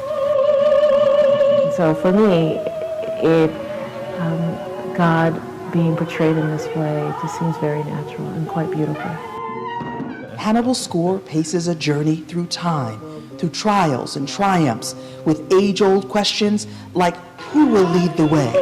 So for me, God being portrayed in this way just seems very natural and quite beautiful. Hannibal's score paces a journey through time, through trials and triumphs, with age-old questions like who will lead the way?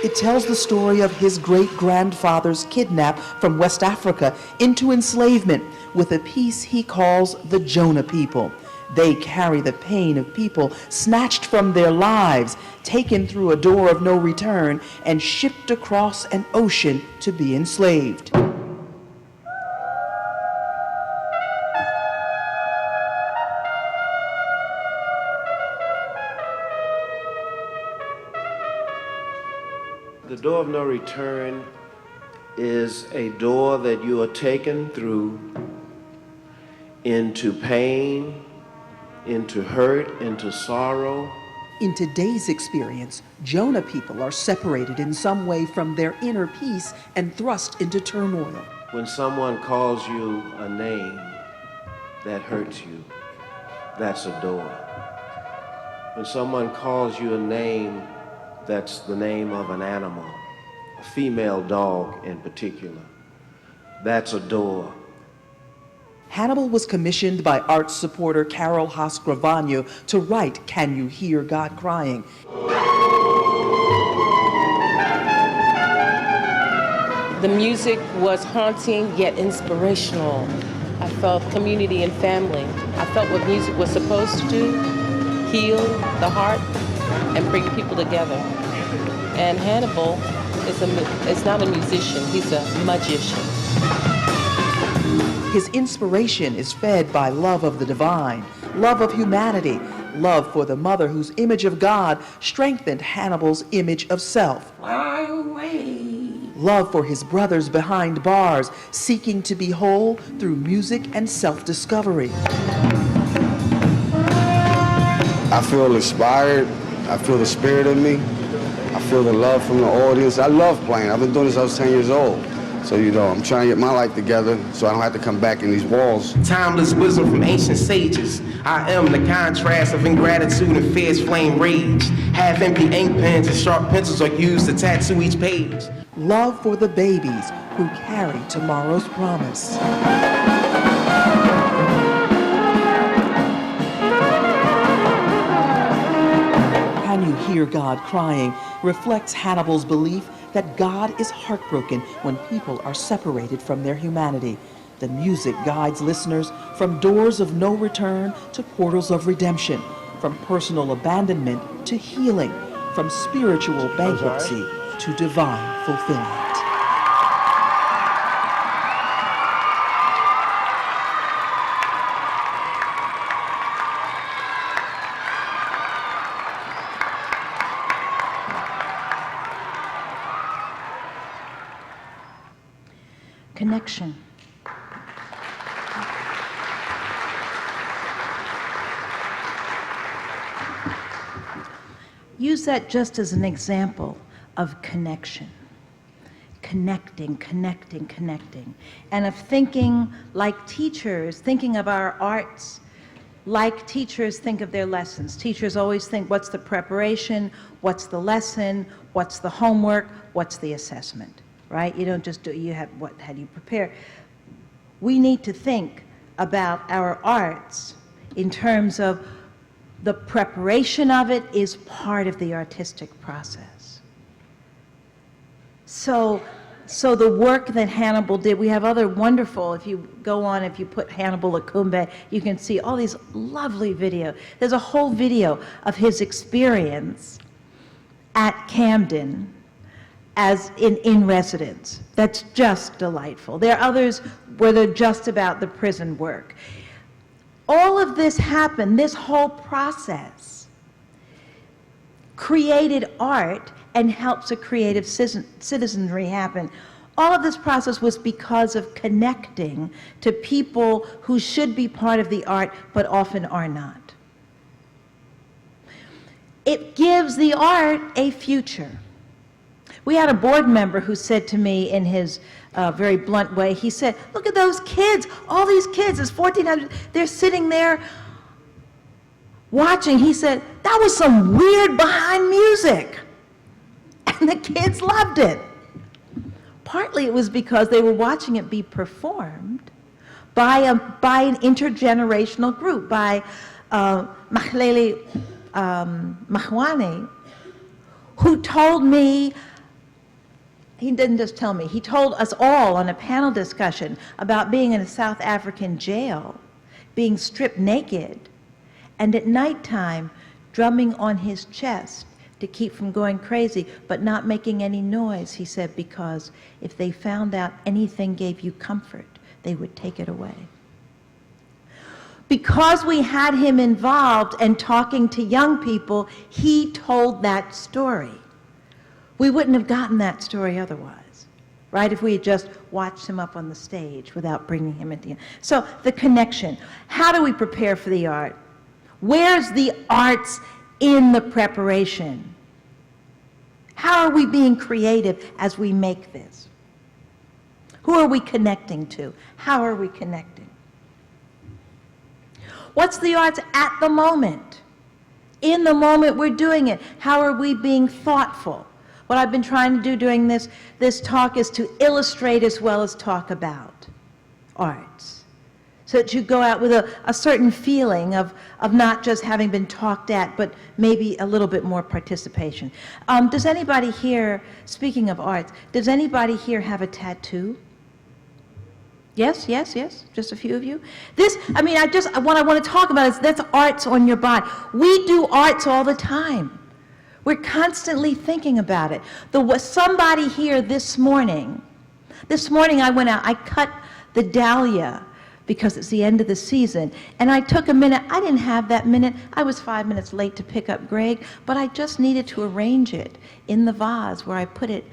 It tells the story of his great-grandfather's kidnap from West Africa into enslavement with a piece he calls the Jonah people. They carry the pain of people snatched from their lives, taken through a door of no return, and shipped across an ocean to be enslaved. The door of no return is a door that you are taken through into pain, into hurt, into sorrow. In today's experience, Jonah people are separated in some way from their inner peace and thrust into turmoil. When someone calls you a name that hurts you, that's a door. When someone calls you a name that's the name of an animal, a female dog in particular, that's a door. Hannibal was commissioned by arts supporter Carol Haas-Gravano to write Can You Hear God Crying? The music was haunting yet inspirational. I felt community and family. I felt what music was supposed to do, heal the heart and bring people together. And Hannibal is not a musician, he's a magician. His inspiration is fed by love of the divine, love of humanity, love for the mother whose image of God strengthened Hannibal's image of self. Love for his brothers behind bars, seeking to be whole through music and self-discovery. I feel inspired. I feel the spirit in me. I feel the love from the audience. I love playing. I've been doing this since I was 10 years old. So, I'm trying to get my life together so I don't have to come back in these walls. Timeless wisdom from ancient sages. I am the contrast of ingratitude and fierce flame rage. Half empty ink pens and sharp pencils are used to tattoo each page. Love for the babies who carry tomorrow's promise. Can You Hear God Crying reflects Hannibal's belief that God is heartbroken when people are separated from their humanity. The music guides listeners from doors of no return to portals of redemption, from personal abandonment to healing, from spiritual bankruptcy to divine fulfillment. Connection. Use that just as an example of connection. Connecting, connecting, connecting. And of thinking like teachers, thinking of our arts like teachers think of their lessons. Teachers always think, what's the preparation, what's the lesson, what's the homework, what's the assessment, right? You don't just do, you have, how do you prepare? We need to think about our arts in terms of the preparation of it is part of the artistic process. So the work that Hannibal did, we have other wonderful, if you go on, if you put Hannibal Akumbe, you can see all these lovely videos. There's a whole video of his experience at Camden as in residence. That's just delightful. There are others where they're just about the prison work. All of this happened, this whole process created art and helps a creative citizenry happen. All of this process was because of connecting to people who should be part of the art but often are not. It gives the art a future. We had a board member who said to me in his very blunt way, he said, look at those kids, all these kids, there's 1,400, they're sitting there watching. He said, that was some weird behind music. And the kids loved it. Partly it was because they were watching it be performed by an intergenerational group, by Mahlele Mahwane, who told me, he didn't just tell me, he told us all on a panel discussion about being in a South African jail, being stripped naked, and at nighttime drumming on his chest to keep from going crazy, but not making any noise, he said, because if they found out anything gave you comfort, they would take it away. Because we had him involved and talking to young people, he told that story. We wouldn't have gotten that story otherwise, right? If we had just watched him up on the stage without bringing him into it. So the connection. How do we prepare for the art? Where's the arts in the preparation? How are we being creative as we make this? Who are we connecting to? How are we connecting? What's the arts at the moment? In the moment we're doing it. How are we being thoughtful? What I've been trying to do during this talk is to illustrate as well as talk about arts, so that you go out with a certain feeling of not just having been talked at, but maybe a little bit more participation. Does anybody here, speaking of arts, does anybody here have a tattoo? Yes, yes, yes, just a few of you. What I want to talk about is that's arts on your body. We do arts all the time. We're constantly thinking about it. Somebody here this morning I went out, I cut the dahlia because it's the end of the season, and I took a minute. I didn't have that minute. I was 5 minutes late to pick up Greg, but I just needed to arrange it in the vase where I put it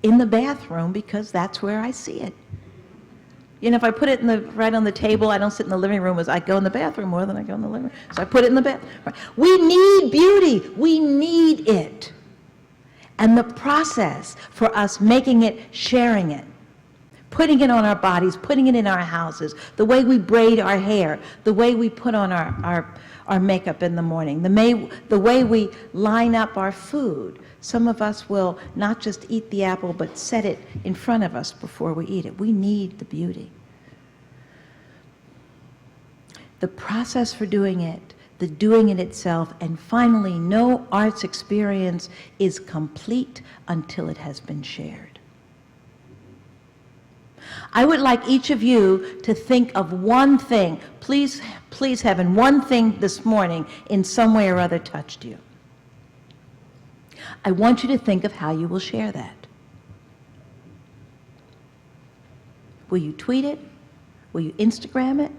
in the bathroom because that's where I see it. You know, if I put it right on the table, I don't sit in the living room as I go in the bathroom more than I go in the living room. So I put it in the bathroom. We need beauty. We need it. And the process for us making it, sharing it, putting it on our bodies, putting it in our houses, the way we braid our hair, the way we put on our makeup in the morning, the way we line up our food. Some of us will not just eat the apple, but set it in front of us before we eat it. We need the beauty. The process for doing it, the doing it itself, and finally, no arts experience is complete until it has been shared. I would like each of you to think of one thing, please, heaven, one thing this morning in some way or other touched you. I want you to think of how you will share that. Will you tweet it? Will you Instagram it?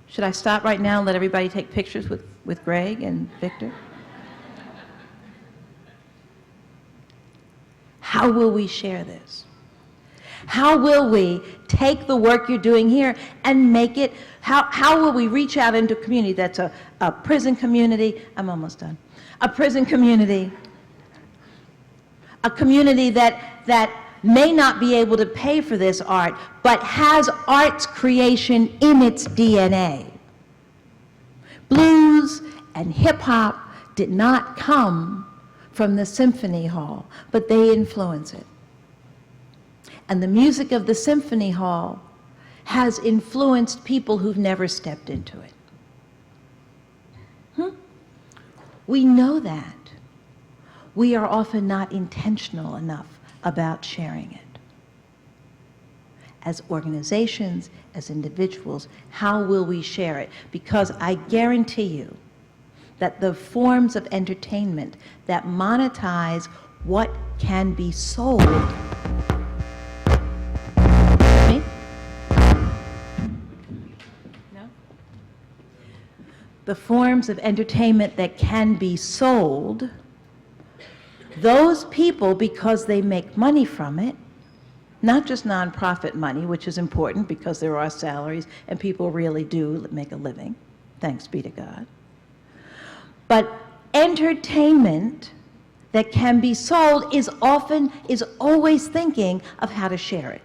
Should I stop right now and let everybody take pictures with Greg and Victor? How will we share this? How will we take the work you're doing here and make it, how will we reach out into a community that's a prison community? I'm almost done. A prison community, a community that may not be able to pay for this art, but has arts creation in its DNA. Blues and hip hop did not come from the symphony hall, but they influence it. And the music of the symphony hall has influenced people who've never stepped into it. We know that. We are often not intentional enough about sharing it. As organizations, as individuals, how will we share it? Because I guarantee you that the forms of entertainment that monetize what can be sold. Me? No? The forms of entertainment that can be sold, those people, because they make money from it, not just nonprofit money, which is important because there are salaries and people really do make a living, thanks be to God, but entertainment that can be sold is always thinking of how to share it.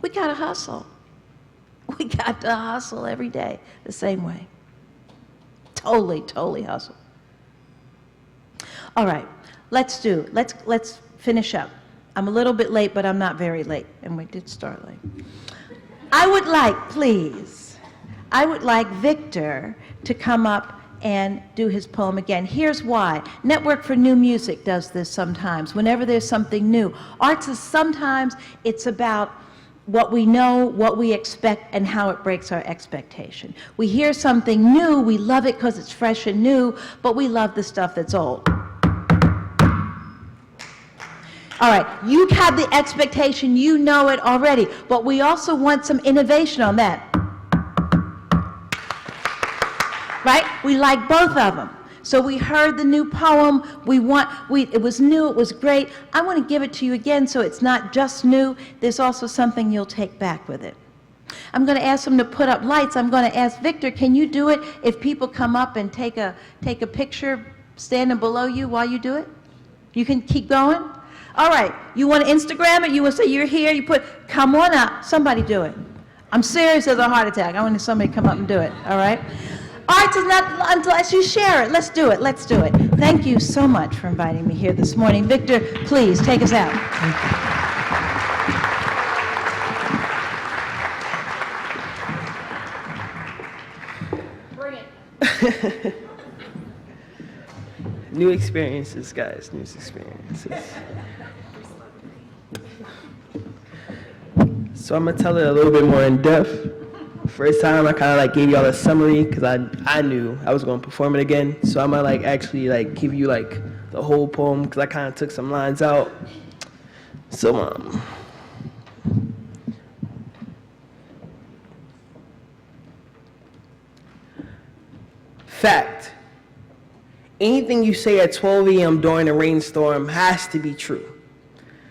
We gotta hustle. We got to hustle every day the same way. Totally hustle. All right, let's finish up. I'm a little bit late, but I'm not very late, and we did start late. I would like Victor to come up and do his poem again. Here's why. Network for New Music does this sometimes, whenever there's something new. Arts is sometimes, it's about what we know, what we expect, and how it breaks our expectation. We hear something new, we love it because it's fresh and new, but we love the stuff that's old. All right, you have the expectation, you know it already, but we also want some innovation on that. Right? We like both of them. So we heard the new poem, it was new, it was great. I want to give it to you again so it's not just new, there's also something you'll take back with it. I'm going to ask them to put up lights. I'm going to ask Victor, can you do it if people come up and take a picture standing below you while you do it? You can keep going? All right, you want to Instagram it? You want to say you're here, you put, come on up, somebody do it. I'm serious as a heart attack. I want somebody to come up and do it, all right? Arts is not unless you share it. Let's do it. Thank you so much for inviting me here this morning. Victor, please take us out. Bring it. New experiences, guys, new experiences. So I'm gonna tell it a little bit more in depth. First time I kind of gave y'all a summary because I knew I was going to perform it again. So I'm going to actually give you the whole poem because I kind of took some lines out. So fact. Anything you say at 12 a.m. during a rainstorm has to be true.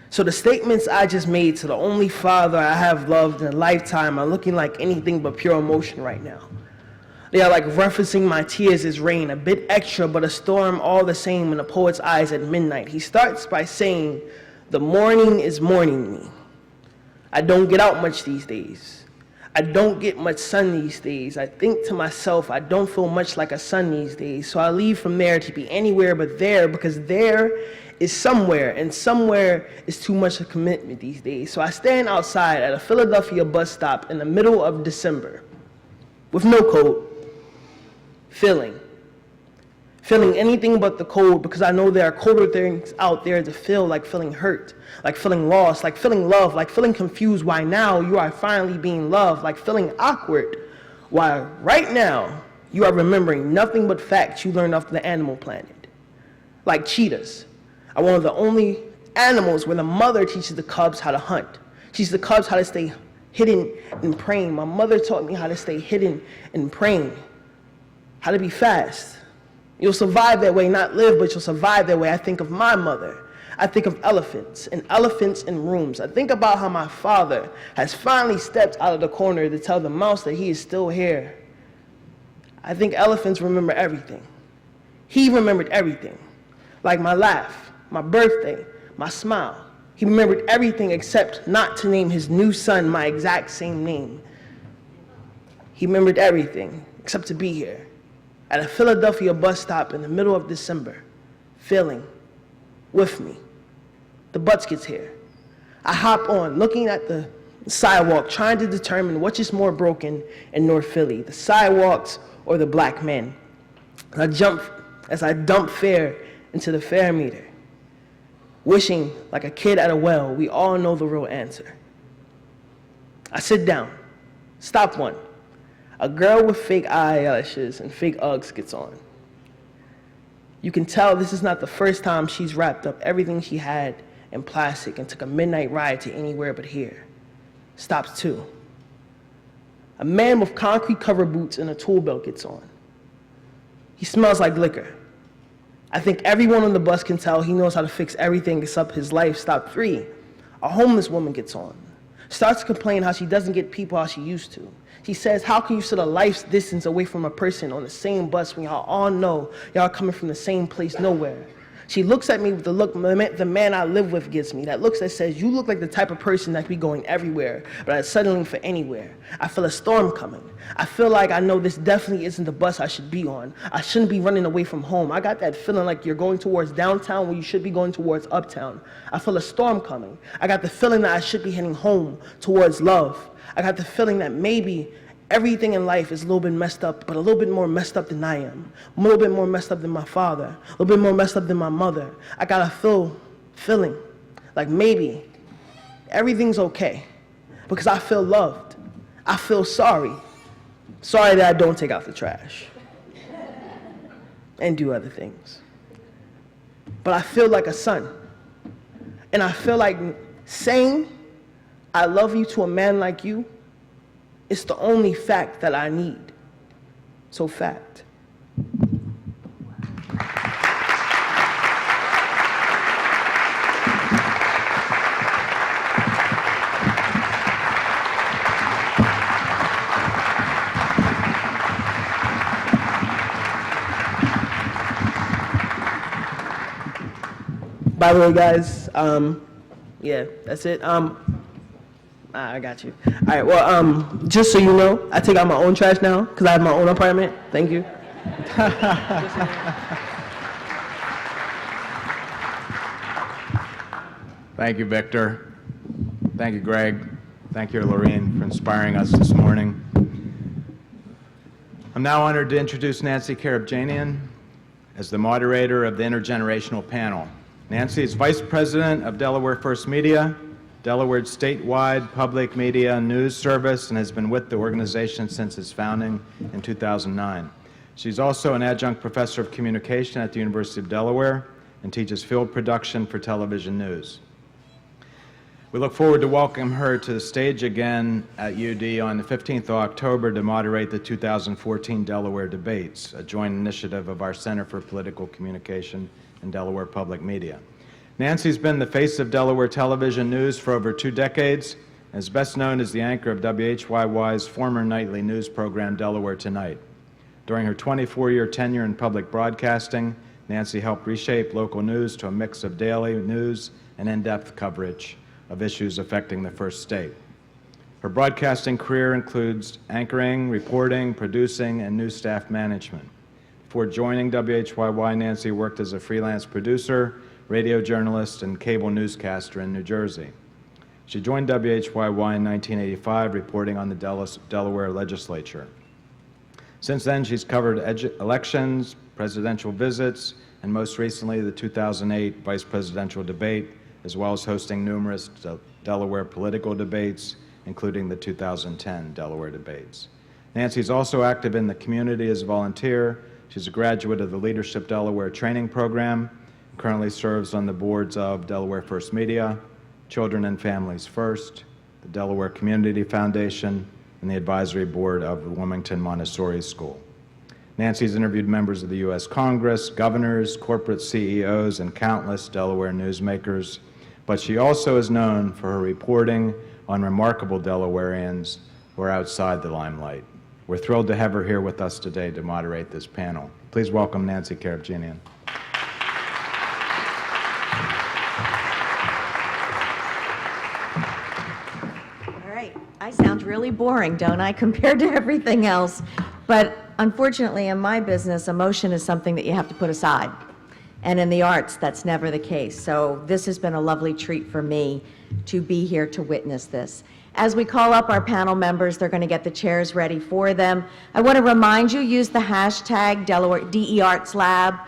So the statements I just made to the only father I have loved in a lifetime are looking like anything but pure emotion right now. They are like referencing my tears as rain, a bit extra but a storm all the same in a poet's eyes at midnight. He starts by saying, the morning is mourning me. I don't get out much these days. I don't get much sun these days. I think to myself, I don't feel much like a son these days. So I leave from there to be anywhere but there because there is somewhere, and somewhere is too much a commitment these days. So I stand outside at a Philadelphia bus stop in the middle of December with no coat, feeling anything but the cold because I know there are colder things out there to feel, like feeling hurt, like feeling lost, like feeling loved, like feeling confused why now you are finally being loved, like feeling awkward why right now you are remembering nothing but facts you learned off the animal planet. Like cheetahs are one of the only animals where the mother teaches the cubs how to hunt. Teaches the cubs how to stay hidden and praying. My mother taught me how to stay hidden and praying, how to be fast. You'll survive that way, not live, but you'll survive that way. I think of my mother. I think of elephants in rooms. I think about how my father has finally stepped out of the corner to tell the mouse that he is still here. I think elephants remember everything. He remembered everything, like my laugh, my birthday, my smile. He remembered everything except not to name his new son my exact same name. He remembered everything except to be here at a Philadelphia bus stop in the middle of December, feeling with me. The bus gets here. I hop on, looking at the sidewalk, trying to determine which is more broken in North Philly, the sidewalks or the black men. As I dump fare into the fare meter, wishing like a kid at a well, we all know the real answer. I sit down, stop one. A girl with fake eyelashes and fake Uggs gets on. You can tell this is not the first time she's wrapped up everything she had in plastic and took a midnight ride to anywhere but here. Stops two. A man with concrete cover boots and a tool belt gets on. He smells like liquor. I think everyone on the bus can tell he knows how to fix everything except his life. Stop three. A homeless woman gets on. Starts to complain how she doesn't get people how she used to. She says, how can you sit a life's distance away from a person on the same bus when y'all all know y'all coming from the same place nowhere? She looks at me with the look the man I live with gives me, that looks that says, you look like the type of person that could be going everywhere, but I'm settling for anywhere. I feel a storm coming. I feel like I know this definitely isn't the bus I should be on. I shouldn't be running away from home. I got that feeling like you're going towards downtown when you should be going towards uptown. I feel a storm coming. I got the feeling that I should be heading home towards love. I got the feeling that maybe everything in life is a little bit messed up, but a little bit more messed up than I am. A little bit more messed up than my father. A little bit more messed up than my mother. I got a feeling like maybe everything's okay because I feel loved. I feel sorry. Sorry that I don't take out the trash and do other things. But I feel like a son. And I feel like saying I love you to a man like you, it's the only fact that I need. So fact. By the way, guys, yeah, that's it. I got you. All right, well, just so you know, I take out my own trash now because I have my own apartment. Thank you. Thank you, Victor. Thank you, Greg. Thank you, Lorene, for inspiring us this morning. I'm now honored to introduce Nancy Karabjanian as the moderator of the intergenerational panel. Nancy is Vice President of Delaware First Media, Delaware's statewide public media news service, and has been with the organization since its founding in 2009. She's also an adjunct professor of communication at the University of Delaware and teaches field production for television news. We look forward to welcoming her to the stage again at UD on the 15th of October to moderate the 2014 Delaware Debates, a joint initiative of our Center for Political Communication and Delaware Public Media. Nancy's been the face of Delaware television news for over 2 decades and is best known as the anchor of WHYY's former nightly news program, Delaware Tonight. During her 24-year tenure in public broadcasting, Nancy helped reshape local news to a mix of daily news and in-depth coverage of issues affecting the First State. Her broadcasting career includes anchoring, reporting, producing, and news staff management. Before joining WHYY, Nancy worked as a freelance producer, radio journalist, and cable newscaster in New Jersey. She joined WHYY in 1985, reporting on the Delaware legislature. Since then, she's covered elections, presidential visits, and most recently, the 2008 vice presidential debate, as well as hosting numerous Delaware political debates, including the 2010 Delaware debates. Nancy is also active in the community as a volunteer. She's a graduate of the Leadership Delaware training program, currently serves on the boards of Delaware First Media, Children and Families First, the Delaware Community Foundation, and the advisory board of the Wilmington Montessori School. Nancy's interviewed members of the U.S. Congress, governors, corporate CEOs, and countless Delaware newsmakers, but she also is known for her reporting on remarkable Delawareans who are outside the limelight. We're thrilled to have her here with us today to moderate this panel. Please welcome Nancy Karabjanian. sound really boring, don't I, compared to everything else? But unfortunately, in my business, emotion is something that you have to put aside. And in the arts, that's never the case. So this has been a lovely treat for me to be here to witness this. As we call up our panel members, they're going to get the chairs ready for them. I want to remind you, use the hashtag Delaware DEArtsLab.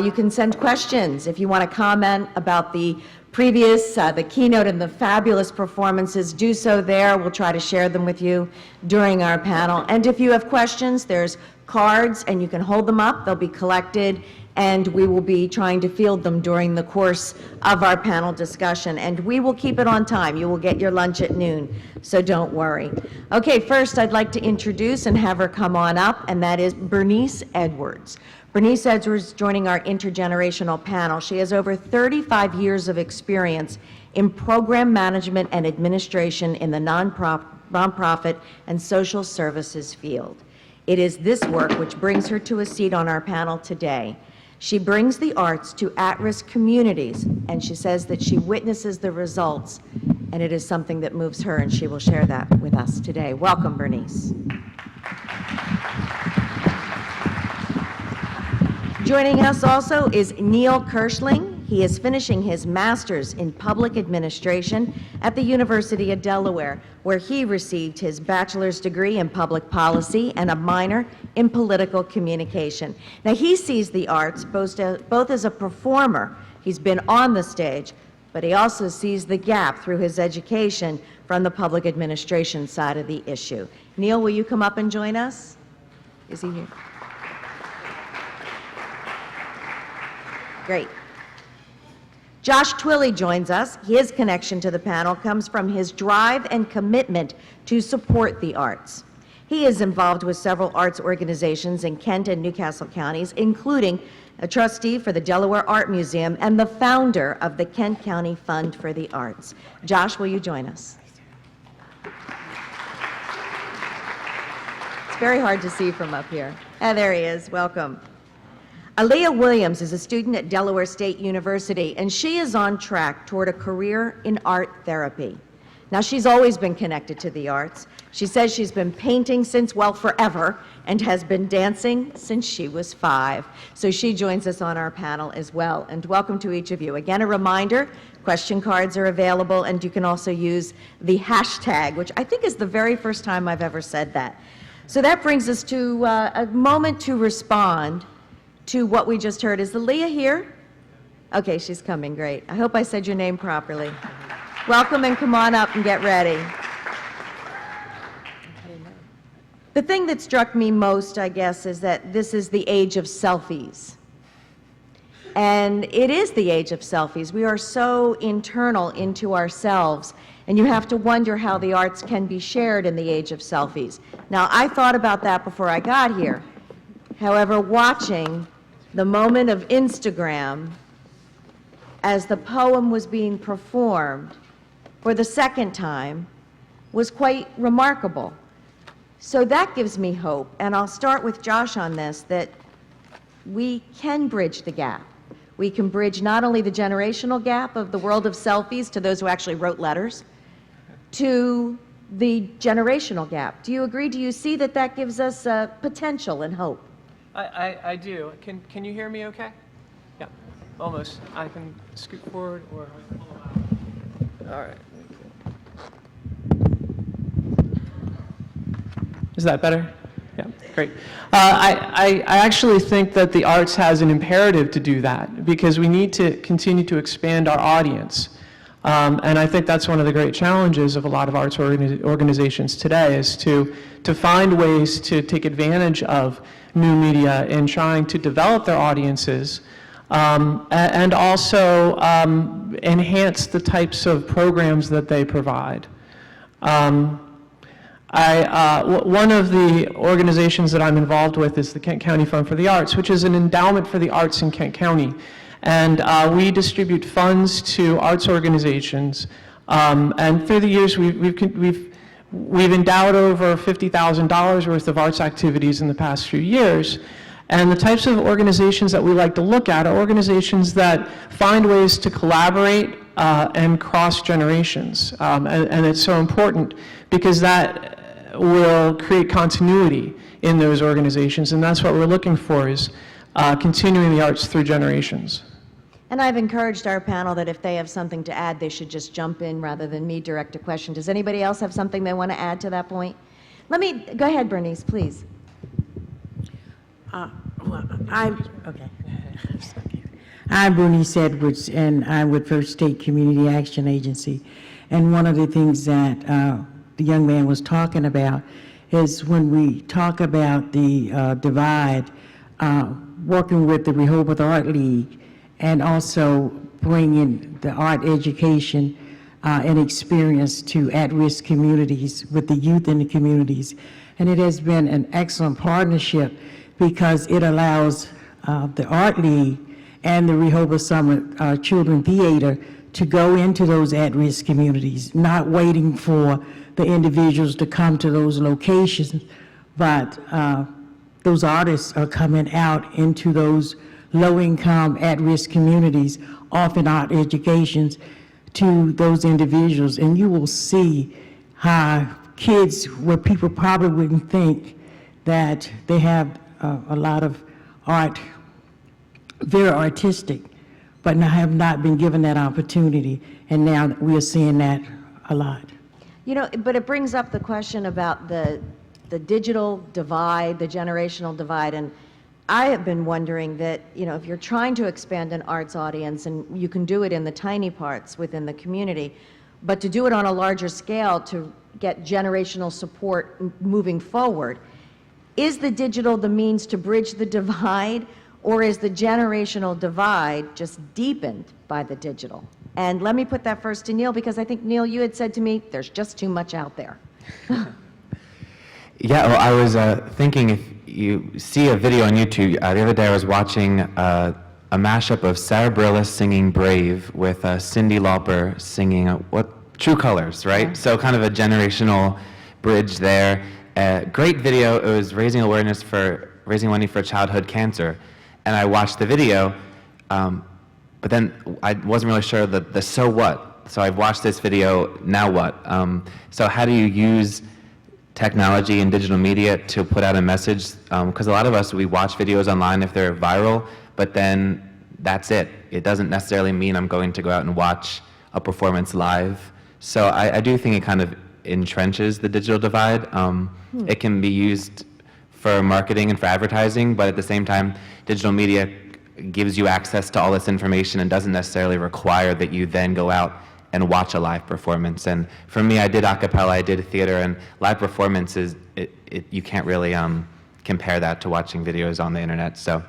You can send questions if you want to comment about the previous, the keynote and the fabulous performances. Do so there. We'll try to share them with you during our panel. And if you have questions, there's cards and you can hold them up. They'll be collected and we will be trying to field them during the course of our panel discussion. And we will keep it on time. You will get your lunch at noon, so don't worry. Okay, first I'd like to introduce and have her come on up, and that is Bernice Edwards. Bernice Edwards is joining our intergenerational panel. She has over 35 years of experience in program management and administration in the nonprofit and social services field. It is this work which brings her to a seat on our panel today. She brings the arts to at-risk communities, and she says that she witnesses the results, and it is something that moves her, and she will share that with us today. Welcome, Bernice. Joining us also is Neil Kirschling. He is finishing his master's in public administration at the University of Delaware, where he received his bachelor's degree in public policy and a minor in political communication. Now, he sees the arts both as a performer. He's been on the stage, but he also sees the gap through his education from the public administration side of the issue. Neil, will you come up and join us? Is he here? Great. Josh Twilley joins us. His connection to the panel comes from his drive and commitment to support the arts. He is involved with several arts organizations in Kent and Newcastle counties, including a trustee for the Delaware Art Museum and the founder of the Kent County Fund for the Arts. Josh, will you join us? It's very hard to see from up here. There he is. Welcome. Aaliyah Williams is a student at Delaware State University, and she is on track toward a career in art therapy. Now, she's always been connected to the arts. She says she's been painting since, well, forever, and has been dancing since she was 5. So she joins us on our panel as well. And welcome to each of you. Again, a reminder, question cards are available, and you can also use the hashtag, which I think is the very first time I've ever said that. So that brings us to a moment to respond to what we just heard. Is Aaliyah here? Okay, she's coming, great. I hope I said your name properly. Welcome and come on up and get ready. The thing that struck me most, I guess, is that this is the age of selfies. And it is the age of selfies. We are so internal into ourselves, and you have to wonder how the arts can be shared in the age of selfies. Now, I thought about that before I got here. However, watching the moment of Instagram as the poem was being performed for the second time was quite remarkable. So that gives me hope, and I'll start with Josh on this, that we can bridge the gap. We can bridge not only the generational gap of the world of selfies to those who actually wrote letters, to the generational gap. Do you agree? Do you see that that gives us potential and hope? I do. Can you hear me okay? Yeah, almost. I can scoot forward or... All right. Is that better? Yeah, great. I actually think that the arts has an imperative to do that because we need to continue to expand our audience. And I think that's one of the great challenges of a lot of arts organizations today is to find ways to take advantage of new media in trying to develop their audiences and also enhance the types of programs that they provide. One of the organizations that I'm involved with is the Kent County Fund for the Arts, which is an endowment for the arts in Kent County. And we distribute funds to arts organizations. And through the years, we've endowed over $50,000 worth of arts activities in the past few years. And the types of organizations that we like to look at are organizations that find ways to collaborate and cross generations. And it's so important because that will create continuity in those organizations, and that's what we're looking for, is continuing the arts through generations. And I've encouraged our panel that if they have something to add, they should just jump in rather than me direct a question. Does anybody else have something they want to add to that point? Go ahead, Bernice, please. I'm Bernice Edwards, and I'm with First State Community Action Agency. And one of the things that the young man was talking about is when we talk about the divide, working with the Rehoboth Art League, and also bringing the art education and experience to at-risk communities with the youth in the communities. And it has been an excellent partnership because it allows the Art League and the Rehoboth Summer Children Theater to go into those at-risk communities, not waiting for the individuals to come to those locations, but those artists are coming out into those low-income, at-risk communities, offering art educations to those individuals. And you will see how kids, where people probably wouldn't think that they have a lot of art, very artistic, but now have not been given that opportunity. And now we are seeing that a lot. You know, but it brings up the question about the digital divide, the generational divide, and I have been wondering that, you know, if you're trying to expand an arts audience, and you can do it in the tiny parts within the community, but to do it on a larger scale to get generational support moving forward, is the digital the means to bridge the divide, or is the generational divide just deepened by the digital? And let me put that first to Neil, because I think, Neil, you had said to me, there's just too much out there. Yeah, well, I was thinking, if you see a video on YouTube, the other day I was watching a mashup of Sarah Bareilles singing Brave with Cyndi Lauper singing True Colors, right? Yeah. So kind of a generational bridge there. Great video. It was raising money for childhood cancer. And I watched the video, but then I wasn't really sure the so what. So I've watched this video, now what? So how do you use technology and digital media to put out a message? Because a lot of us, we watch videos online if they're viral, but then that's it. It doesn't necessarily mean I'm going to go out and watch a performance live. So I do think it kind of entrenches the digital divide. It can be used for marketing and for advertising, but at the same time, digital media gives you access to all this information and doesn't necessarily require that you then go out and watch a live performance. And for me, I did a cappella, I did theater, and live performances, you can't really compare that to watching videos on the internet. So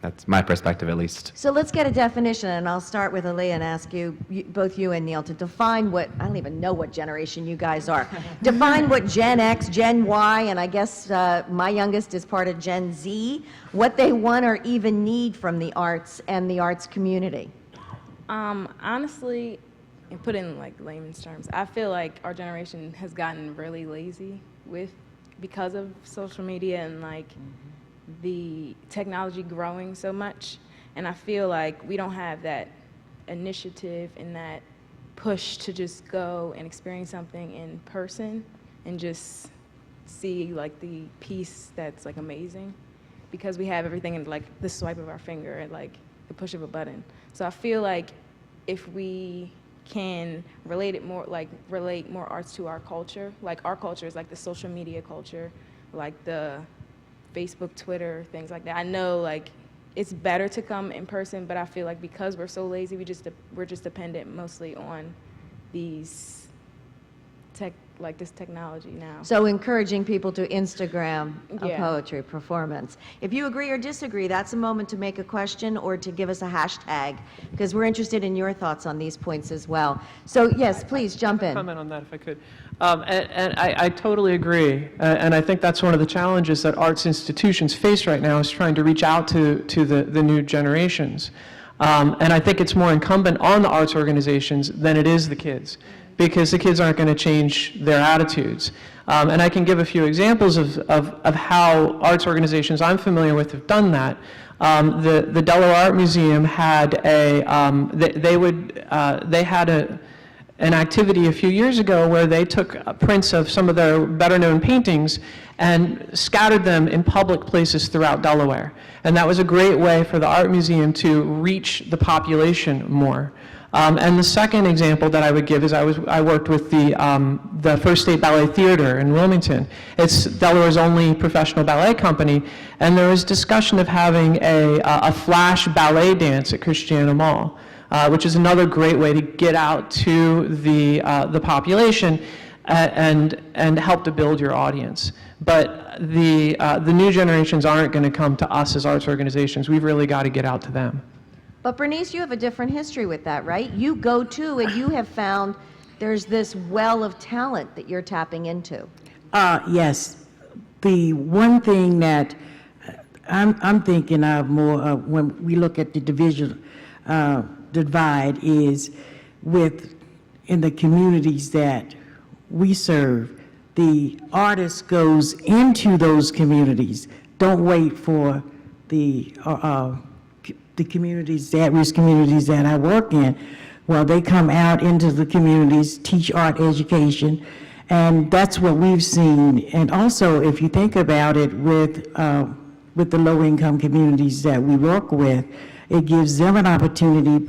that's my perspective, at least. So let's get a definition, and I'll start with Aaliyah and ask you, both you and Neil, to define what, I don't even know what generation you guys are. Define what Gen X, Gen Y, and I guess my youngest is part of Gen Z, what they want or even need from the arts and the arts community. Honestly, and put in like layman's terms, I feel like our generation has gotten really lazy because of social media and like the technology growing so much, and I feel like we don't have that initiative and that push to just go and experience something in person and just see like the piece that's like amazing, because we have everything in like the swipe of our finger at like the push of a button. So I feel like if we can relate more arts to our culture, like our culture is like the social media culture, like the Facebook, Twitter, things like that. I know like it's better to come in person, but I feel like because we're so lazy, we're just dependent mostly on these this technology now. So encouraging people to Instagram a Yeah. poetry performance. If you agree or disagree, that's a moment to make a question or to give us a hashtag, because we're interested in your thoughts on these points as well. So yes, please jump in. Comment on that if I could. And I totally agree. And I think that's one of the challenges that arts institutions face right now, is trying to reach out to the new generations. And I think it's more incumbent on the arts organizations than it is the kids, because the kids aren't going to change their attitudes. And I can give a few examples of how arts organizations I'm familiar with have done that. The Delaware Art Museum had they had an activity a few years ago where they took prints of some of their better-known paintings and scattered them in public places throughout Delaware. And that was a great way for the art museum to reach the population more. And the second example that I would give is I worked with the First State Ballet Theater in Wilmington. It's Delaware's only professional ballet company, and there was discussion of having a flash ballet dance at Christiana Mall, which is another great way to get out to the population and help to build your audience. But the new generations aren't going to come to us as arts organizations. We've really got to get out to them. But Bernice, you have a different history with that, right? You go to and you have found there's this well of talent that you're tapping into. Yes. The one thing that I'm thinking of more when we look at the divide is in the communities that we serve, the artist goes into those communities. Don't wait for the communities, the at-risk communities that I work in. Well, they come out into the communities, teach art education, and that's what we've seen. And also, if you think about it, with the low-income communities that we work with, it gives them an opportunity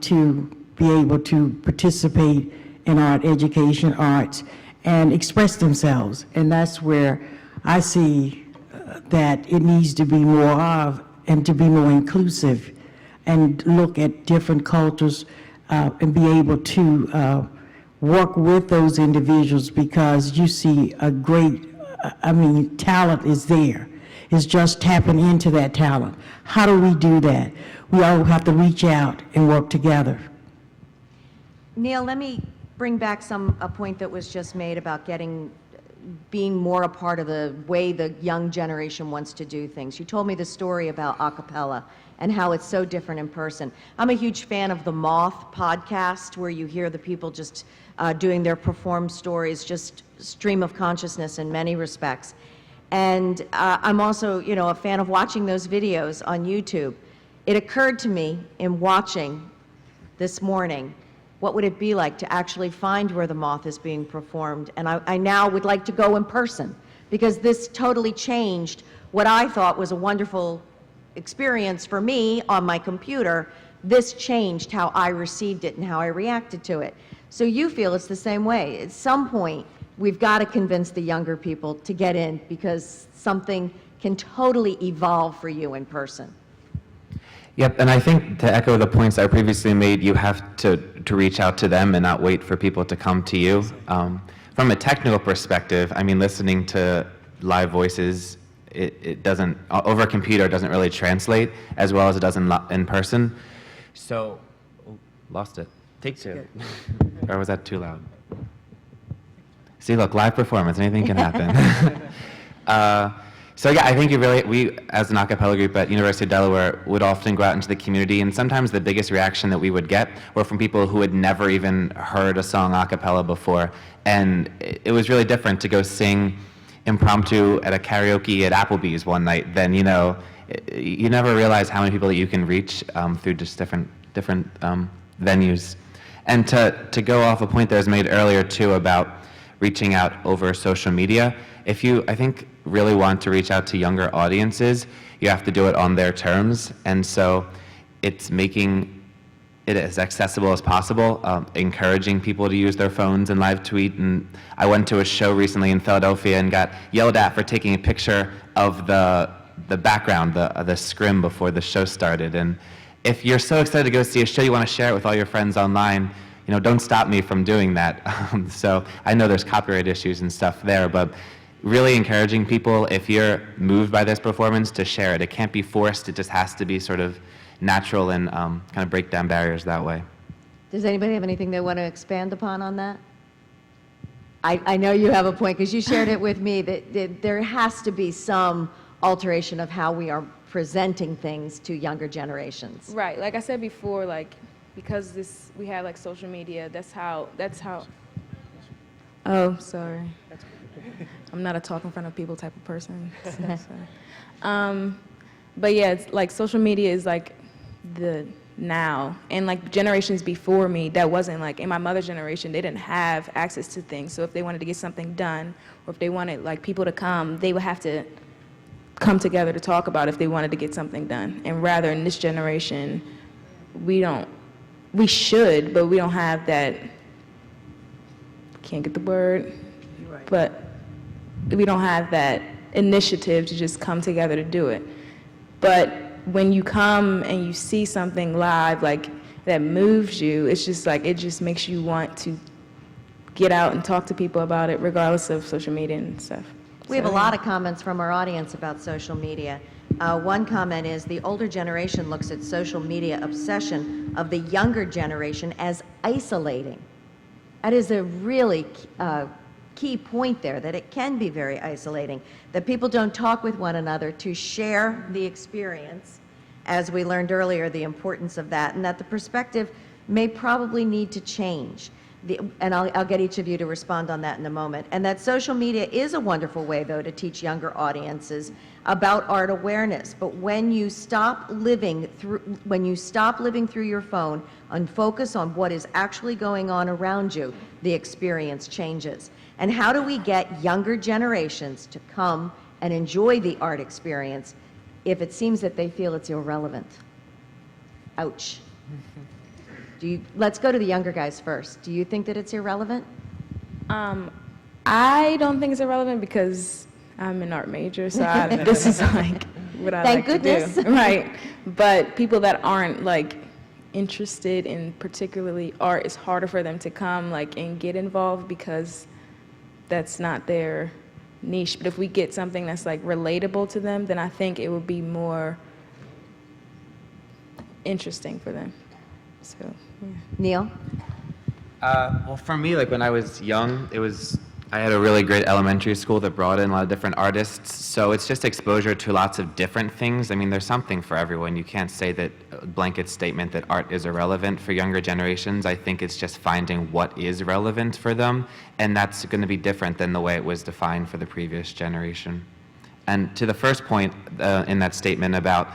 to be able to participate in art education, arts, and express themselves. And that's where I see that it needs to be more of, and to be more inclusive, and look at different cultures and be able to work with those individuals, because you see a great, talent is there. It's just tapping into that talent. How do we do that? We all have to reach out and work together. Neil, let me bring back a point that was just made about being more a part of the way the young generation wants to do things. You told me the story about a cappella and how it's so different in person. I'm a huge fan of the Moth podcast, where you hear the people just doing their performed stories, just stream of consciousness in many respects. And I'm also, a fan of watching those videos on YouTube. It occurred to me in watching this morning, what would it be like to actually find where the Moth is being performed? And I now would like to go in person, because this totally changed what I thought was a wonderful experience for me on my computer. This changed how I received it and how I reacted to it. So you feel it's the same way. At some point, we've got to convince the younger people to get in, because something can totally evolve for you in person. Yep, and I think to echo the points I previously made, you have to reach out to them and not wait for people to come to you. From a technical perspective, listening to live voices, it doesn't, over a computer, doesn't really translate as well as it does in person. So, lost it. Take two. Or was that too loud? See, look, live performance, anything can happen. So yeah, I think we, as an a cappella group at University of Delaware, would often go out into the community, and sometimes the biggest reaction that we would get were from people who had never even heard a song a cappella before. And it was really different to go sing impromptu at a karaoke at Applebee's one night than, you never realize how many people that you can reach through just different venues. And to go off a point that was made earlier too about reaching out over social media, if you, I think, really want to reach out to younger audiences, you have to do it on their terms. And so it's making it as accessible as possible, encouraging people to use their phones and live tweet. And I went to a show recently in Philadelphia and got yelled at for taking a picture of the background, the scrim before the show started. And if you're so excited to go see a show, you want to share it with all your friends online, don't stop me from doing that. So I know there's copyright issues and stuff there, but really encouraging people, if you're moved by this performance, to share it. It can't be forced. It just has to be sort of natural and kind of break down barriers that way. Does anybody have anything they want to expand upon on that? I know you have a point, because you shared it with me, that there has to be some alteration of how we are presenting things to younger generations. Right, like I said before, because we have social media, that's how, oh, sorry. I'm not a talk in front of people type of person. But yeah, it's social media is the now. And like generations before me, that wasn't like, in my mother's generation, they didn't have access to things. So if they wanted to get something done, or if they wanted like people to come, they would have to come together to talk about if they wanted to get something done. And rather in this generation, we should, but we don't have that, can't get the word, but we don't have that initiative to just come together to do it. But when you come and you see something live like that moves you, it's just like, it just makes you want to get out and talk to people about it regardless of social media and stuff. We have a lot of comments from our audience about social media. One comment is the older generation looks at social media obsession of the younger generation as isolating. That is a really key point there, that it can be very isolating, that people don't talk with one another to share the experience, as we learned earlier, the importance of that, and that the perspective may probably need to change. And I'll get each of you to respond on that in a moment. And that social media is a wonderful way, though, to teach younger audiences about art awareness. But when you stop living through your phone and focus on what is actually going on around you, the experience changes. And how do we get younger generations to come and enjoy the art experience if it seems that they feel it's irrelevant? Ouch. Let's go to the younger guys first. Do you think that it's irrelevant? I don't think it's irrelevant because I'm an art major, so this is like what I Thank like goodness. to do. Right. But people that aren't like interested in particularly art, it's harder for them to come like and get involved because that's not their niche. But if we get something that's like relatable to them, then I think it would be more interesting for them. So, yeah. Neil? Well, for me, like when I was young, I had a really great elementary school that brought in a lot of different artists. So it's just exposure to lots of different things. I mean, there's something for everyone. You can't say that a blanket statement that art is irrelevant for younger generations. I think it's just finding what is relevant for them. And that's going to be different than the way it was defined for the previous generation. And to the first point in that statement about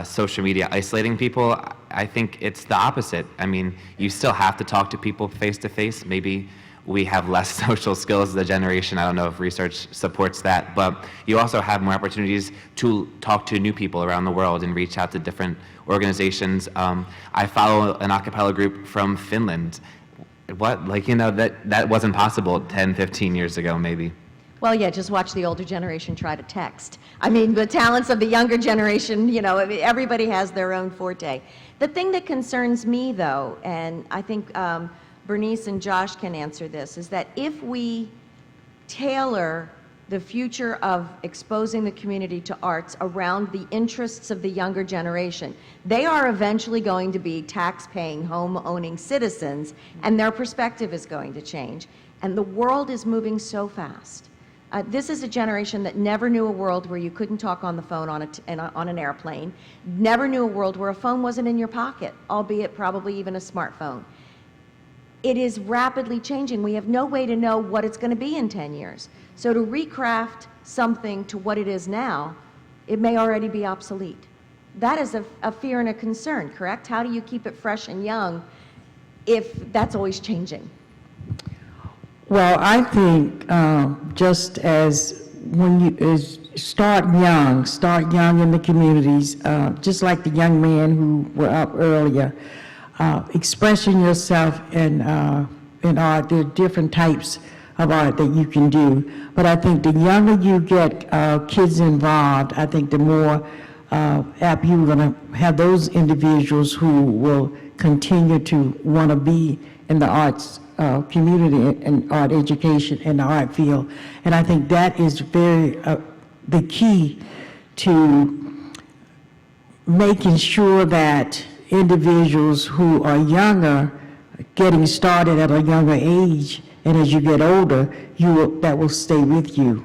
social media isolating people, I think it's the opposite. I mean, you still have to talk to people face to face. Maybe we have less social skills as a generation. I don't know if research supports that, but you also have more opportunities to talk to new people around the world and reach out to different organizations. I follow an a cappella group from Finland. That wasn't possible 10, 15 years ago, maybe. Well, yeah, just watch the older generation try to text. I mean, the talents of the younger generation, everybody has their own forte. The thing that concerns me, though, and I think Bernice and Josh can answer this, is that if we tailor the future of exposing the community to arts around the interests of the younger generation, they are eventually going to be tax-paying, home-owning citizens, and their perspective is going to change. And the world is moving so fast. This is a generation that never knew a world where you couldn't talk on the phone on an airplane, never knew a world where a phone wasn't in your pocket, albeit probably even a smartphone. It is rapidly changing. We have no way to know what it's going to be in 10 years. So to recraft something to what it is now, it may already be obsolete. That is a fear and a concern, correct? How do you keep it fresh and young if that's always changing? Well, I think just as when you start young in the communities, just like the young men who were up earlier, expressing yourself in art. There are different types of art that you can do, but I think the younger you get kids involved, I think the more apt you're going to have those individuals who will continue to want to be in the arts community and art education in the art field. And I think that is very the key to making sure that individuals who are younger, getting started at a younger age, and as you get older, that will stay with you.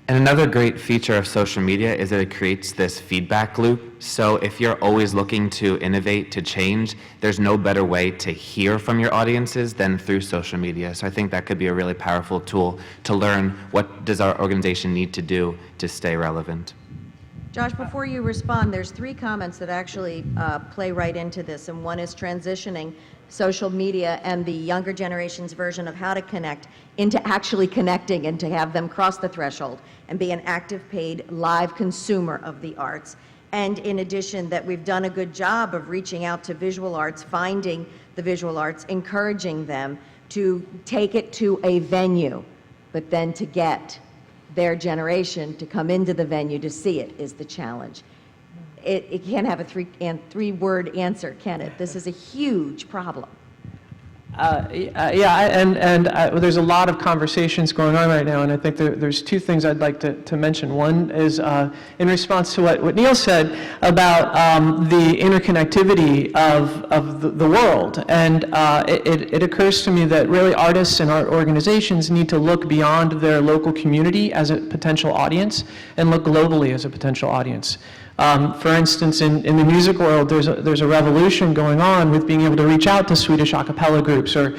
And another great feature of social media is that it creates this feedback loop. So if you're always looking to innovate, to change, there's no better way to hear from your audiences than through social media. So I think that could be a really powerful tool to learn what does our organization need to do to stay relevant. Josh, before you respond, there's 3 comments that actually play right into this, and one is transitioning social media and the younger generation's version of how to connect into actually connecting and to have them cross the threshold and be an active, paid, live consumer of the arts. And in addition, that we've done a good job of reaching out to visual arts, finding the visual arts, encouraging them to take it to a venue, but then to get their generation to come into the venue to see it is the challenge. It can't have a three-word answer, can it? This is a huge problem. There's a lot of conversations going on right now, and I think there's 2 things I'd like to mention. One is in response to what Neil said about the interconnectivity of the world, and it occurs to me that really artists and art organizations need to look beyond their local community as a potential audience and look globally as a potential audience. For instance, in the music world, there's a revolution going on with being able to reach out to Swedish a cappella groups or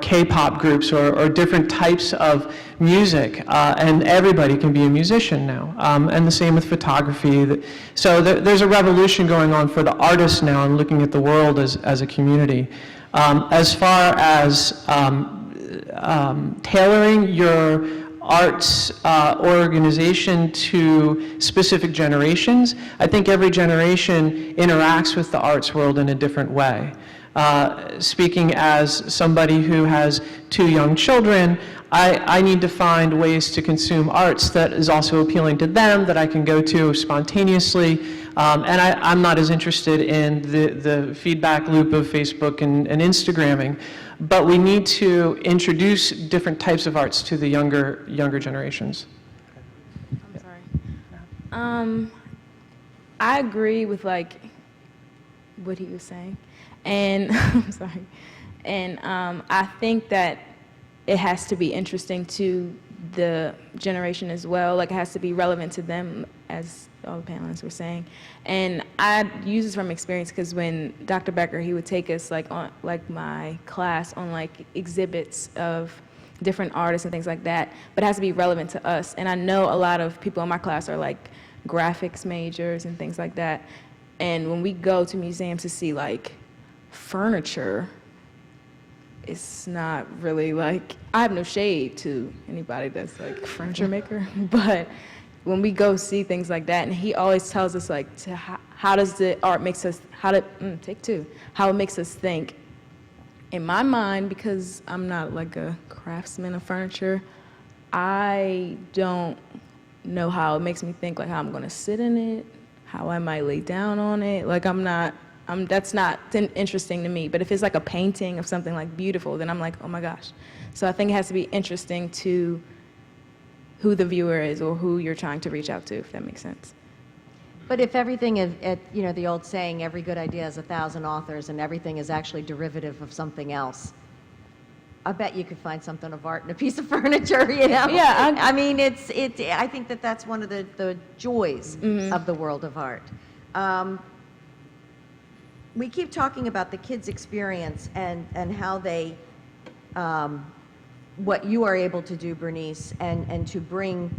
K-pop groups or different types of music, and everybody can be a musician now, and the same with photography. So there's a revolution going on for the artists now and looking at the world as a community. As far as tailoring your arts organization to specific generations, I think every generation interacts with the arts world in a different way. Speaking as somebody who has 2 young children, I need to find ways to consume arts that is also appealing to them, that I can go to spontaneously, and I'm not as interested in the feedback loop of Facebook and Instagramming. But we need to introduce different types of arts to the younger generations. I agree with like what he was saying, and I'm sorry, and I think that it has to be interesting to the generation as well. Like it has to be relevant to them, as all the panelists were saying. And I use this from experience because when Dr. Becker, he would take us like on like my class on like exhibits of different artists and things like that, but it has to be relevant to us. And I know a lot of people in my class are like graphics majors and things like that. And when we go to museums to see like furniture, it's not really like, I have no shade to anybody that's like a furniture maker, but when we go see things like that, and he always tells us like, how does the art makes us, how it makes us think. In my mind, because I'm not like a craftsman of furniture, I don't know how it makes me think, like how I'm gonna sit in it, how I might lay down on it. Like that's not interesting to me. But if it's like a painting of something like beautiful, then I'm like, oh my gosh. So I think it has to be interesting to who the viewer is or who you're trying to reach out to, if that makes sense. But if everything is, you know, the old saying, every good idea has 1,000 authors, and everything is actually derivative of something else, I bet you could find something of art in a piece of furniture, you know? Yeah. I mean, I think that's one of the joys of the world of art. We keep talking about the kids' experience and how they, what you are able to do, Bernice, and to bring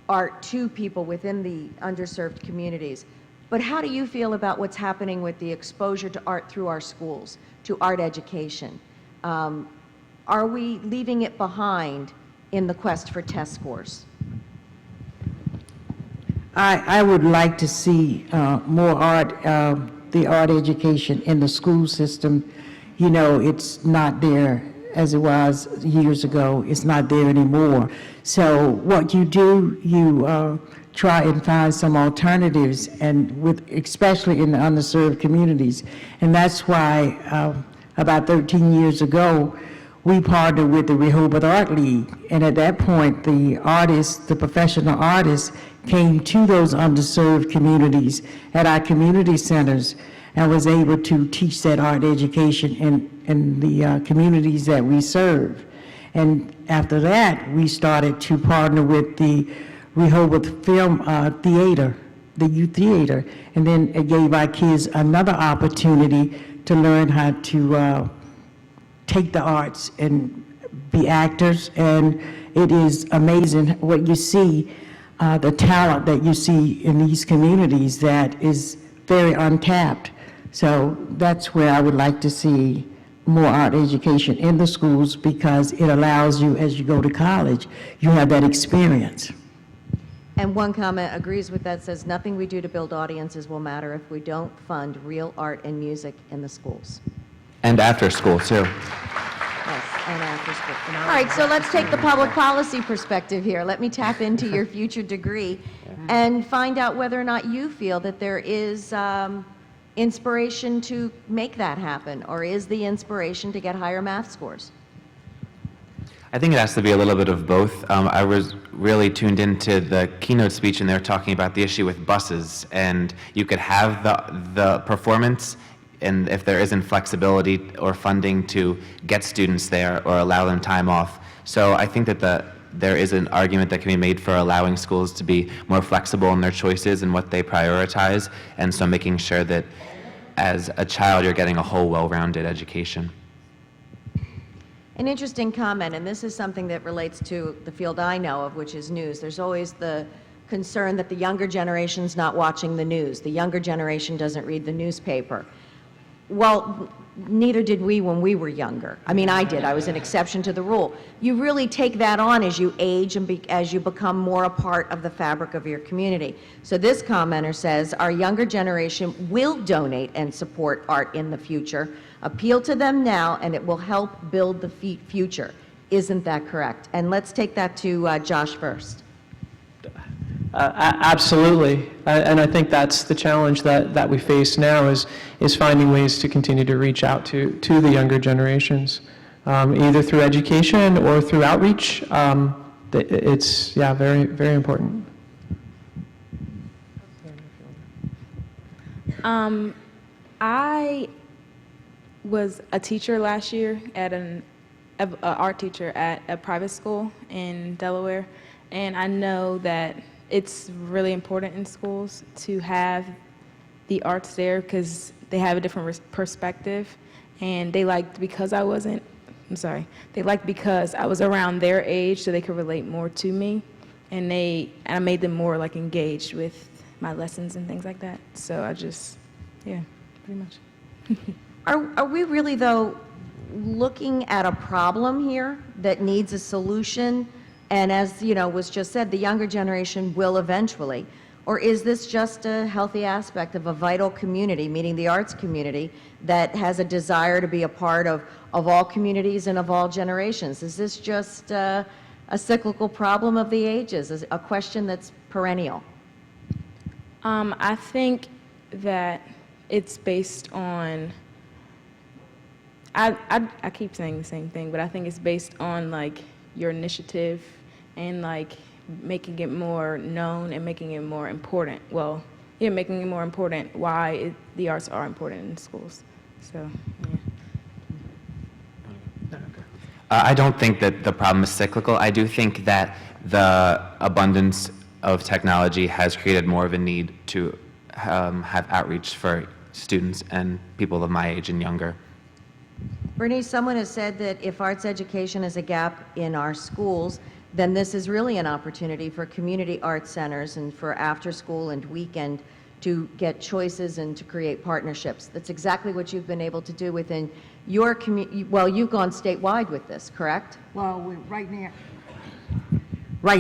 art to people within the underserved communities. But how do you feel about what's happening with the exposure to art through our schools, to art education? Are we leaving it behind in the quest for test scores? I would like to see more art, the art education in the school system. You know, it's not there as it was years ago. It's not there anymore. So what you do, you try and find some alternatives, and especially in the underserved communities. And that's why about 13 years ago, we partnered with the Rehoboth Art League. And at that point, the artists, the professional artists, came to those underserved communities at our community centers and was able to teach that art education in the communities that we serve. And after that, we started to partner with the Rehoboth Film Theater, the youth theater, and then it gave our kids another opportunity to learn how to take the arts and be actors. And it is amazing what you see the talent that you see in these communities that is very untapped. So that's where I would like to see more art education in the schools, because it allows you, as you go to college, you have that experience. And one comment agrees with that, says nothing we do to build audiences will matter if we don't fund real art and music in the schools. And after school, too. Yes, and after school. All right, so let's take the public policy perspective here. Let me tap into your future degree and find out whether or not you feel that there is inspiration to make that happen, or is the inspiration to get higher math scores? I think it has to be a little bit of both. I was really tuned into the keynote speech, and they were talking about the issue with buses, and you could have the performance, and if there isn't flexibility or funding to get students there or allow them time off. So I think that there is an argument that can be made for allowing schools to be more flexible in their choices and what they prioritize, and so making sure that as a child you're getting a whole well-rounded education. An interesting comment, and this is something that relates to the field I know of, which is news. There's always the concern that the younger generation's not watching the news. The younger generation doesn't read the newspaper. Well, neither did we when we were younger. I mean, I did. I was an exception to the rule. You really take that on as you age and as you become more a part of the fabric of your community. So this commenter says, our younger generation will donate and support art in the future. Appeal to them now, and it will help build the future. Isn't that correct? And let's take that to Josh first. Absolutely, and I think that's the challenge that we face now is finding ways to continue to reach out to the younger generations, either through education or through outreach. It's very, very important. I was a teacher last year at an art teacher at a private school in Delaware, and I know that it's really important in schools to have the arts there because they have a different perspective, and they liked because I was around their age so they could relate more to me, and I made them more like engaged with my lessons and things like that. So pretty much. Are we really, though, looking at a problem here that needs a solution? And as was just said, the younger generation will eventually. Or is this just a healthy aspect of a vital community, meaning the arts community, that has a desire to be a part of all communities and of all generations? Is this just a cyclical problem of the ages, a question that's perennial? I think that it's based on, I keep saying the same thing, but I think it's based on like your initiative and like making it more known and making it more important. Well, yeah, making it more important why the arts are important in schools. So, yeah. I don't think that the problem is cyclical. I do think that the abundance of technology has created more of a need to have outreach for students and people of my age and younger. Bernice, someone has said that if arts education is a gap in our schools, then this is really an opportunity for community arts centers and for after school and weekend to get choices and to create partnerships. That's exactly what you've been able to do within your community. Well, you've gone statewide with this, correct? Well, right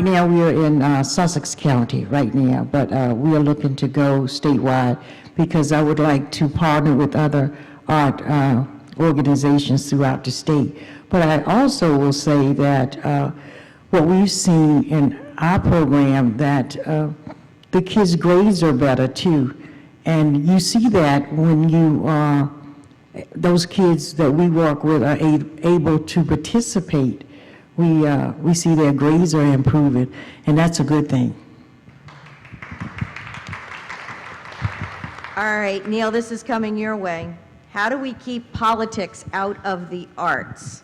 now we are in Sussex County right now, but we are looking to go statewide because I would like to partner with other art organizations throughout the state. But I also will say that what we've seen in our program, that the kids' grades are better too. And you see that when those kids that we work with are able to participate. We see their grades are improving, and that's a good thing. All right, Neil, this is coming your way. How do we keep politics out of the arts?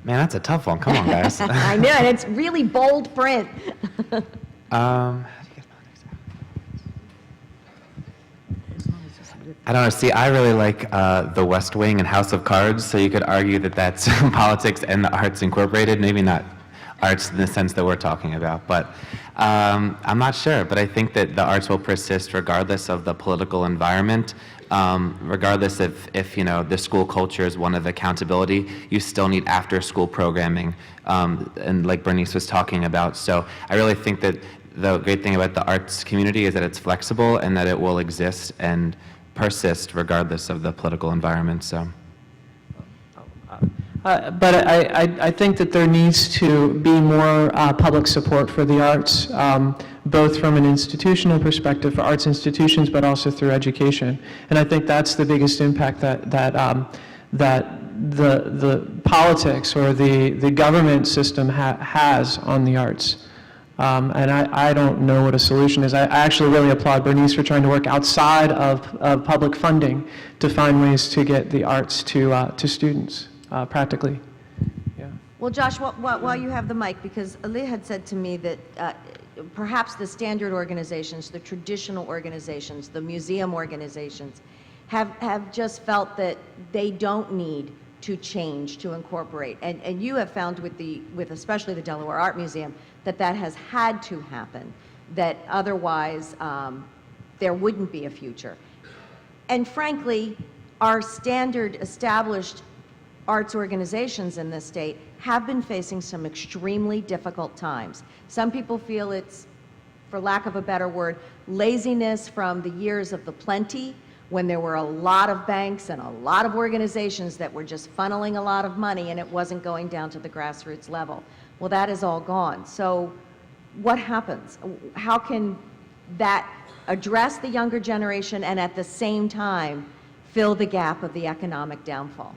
Man, that's a tough one. Come on, guys. I know, and it's really bold print. I don't know. See, I really like The West Wing and House of Cards, so you could argue that that's politics and the arts incorporated. Maybe not arts in the sense that we're talking about. But I'm not sure, but I think that the arts will persist regardless of the political environment. Regardless if the school culture is one of accountability, you still need after-school programming, and like Bernice was talking about. So I really think that the great thing about the arts community is that it's flexible and that it will exist and persist regardless of the political environment. So. But I think that there needs to be more public support for the arts, both from an institutional perspective for arts institutions, but also through education. And I think that's the biggest impact that the politics or the government system has on the arts. And I don't know what a solution is. I actually really applaud Bernice for trying to work outside of public funding to find ways to get the arts to students. Practically. Yeah. Well, Josh, while you have the mic, because Ali had said to me that perhaps the standard organizations, the traditional organizations, the museum organizations, have just felt that they don't need to change, to incorporate. And you have found with especially the Delaware Art Museum that has had to happen, that otherwise there wouldn't be a future. And frankly, our standard established arts organizations in this state have been facing some extremely difficult times. Some people feel it's, for lack of a better word, laziness from the years of the plenty, when there were a lot of banks and a lot of organizations that were just funneling a lot of money and it wasn't going down to the grassroots level. Well, that is all gone. So what happens? How can that address the younger generation and at the same time fill the gap of the economic downfall?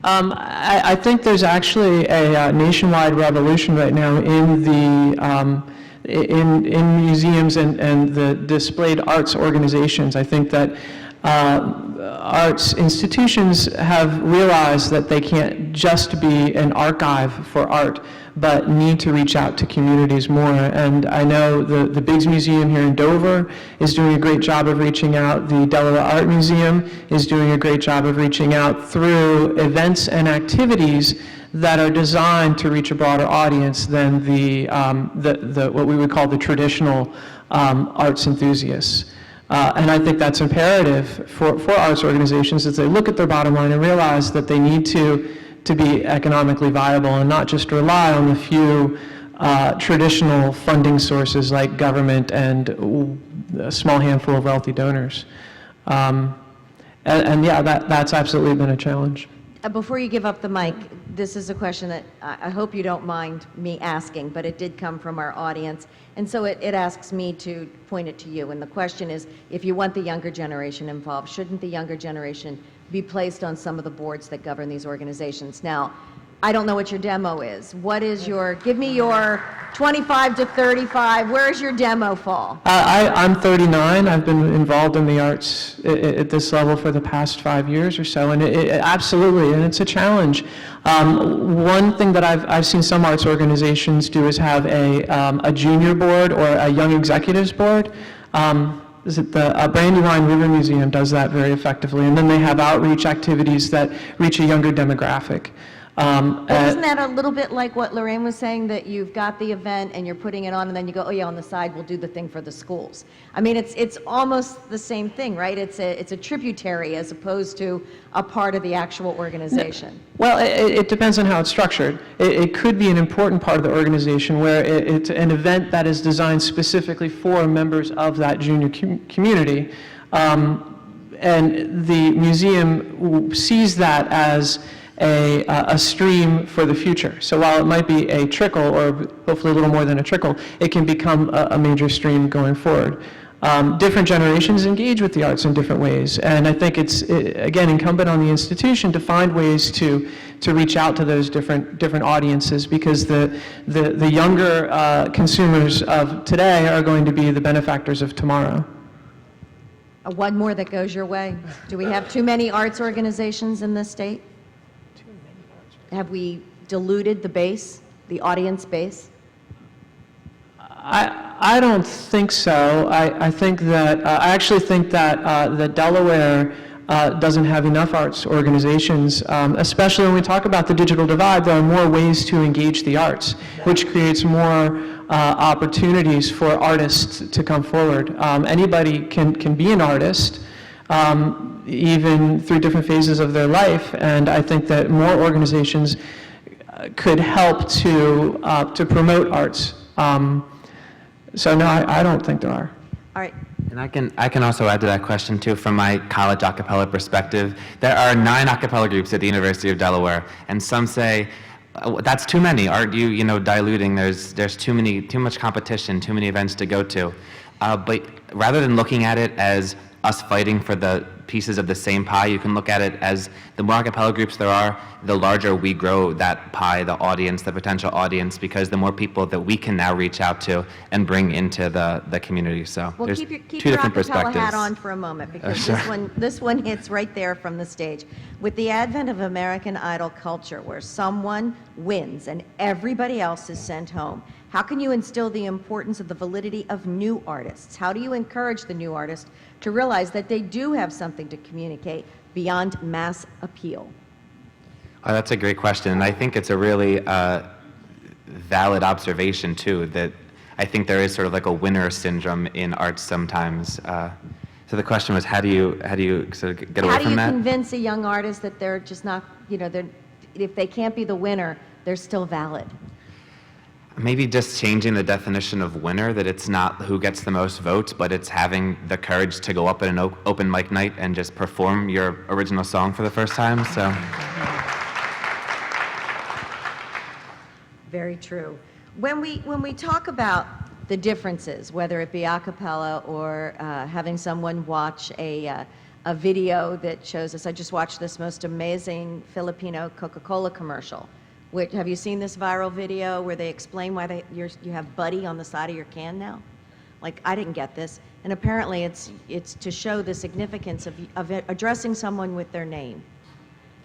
I think there's actually a nationwide revolution right now in the in museums and the displayed arts organizations. I think that arts institutions have realized that they can't just be an archive for art, but need to reach out to communities more. And I know the Biggs Museum here in Dover is doing a great job of reaching out. The Delaware Art Museum is doing a great job of reaching out through events and activities that are designed to reach a broader audience than the what we would call the traditional arts enthusiasts. And I think that's imperative for arts organizations as they look at their bottom line and realize that they need to be economically viable and not just rely on the few traditional funding sources like government and a small handful of wealthy donors. And yeah, that's absolutely been a challenge. Before you give up the mic, this is a question that I hope you don't mind me asking, but it did come from our audience. And so it asks me to point it to you. And the question is, if you want the younger generation involved, shouldn't the younger generation be placed on some of the boards that govern these organizations? Now, I don't know what your demo is. What is give me your 25 to 35, where's your demo fall? I'm 39. I've been involved in the arts at this level for the past 5 years or so, and absolutely, and it's a challenge. One thing that I've seen some arts organizations do is have a junior board or a young executives board. Is it the Brandywine River Museum does that very effectively, and then they have outreach activities that reach a younger demographic. Isn't that a little bit like what Lorraine was saying, that you've got the event and you're putting it on and then you go, oh yeah, on the side we'll do the thing for the schools? I mean, it's almost the same thing, right? It's a tributary as opposed to a part of the actual organization. Well, it depends on how it's structured. It could be an important part of the organization where it's an event that is designed specifically for members of that junior community. And the museum sees that as a stream for the future. So while it might be a trickle, or hopefully a little more than a trickle, it can become a major stream going forward. Different generations engage with the arts in different ways, and I think it's, again, incumbent on the institution to find ways to reach out to those different audiences, because the younger consumers of today are going to be the benefactors of tomorrow. One more that goes your way. Do we have too many arts organizations in this state? Have we diluted the base, the audience base? I don't think so. I think that I actually think that the Delaware doesn't have enough arts organizations, especially when we talk about the digital divide. There are more ways to engage the arts, which creates more opportunities for artists to come forward. Anybody can be an artist, even through different phases of their life, and I think that more organizations could help to promote arts. So no, I don't think there are. All right. And I can also add to that question too, from my college a cappella perspective. There are 9 a cappella groups at the University of Delaware, and some say, that's too many. Aren't you, diluting? There's too much competition, too many events to go to. But rather than looking at it as us fighting for the pieces of the same pie, you can look at it as the more a cappella groups there are, the larger we grow that pie, the audience, the potential audience, because the more people that we can now reach out to and bring into the community. So Well, there's keep two your different a cappella perspectives. hat on for a moment, because Sure. this one hits right there from the stage. With the advent of American Idol culture, where someone wins and everybody else is sent home, how can you instill the importance of the validity of new artists? How do you encourage the new artists to realize that they do have something to communicate beyond mass appeal? Oh, that's a great question, and I think it's a really valid observation too, that I think there is sort of like a winner syndrome in arts sometimes. So the question was, how do you sort of get away How do from you that? convince a young artist that they're just not, if they can't be the winner, they're still valid? Maybe just changing the definition of winner, that it's not who gets the most votes, but it's having the courage to go up at an open mic night and just perform your original song for the first time. So. Very true. When we talk about the differences, whether it be a cappella or having someone watch a video that shows us, I just watched this most amazing Filipino Coca-Cola commercial. Have you seen this viral video where they explain why you have Buddy on the side of your can now? Like, I didn't get this. And apparently it's to show the significance of addressing someone with their name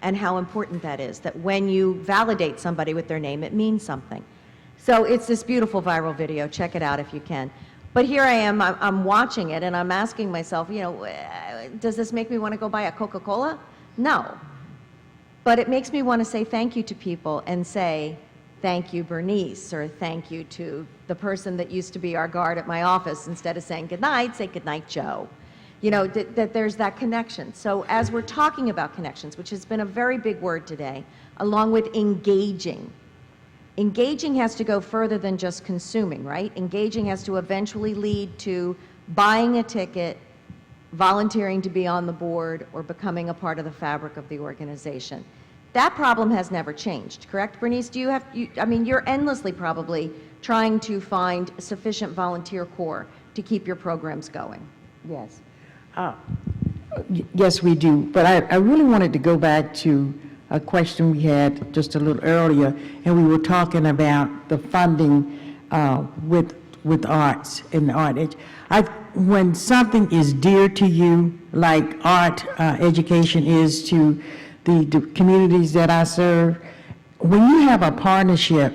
and how important that is, that when you validate somebody with their name, it means something. So it's this beautiful viral video. Check it out if you can. But here I am, I'm watching it, and I'm asking myself, does this make me want to go buy a Coca-Cola? No. But it makes me want to say thank you to people and say, thank you, Bernice, or thank you to the person that used to be our guard at my office. Instead of saying goodnight, say goodnight, Joe. That there's that connection. So as we're talking about connections, which has been a very big word today, along with engaging. Engaging has to go further than just consuming, right? Engaging has to eventually lead to buying a ticket, volunteering to be on the board, or becoming a part of the fabric of the organization. That problem has never changed, correct, Bernice? You're endlessly probably trying to find a sufficient volunteer corps to keep your programs going. Yes. Yes, we do. But I really wanted to go back to a question we had just a little earlier, and we were talking about the funding with arts and art. When something is dear to you, like art education is to the communities that I serve, when you have a partnership,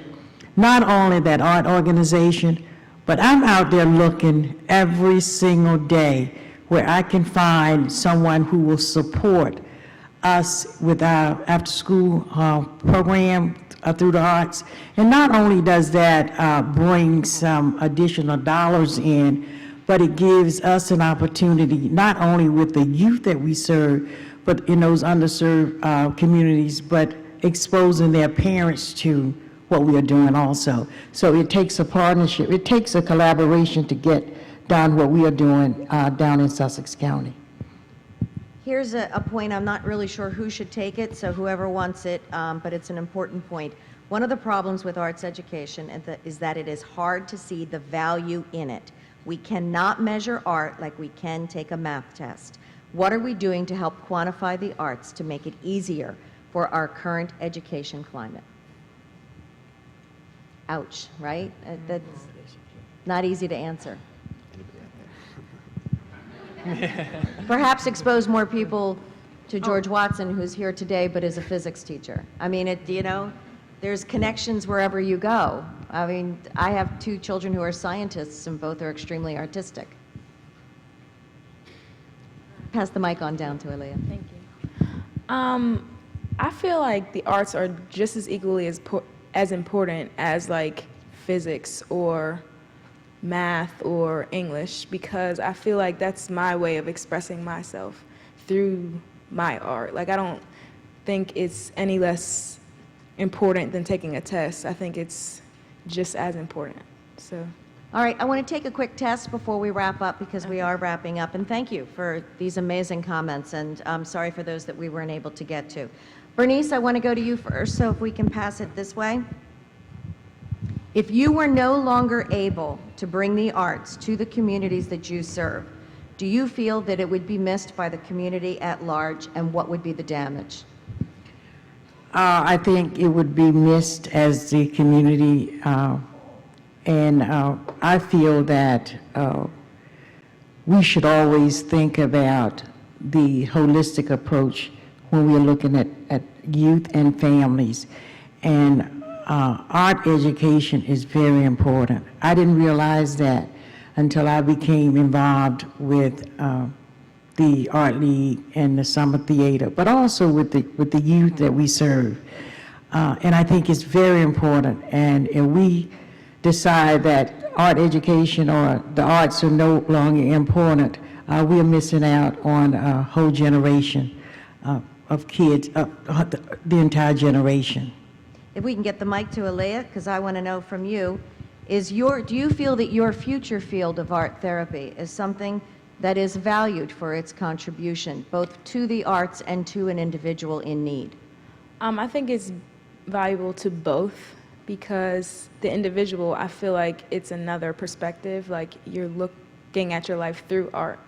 not only that art organization, but I'm out there looking every single day where I can find someone who will support us with our after-school program through the arts. And not only does that bring some additional dollars in, but it gives us an opportunity, not only with the youth that we serve, but in those underserved communities, but exposing their parents to what we are doing also. So it takes a partnership, it takes a collaboration to get done what we are doing down in Sussex County. Here's a point, I'm not really sure who should take it, so whoever wants it, but it's an important point. One of the problems with arts education is that it is hard to see the value in it. We cannot measure art like we can take a math test. What are we doing to help quantify the arts to make it easier for our current education climate? Ouch, right? That's not easy to answer. Perhaps expose more people to George Watson, who's here today but is a physics teacher. There's connections wherever you go. I have 2 children who are scientists, and both are extremely artistic. pass the mic on down to Aaliyah. Thank you. I feel like the arts are just as equally as important as like physics or math or English, because I feel like that's my way of expressing myself through my art. Like, I don't think it's any less important than taking a test. I think it's just as important. So. All right, I want to take a quick test before we wrap up, because we are wrapping up. And thank you for these amazing comments, and I'm sorry for those that we weren't able to get to. Bernice, I want to go to you first, so if we can pass it this way. If you were no longer able to bring the arts to the communities that you serve, do you feel that it would be missed by the community at large, and what would be the damage? I think it would be missed as the community, and I feel that we should always think about the holistic approach when we're looking at youth and families. And art education is very important. I didn't realize that until I became involved with the Art League and the Summer Theater, but also with the youth that we serve. And I think it's very important. And if we decide that art education or the arts are no longer important, we're missing out on a whole generation of kids, the entire generation. If we can get the mic to Aaliyah, because I want to know from you, do you feel that your future field of art therapy is something that is valued for its contribution, both to the arts and to an individual in need? I think it's valuable to both, because the individual, I feel like it's another perspective, like you're looking at your life through art.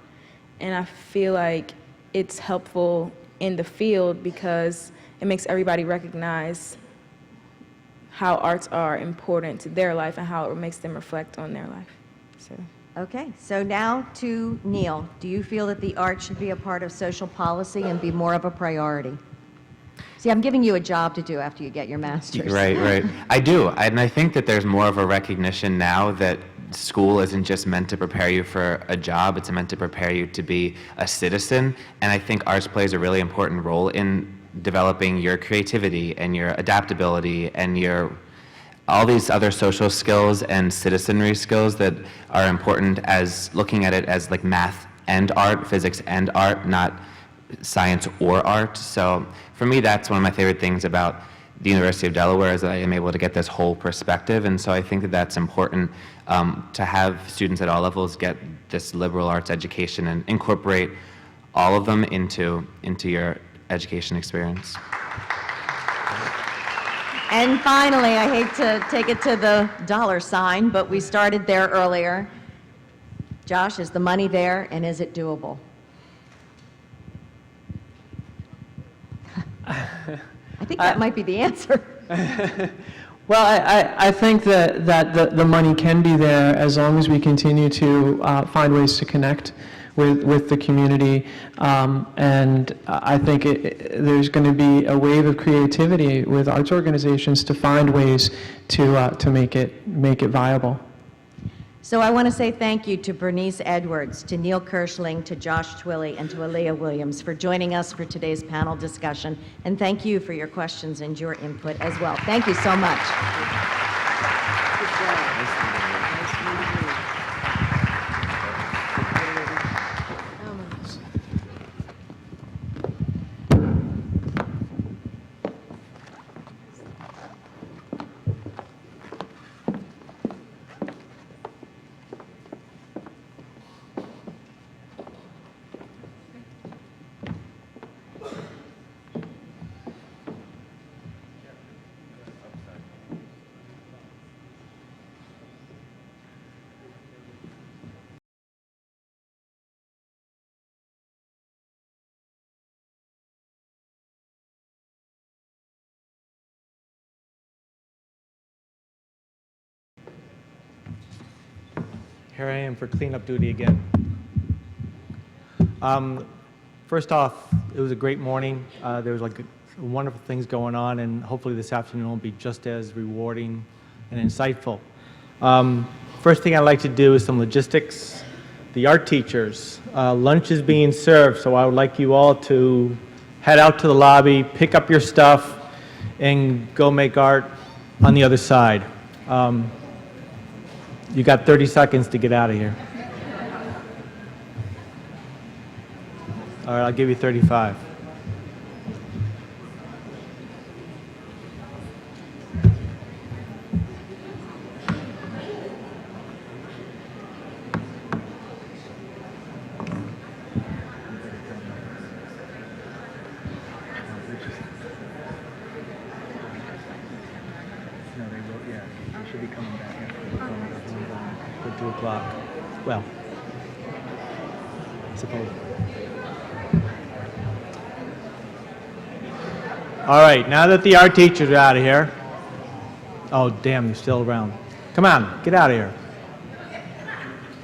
And I feel like it's helpful in the field because it makes everybody recognize how arts are important to their life and how it makes them reflect on their life. So. Okay, so now to Neil. Do you feel that the arts should be a part of social policy and be more of a priority? See, I'm giving you a job to do after you get your master's. Right. I do, and I think that there's more of a recognition now that school isn't just meant to prepare you for a job, it's meant to prepare you to be a citizen, and I think arts plays a really important role in developing your creativity and your adaptability and your all these other social skills and citizenry skills that are important, as looking at it as like math and art, physics and art, not science or art. So for me, that's one of my favorite things about the University of Delaware, is that I am able to get this whole perspective. And so I think that that's important to have students at all levels get this liberal arts education and incorporate all of them into your education experience. And finally, I hate to take it to the dollar sign, but we started there earlier. Josh, is the money there, and is it doable? I think that might be the answer. Well, I think that the money can be there as long as we continue to find ways to connect with the community, and I think there's going to be a wave of creativity with arts organizations to find ways to make it viable. So I want to say thank you to Bernice Edwards, to Neil Kirschling, to Josh Twilley, and to Aaliyah Williams for joining us for today's panel discussion, and thank you for your questions and your input as well. Thank you so much. Here I am for cleanup duty again. First off, it was a great morning. There was like wonderful things going on, and hopefully this afternoon will be just as rewarding and insightful. First thing I'd like to do is some logistics. the art teachers. Lunch is being served, so I would like you all to head out to the lobby, pick up your stuff, and go make art on the other side. You got 30 seconds to get out of here. All right, I'll give you 35. Should be coming back after 2 o'clock. Well, suppose. All right, now that the art teachers are out of here. Oh, damn, you're still around. Come on, get out of here.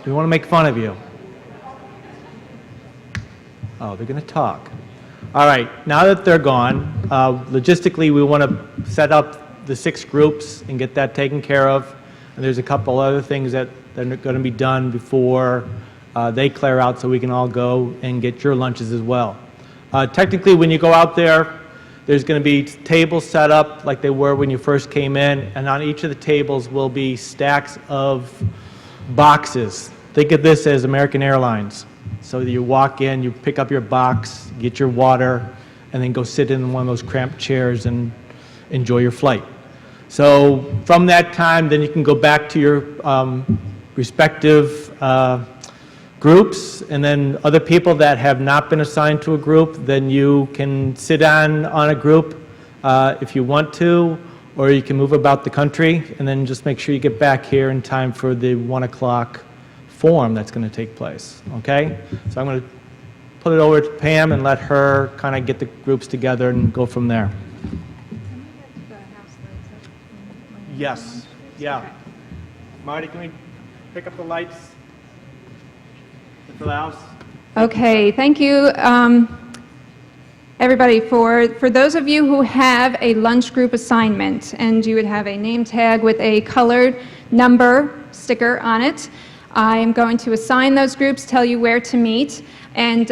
We want to make fun of you. Oh, they're going to talk. All right, now that they're gone, logistically, we want to set up the 6 groups and get that taken care of. And there's a couple other things that are going to be done before they clear out so we can all go and get your lunches as well. Technically, when you go out there, there's going to be tables set up like they were when you first came in, and on each of the tables will be stacks of boxes. Think of this as American Airlines. So you walk in, you pick up your box, get your water, and then go sit in one of those cramped chairs and enjoy your flight. So from that time, then you can go back to your respective groups, and then other people that have not been assigned to a group, then you can sit on a group if you want to, or you can move about the country, and then just make sure you get back here in time for the 1 o'clock forum that's going to take place, okay? So I'm going to put it over to Pam and let her kind of get the groups together and go from there. Yes, yeah. Marty, can we pick up the lights for the house? Okay, thank you, everybody. For those of you who have a lunch group assignment, and you would have a name tag with a colored number sticker on it, I'm going to assign those groups, tell you where to meet. And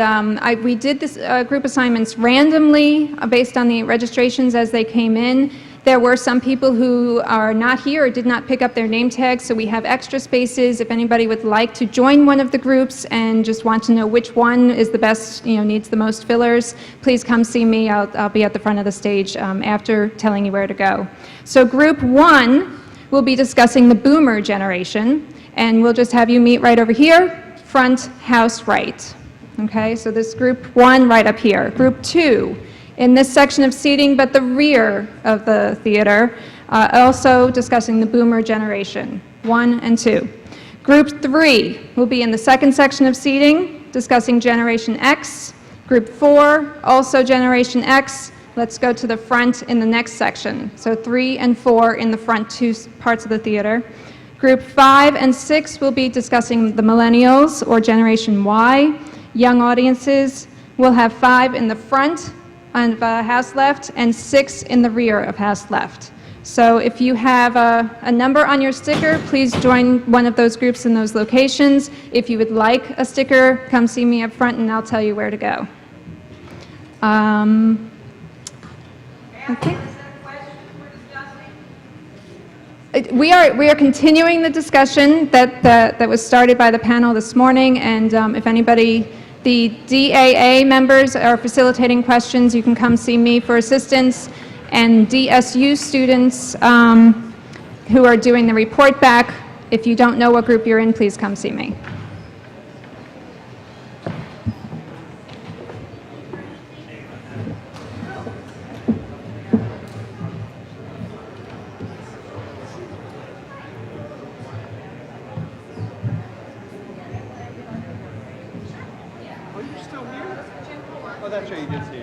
we did this group assignments randomly based on the registrations as they came in. There were some people who are not here or did not pick up their name tags, so we have extra spaces. If anybody would like to join one of the groups and just want to know which one is the best, needs the most fillers, please come see me. I'll be at the front of the stage after telling you where to go. So group 1 will be discussing the boomer generation, and we'll just have you meet right over here, front house right. Okay, so this group 1 right up here. Group 2. In this section of seating, but the rear of the theater, also discussing the boomer generation, 1 and 2. Group 3 will be in the second section of seating, discussing Generation X. Group 4, also Generation X. Let's go to the front in the next section. So 3 and 4 in the front 2 parts of the theater. Group 5 and 6 will be discussing the millennials or Generation Y. Young audiences will have 5 in the front of house left and 6 in the rear of house left. So if you have a number on your sticker, please join one of those groups in those locations. If you would like a sticker, come see me up front and I'll tell you where to go. Okay. We are continuing the discussion that was started by the panel this morning, and if anybody, the DAA members are facilitating questions, you can come see me for assistance, and DSU students who are doing the report back, if you don't know what group you're in, please come see me. Oh, that's right, you did see it.